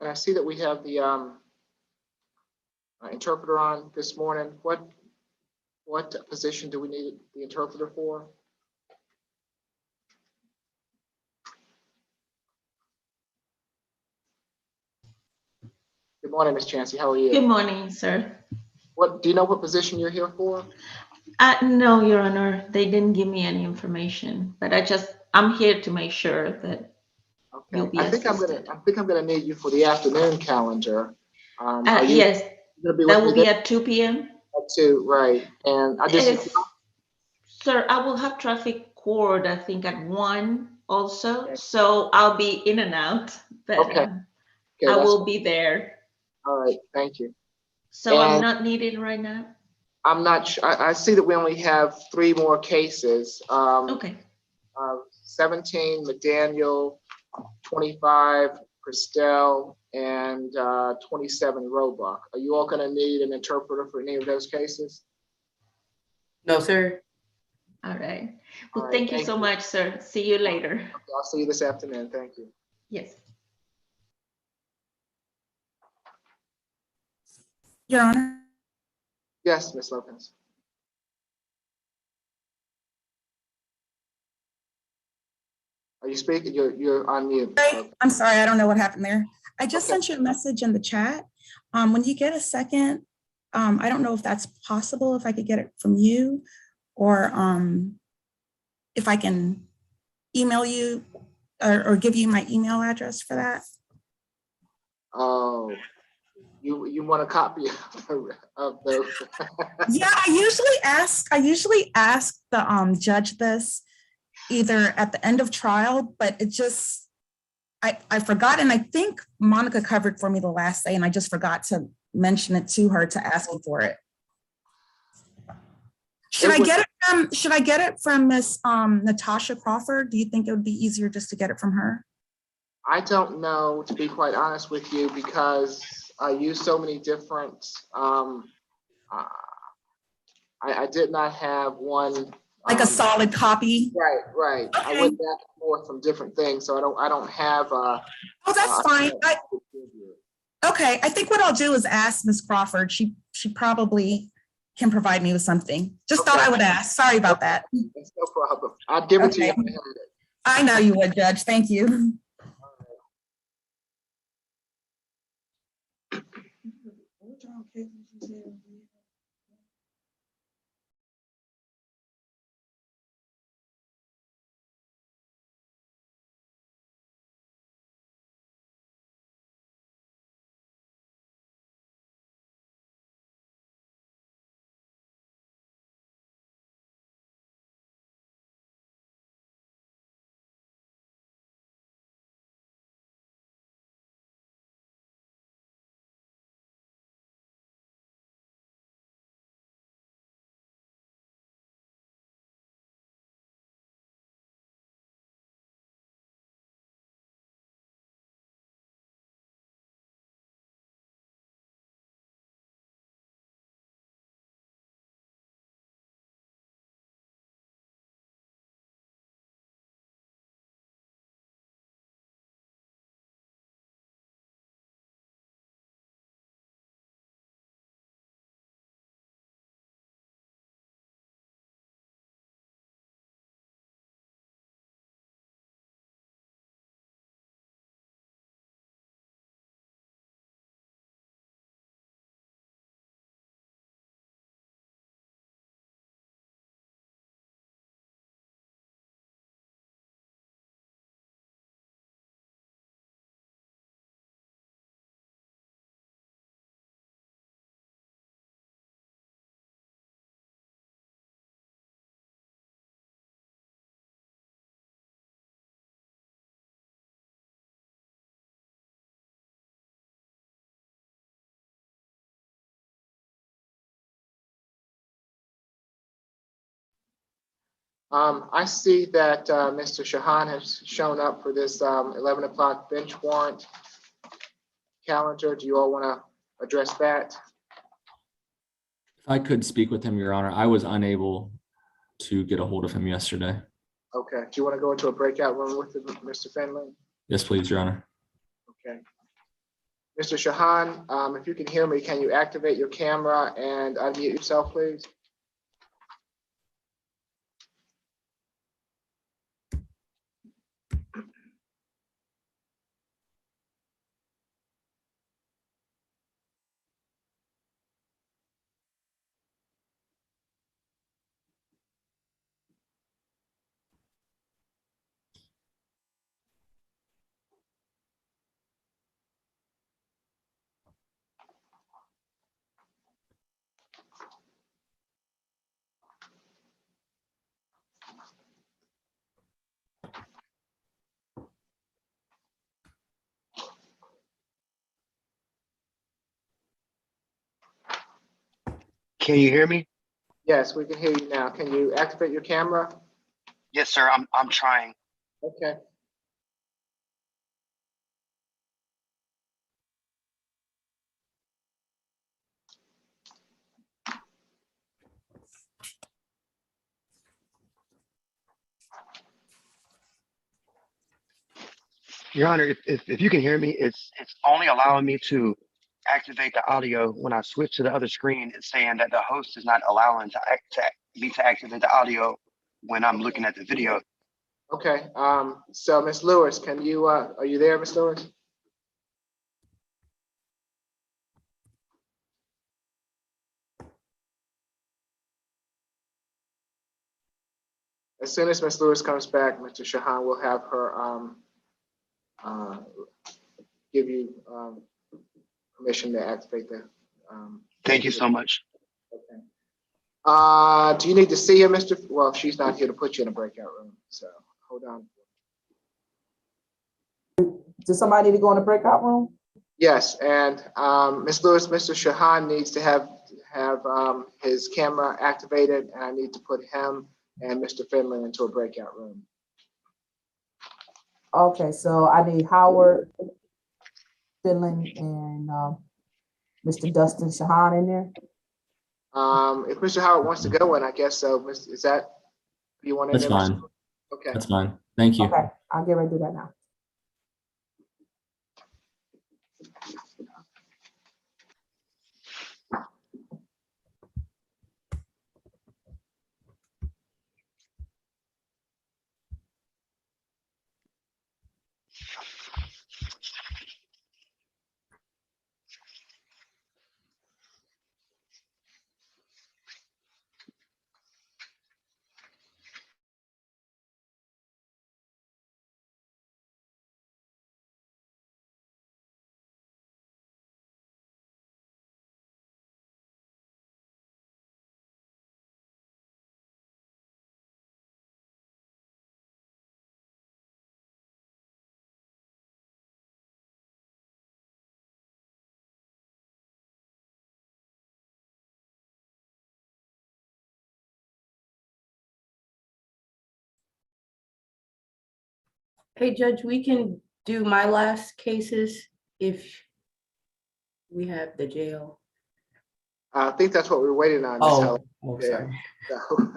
Speaker 1: And I see that we have the interpreter on this morning. What position do we need the interpreter for? Good morning, Ms. Chancey. How are you?
Speaker 18: Good morning, sir.
Speaker 1: Do you know what position you're here for?
Speaker 18: No, Your Honor, they didn't give me any information, but I'm here to make sure that you'll be
Speaker 1: I think I'm gonna need you for the afternoon calendar.
Speaker 18: Yes,
Speaker 1: Gonna be
Speaker 18: that
Speaker 1: with
Speaker 18: will
Speaker 1: me
Speaker 18: be at 2 p.m.
Speaker 1: At 2, right? And I just.
Speaker 18: Sir, I will have traffic court, I think, at 1 also, so I'll be in and out, but
Speaker 1: Okay.
Speaker 18: I will be there.
Speaker 1: All right, thank you.
Speaker 18: So I'm
Speaker 1: And
Speaker 18: not needed right now?
Speaker 1: I'm not sure. I see that we only have 3 more cases.
Speaker 18: Okay.
Speaker 1: 17, McDaniel, 25, Christel, and 27 Roebuck. Are you all going to need an interpreter for any of those cases?
Speaker 3: No, sir.
Speaker 21: All right.
Speaker 1: All
Speaker 21: Well,
Speaker 1: right,
Speaker 21: thank you so much, sir. See you later.
Speaker 1: Okay, I'll see you this afternoon. Thank you.
Speaker 21: Yes.
Speaker 17: Your Honor.
Speaker 1: Yes, Ms. Lopez. Are you speaking? You're on mute.
Speaker 17: I'm sorry, I don't know what happened there. I just
Speaker 1: Okay.
Speaker 17: sent you a message in the chat. When you get a second, I don't know if that's possible, if I could get it from you, or if I can email you or give you my email address for that.
Speaker 1: Oh, you want a copy of the
Speaker 17: Yeah, I usually ask the judge this either at the end of trial, but it just, I forgot, and I think Monica covered for me the last day, and I just forgot to mention it to her to ask me for it. Should I get it from Miss Natasha Crawford? Do you think it would be easier just to get it from her?
Speaker 1: I don't know, to be quite honest with you, because I use so many different, I did not have one.
Speaker 17: Like a solid copy?
Speaker 1: Right.
Speaker 17: Okay.
Speaker 1: I went back and forth from different things, so I don't have.
Speaker 17: Oh, that's fine. Okay, I think what I'll do is ask Miss Crawford. She probably can provide me with something. Just thought I would ask. Sorry about that.
Speaker 1: It's no problem. I'd give it to you if I had it.
Speaker 17: I know you would, Judge. Thank you.
Speaker 1: I see that Mr. Shahan has shown up for this 11 o'clock bench warrant calendar. Do you all want to address that?
Speaker 10: If I could speak with him, Your Honor, I was unable to get a hold of him yesterday.
Speaker 1: Okay. Do you want to go into a breakout room with Mr. Finley?
Speaker 10: Yes, please, Your Honor.
Speaker 1: Okay. Mr. Shahan, if you can hear me, can you activate your camera and unmute yourself, please?
Speaker 22: Can you hear me?
Speaker 1: Yes, we can hear you now. Can you activate your camera?
Speaker 22: Yes, sir. I'm trying.
Speaker 1: Okay.
Speaker 13: Your Honor, if you can hear me, it's only allowing me to activate the audio. When I switch to the other screen, it's saying that the host is not allowing me to activate the audio when I'm looking at the video.
Speaker 1: Okay, so Ms. Lewis, can you, are you there, Ms. Lewis? As soon as Ms. Lewis comes back, Mr. Shahan will have her give you permission to activate the.
Speaker 13: Thank you so much.
Speaker 1: Okay. Do you need to see her, Mr.? Well, she's not here to put you in a breakout room, so hold on.
Speaker 2: Does somebody need to go in a breakout room?
Speaker 1: Yes, and Ms. Lewis, Mr. Shahan needs to have his camera activated, and I need to put him and Mr. Finley into a breakout room.
Speaker 2: Okay, so I need Howard, Finland, and Mr. Dustin Shahan in there.
Speaker 1: If Mr. Howard wants to go in, I guess so. Is that you want to?
Speaker 10: That's fine.
Speaker 1: Okay.
Speaker 10: That's fine. Thank you.
Speaker 2: Okay, I'll get ready to do that now.
Speaker 3: Hey, Judge, we can do my last cases if we have the jail.
Speaker 1: I think that's what we're waiting on. Ms.
Speaker 3: Oh,
Speaker 1: Helen.
Speaker 3: oh,
Speaker 1: Yeah.
Speaker 3: sorry.
Speaker 1: So,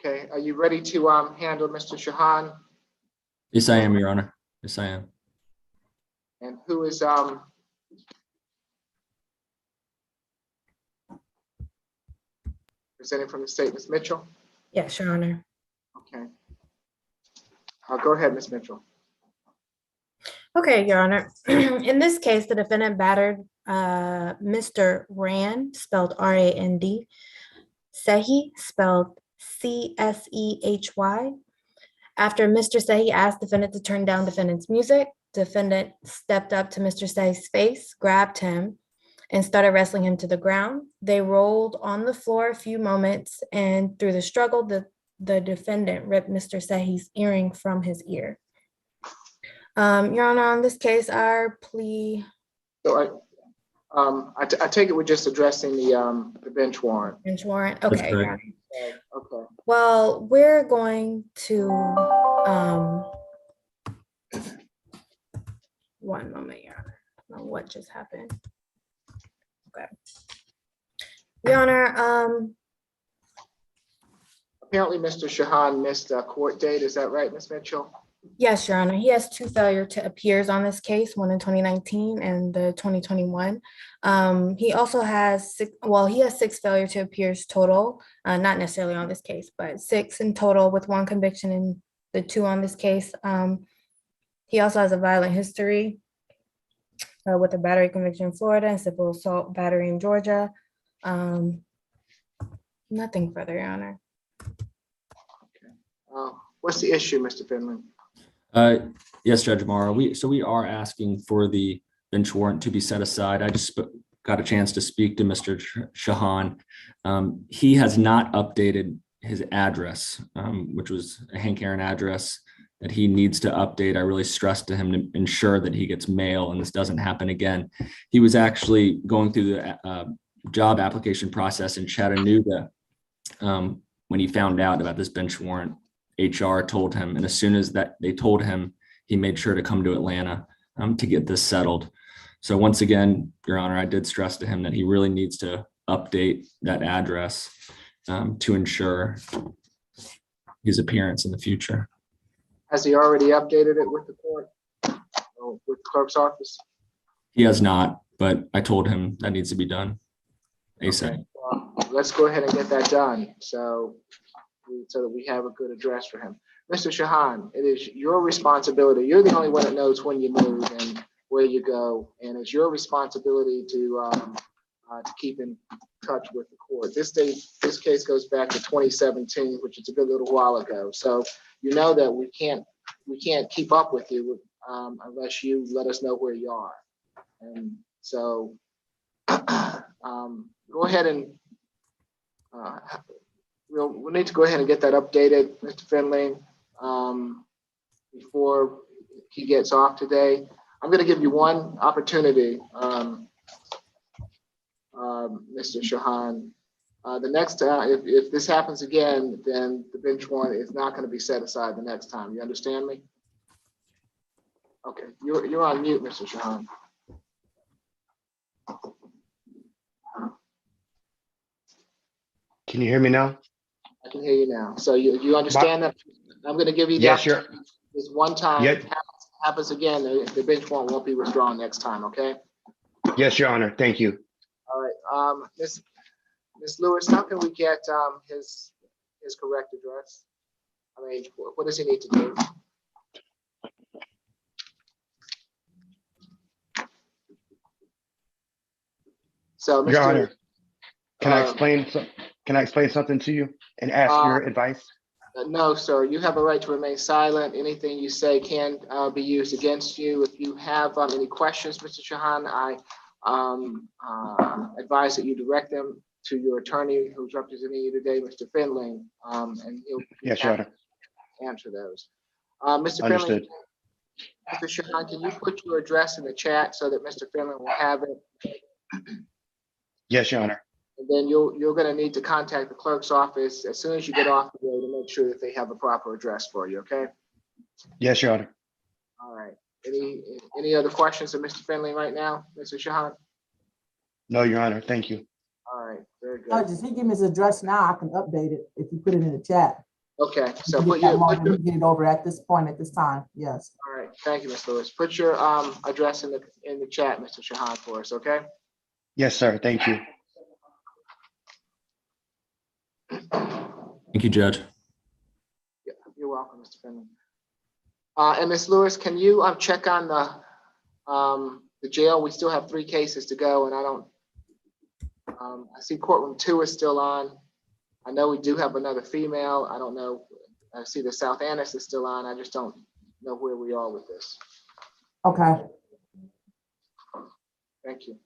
Speaker 1: Okay, are you ready to handle Mr. Shahan?
Speaker 10: Yes, I am, Your Honor. Yes, I am.
Speaker 1: And who is presenting from the state, Ms. Mitchell?
Speaker 6: Yes, Your Honor.
Speaker 1: Okay. Go ahead, Ms. Mitchell.
Speaker 6: Okay, Your Honor. In this case, the defendant battered Mr. Rand, spelled R-A-N-D, Sehi, spelled C-S-E-H-Y. After Mr. Sehi asked defendant to turn down defendant's music, defendant stepped up to Mr. Sehi's face, grabbed him, and started wrestling him to the ground. They rolled on the floor a few moments, and through the struggle, the defendant ripped Mr. Sehi's earring from his ear. Your Honor, on this case, our plea.
Speaker 1: So I take it we're just addressing the bench warrant.
Speaker 6: Bench warrant, okay. Your Honor.
Speaker 1: Okay.
Speaker 6: Well, we're going to, one moment, Your Honor. I don't know what just happened. Okay. Your Honor,
Speaker 1: Apparently, Mr. Shahan missed a court date. Is that right, Ms. Mitchell?
Speaker 6: yes, Your Honor, he has 2 failure to appears on this case, one in 2019 and the 2021. He also has he has 6 failure to appears total, not necessarily on this case, but 6 in total with 1 conviction in the 2 on this case. He also has a violent history with a battery conviction in Florida and civil assault battery in Georgia. Nothing further, Your Honor.
Speaker 1: What's the issue, Mr. Finley?
Speaker 10: Yes, Judge Morrow. We are asking for the bench warrant to be set aside. I just got a chance to speak to Mr. Shahan. He has not updated his address, which was a Hank Aaron address that he needs to update. I really stressed to him to ensure that he gets mail and this doesn't happen again. He was actually going through the job application process in Chattanooga when he found out about this bench warrant. HR told him, and as soon as that they told him, he made sure to come to Atlanta to get this settled. So once again, Your Honor, I did stress to him that he really needs to update that address to ensure his appearance in the future.
Speaker 1: Has he already updated it with the court, or with the clerk's office?
Speaker 10: He has not, but I told him that needs to be done ASAP.
Speaker 1: Okay. Well, let's go ahead and get that done so that we have a good address for him. Mr. Shahan, it is your responsibility. You're the only one that knows when you move and where you go, and it's your responsibility to keep in touch with the court. This case goes back to 2017, which is a good little while ago. So you know that we can't keep up with you unless you let us know where you are. And so go ahead and we'll need to go ahead and get that updated, Mr. Finley, before he gets off today. I'm going to give you one opportunity, Mr. Shahan. The next time, if this happens again, then the bench warrant is not going to be set aside the next time. You understand me? Okay, you're on mute, Mr. Shahan.
Speaker 13: Can you hear me now?
Speaker 1: I can hear you now. So you understand that? I'm going to give you the opportunity. This one time.
Speaker 13: Yes.
Speaker 1: Happens again, the bench warrant won't be withdrawn next time, okay?
Speaker 13: Yes, Your Honor. Thank you.
Speaker 1: All right, Ms. Lewis, how can we get his correct address? I mean, what does he need to do? So,
Speaker 13: Your
Speaker 1: Mr.
Speaker 13: Honor, can I explain something to you and ask your advice?
Speaker 1: No, sir. You have a right to remain silent. Anything you say can be used against you. If you have any questions, Mr. Shahan, I advise that you direct them to your attorney who's representing you today, Mr. Finley, and he'll
Speaker 13: Yes, Your Honor.
Speaker 1: Answer those. Mr.
Speaker 13: Understood.
Speaker 1: Finley, Mr. Shahan, can you put your address in the chat so that Mr. Finley will have it?
Speaker 13: Yes, Your Honor.
Speaker 1: And then you're going to need to contact the clerk's office as soon as you get off the road to make sure that they have a proper address for you, okay?
Speaker 13: Yes, Your Honor.
Speaker 1: All right. Any other questions of Mr. Finley right now, Mr. Shahan?
Speaker 13: No, Your Honor. Thank you.
Speaker 1: All right, very good.
Speaker 2: Just he give me his address now, I can update it if you put it in the chat.
Speaker 1: Okay, so
Speaker 2: We
Speaker 1: put
Speaker 2: get that
Speaker 1: your,
Speaker 2: money, we get it over at this point, at this time, yes.
Speaker 1: all right, thank you, Ms. Lewis. Put your address in the chat, Mr. Shahan, for us, okay?
Speaker 13: Yes, sir. Thank you.
Speaker 10: Thank you, Judge.
Speaker 1: Yeah, you're welcome, Mr. Finley. And Ms. Lewis, can you check on the jail? We still have 3 cases to go, and I don't, I see courtroom 2 is still on. I know we do have another female. I don't know. I see the South Annis is still on. I just don't know where we are with this.
Speaker 2: Okay.
Speaker 1: Thank you.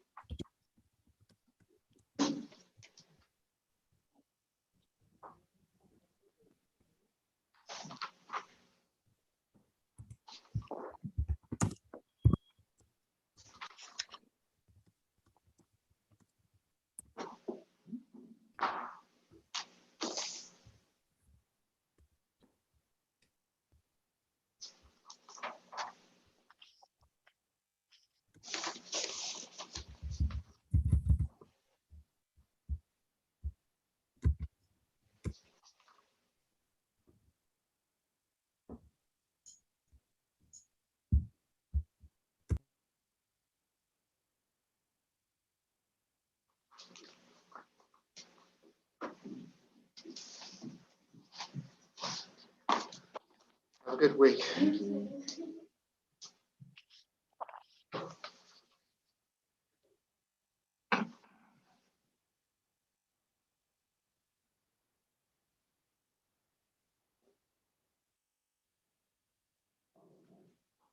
Speaker 1: Have a good week.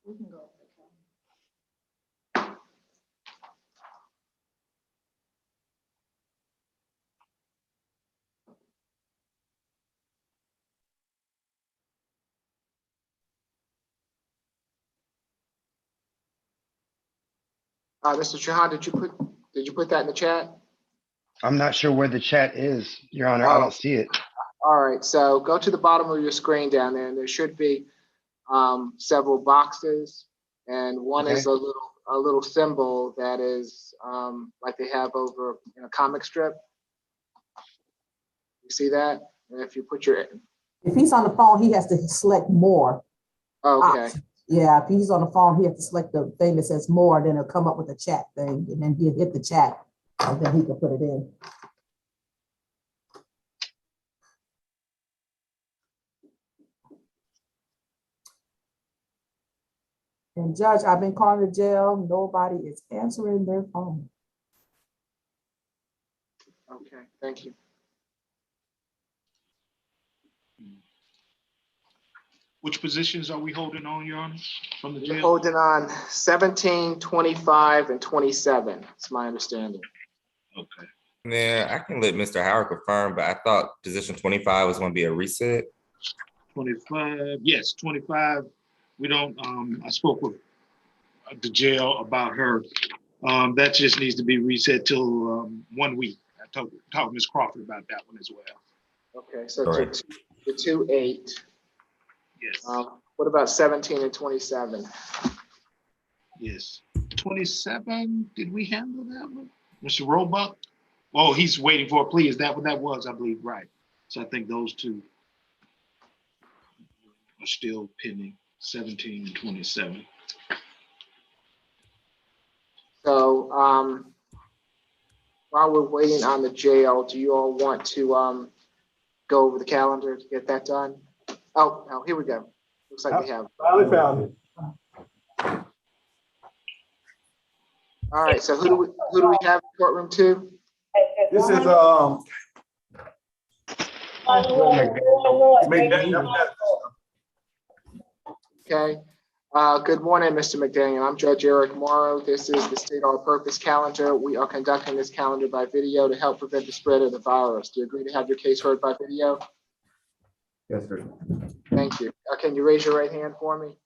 Speaker 1: We can go. Mr. Shahan, did you put that in the chat?
Speaker 13: I'm not sure where the chat is, Your Honor. I don't see it.
Speaker 1: All right, so go to the bottom of your screen down there, and there should be several boxes, and one is
Speaker 13: Okay.
Speaker 1: a little symbol that is like they have over in a comic strip. You see that? And if you put your
Speaker 2: If he's on the phone, he has to select more.
Speaker 1: okay,
Speaker 2: options. Yeah, if he's on the phone, he has to select the thing that says more, then it'll come up with a chat thing, and then he'll hit the chat, and then he can put it in. And Judge, I've been calling the jail, nobody is answering their phone.
Speaker 1: okay, thank you.
Speaker 4: Which positions are we holding on, Your Honor, from the
Speaker 1: We're
Speaker 4: jail?
Speaker 1: holding on 17, 25, and 27. It's my understanding.
Speaker 4: Okay.
Speaker 9: Yeah, I can let Mr. Howard confirm, but I thought position 25 was going to be a reset.
Speaker 4: 25, yes, 25. We don't, I spoke with the jail about her. That just needs to be reset till 1 week. I talked to Ms. Crawford about that one as well.
Speaker 1: Okay, so
Speaker 9: Correct.
Speaker 1: the 2-8.
Speaker 4: Yes.
Speaker 1: What about 17 and 27?
Speaker 4: Yes. 27, did we handle that one? Mr. Roebuck? Oh, he's waiting for a plea. Is that what that was? I believe, right. So I think those 2 are still pending, 17 and 27.
Speaker 1: So while we're waiting on the jail, do you all want to go over the calendar to get that done? Oh, here we go. Looks like we have.
Speaker 16: Finally found it.
Speaker 1: All right, so who do we have in courturroom 2?
Speaker 16: This is
Speaker 1: Okay. Good morning, Mr. McDaniel. I'm Judge Eric Morrow. This is the state all-purpose calendar. We are conducting this calendar by video to help prevent the spread of the virus. Do you agree to have your case heard by video?
Speaker 16: Yes, sir.
Speaker 1: Thank you. Can you raise your right hand for me?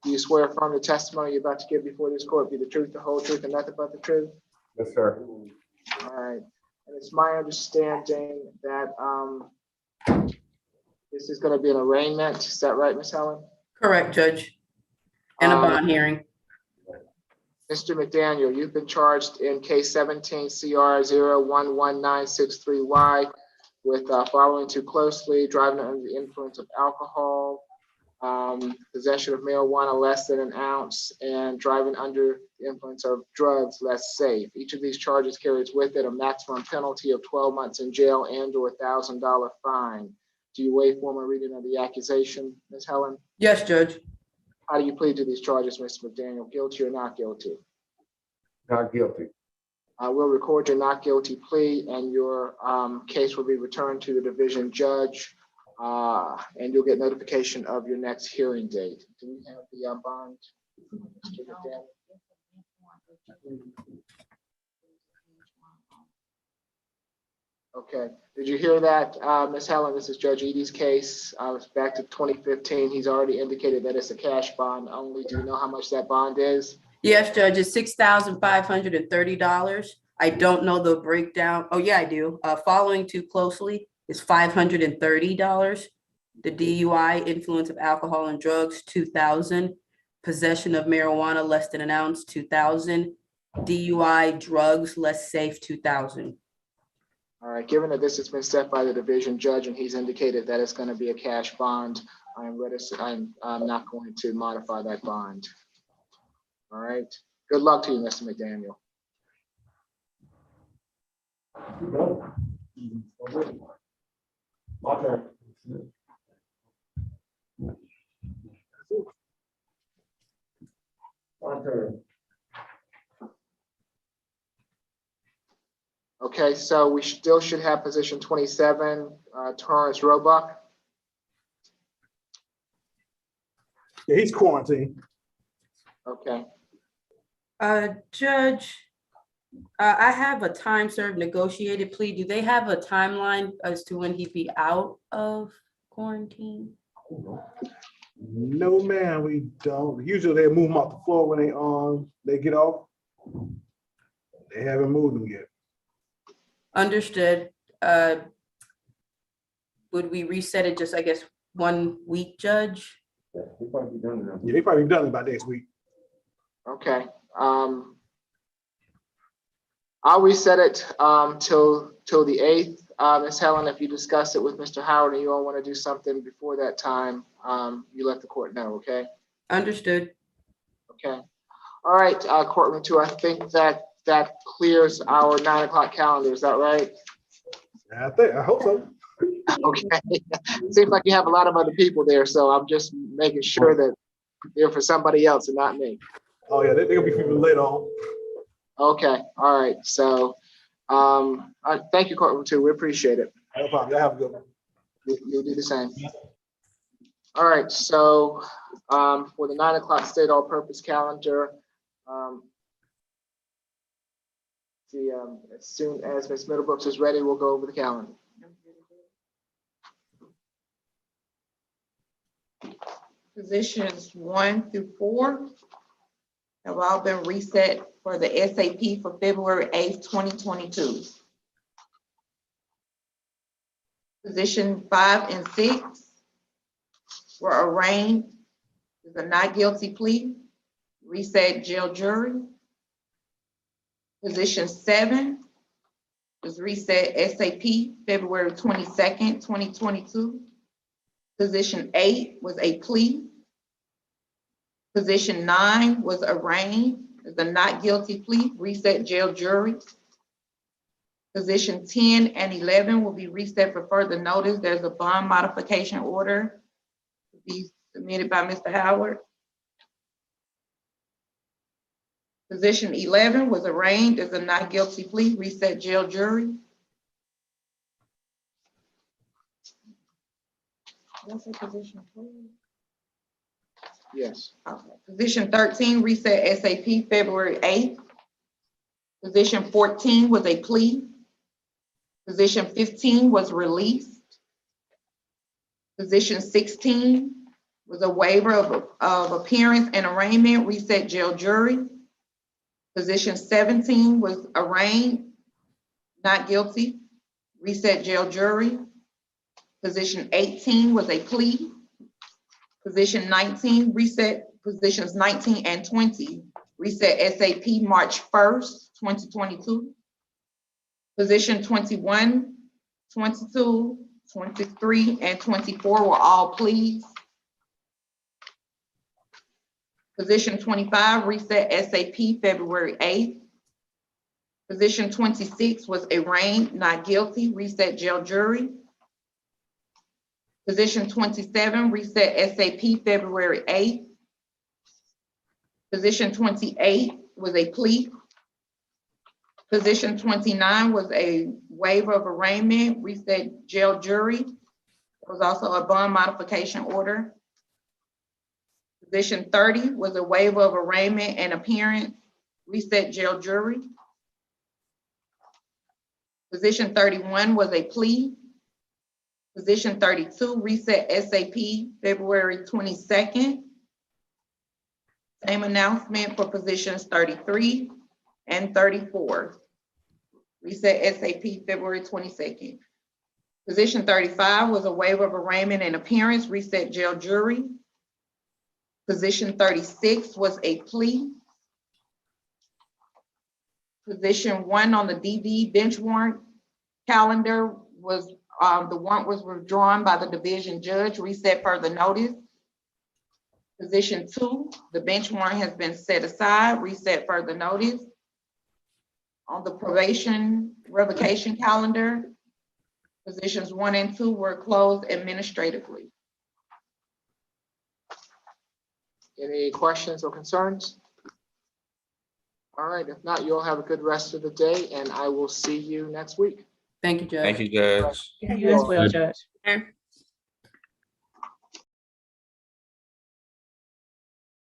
Speaker 1: Do you swear affirm the testimony you're about to give before this court be the truth, the whole truth, and nothing but the truth?
Speaker 16: Yes, sir.
Speaker 1: All right. And it's my understanding that this is going to be an arraignment. Is that right, Ms. Helen?
Speaker 3: Correct, Judge. And a bond hearing.
Speaker 1: Mr. McDaniel, you've been charged in case 17 CR 011963Y with following too closely, driving under the influence of alcohol, possession of marijuana less than an ounce, and driving under the influence of drugs less safe. Each of these charges carries with it a maximum penalty of 12 months in jail and or $1,000 fine. Do you waive formal reading of the accusation, Ms. Helen?
Speaker 3: Yes, Judge.
Speaker 1: How do you plead to these charges, Mr. McDaniel? Guilty or not guilty?
Speaker 7: Not guilty.
Speaker 1: We'll record your not guilty plea, and your case will be returned to the division judge, and you'll get notification of your next hearing date. Do we have the bond? Mr. McDaniel? Okay. Did you hear that, Ms. Helen? This is Judge Eady's case. Back to 2015. He's already indicated that it's a cash bond only. Do you know how much that bond is?
Speaker 3: Yes, Judge, it's $6,530. I don't know the breakdown. Oh, yeah, I do. Following too closely is $530. The DUI, influence of alcohol and drugs, $2,000. Possession of marijuana less than an ounce, $2,000. DUI, drugs less safe, $2,000.
Speaker 1: All right. Given that this has been set by the division judge and he's indicated that it's going to be a cash bond, I'm not going to modify that bond. All right. Good luck to you, Mr. McDaniel. Okay, so we still should have position 27, Torrance Roebuck.
Speaker 16: Yeah, he's quarantined.
Speaker 1: Okay.
Speaker 3: Judge, I have a time served negotiated plea. Do they have a timeline as to when he'd be out of quarantine?
Speaker 16: No, man, we don't. Usually they move them off the floor when they get off. They haven't moved them yet.
Speaker 3: Understood. Would we reset it just, I guess, 1 week, Judge?
Speaker 16: Yeah, they probably done it by next week.
Speaker 1: Okay. I'll reset it till the 8th. Ms. Helen, if you discuss it with Mr. Howard and you all want to do something before that time, you let the court know, okay?
Speaker 3: Understood.
Speaker 1: Okay. All right, courtroom 2, I think that clears our 9 o'clock calendar. Is that right?
Speaker 16: I hope so.
Speaker 1: Okay. It seems like you have a lot of other people there, so I'm just making sure that they're for somebody else and not me.
Speaker 16: Oh yeah, they're gonna be people later on.
Speaker 1: Okay. All right. So, thank you, courtroom 2. We appreciate it.
Speaker 16: No problem. Y'all have a good one.
Speaker 1: You'll do the same. All right. So, for the 9 o'clock state all-purpose calendar, as soon as Ms. Middlebrooks is ready, we'll go over the calendar.
Speaker 22: Positions 1 through 4 have all been reset for the SAP for February 8th, 2022. Position 5 and 6 were arraigned with a not guilty plea, reset jail jury. Position 7 was reset SAP February 22nd, 2022. Position 8 was a plea. Position 9 was arraigned as a not guilty plea, reset jail jury. Position 10 and 11 will be reset for further notice. There's a bond modification order to be submitted by Mr. Howard. Position 11 was arraigned as a not guilty plea, reset jail jury. What's the position?
Speaker 1: Yes.
Speaker 22: Okay. Position 13, reset SAP February 8th. Position 14 was a plea. Position 15 was released. Position 16 was a waiver of appearance and arraignment, reset jail jury. Position 17 was arraigned, not guilty, reset jail jury. Position 18 was a plea. Position 19, reset positions 19 and 20, reset SAP March 1st, 2022. Position 21 22, 23, and 24 were all pleas. Position 25, reset SAP February 8th. Position 26 was arraigned, not guilty, reset jail jury. Position 27, reset SAP February 8th. Position 28 was a plea. Position 29 was a waiver of arraignment, reset jail jury. There was also a bond modification order. Position 30 was a waiver of arraignment and appearance, reset jail jury. Position 31 was a plea. Position 32, reset SAP February 22nd. Same announcement for positions 33 and 34. Reset SAP February 22nd. Position 35 was a waiver of arraignment and appearance, reset jail jury. Position 36 was a plea. Position 1 on the DV bench warrant calendar was, the warrant was withdrawn by the division judge, reset further notice. Position 2, the bench warrant has been set aside, reset further notice. On the probation revocation calendar, positions 1 and 2 were closed administratively.
Speaker 1: Any questions or concerns? All right, if not, you all have a good rest of the day, and I will see you next week.
Speaker 3: Thank you, Judge.
Speaker 9: Thank you, Judge.
Speaker 5: You as well, Judge.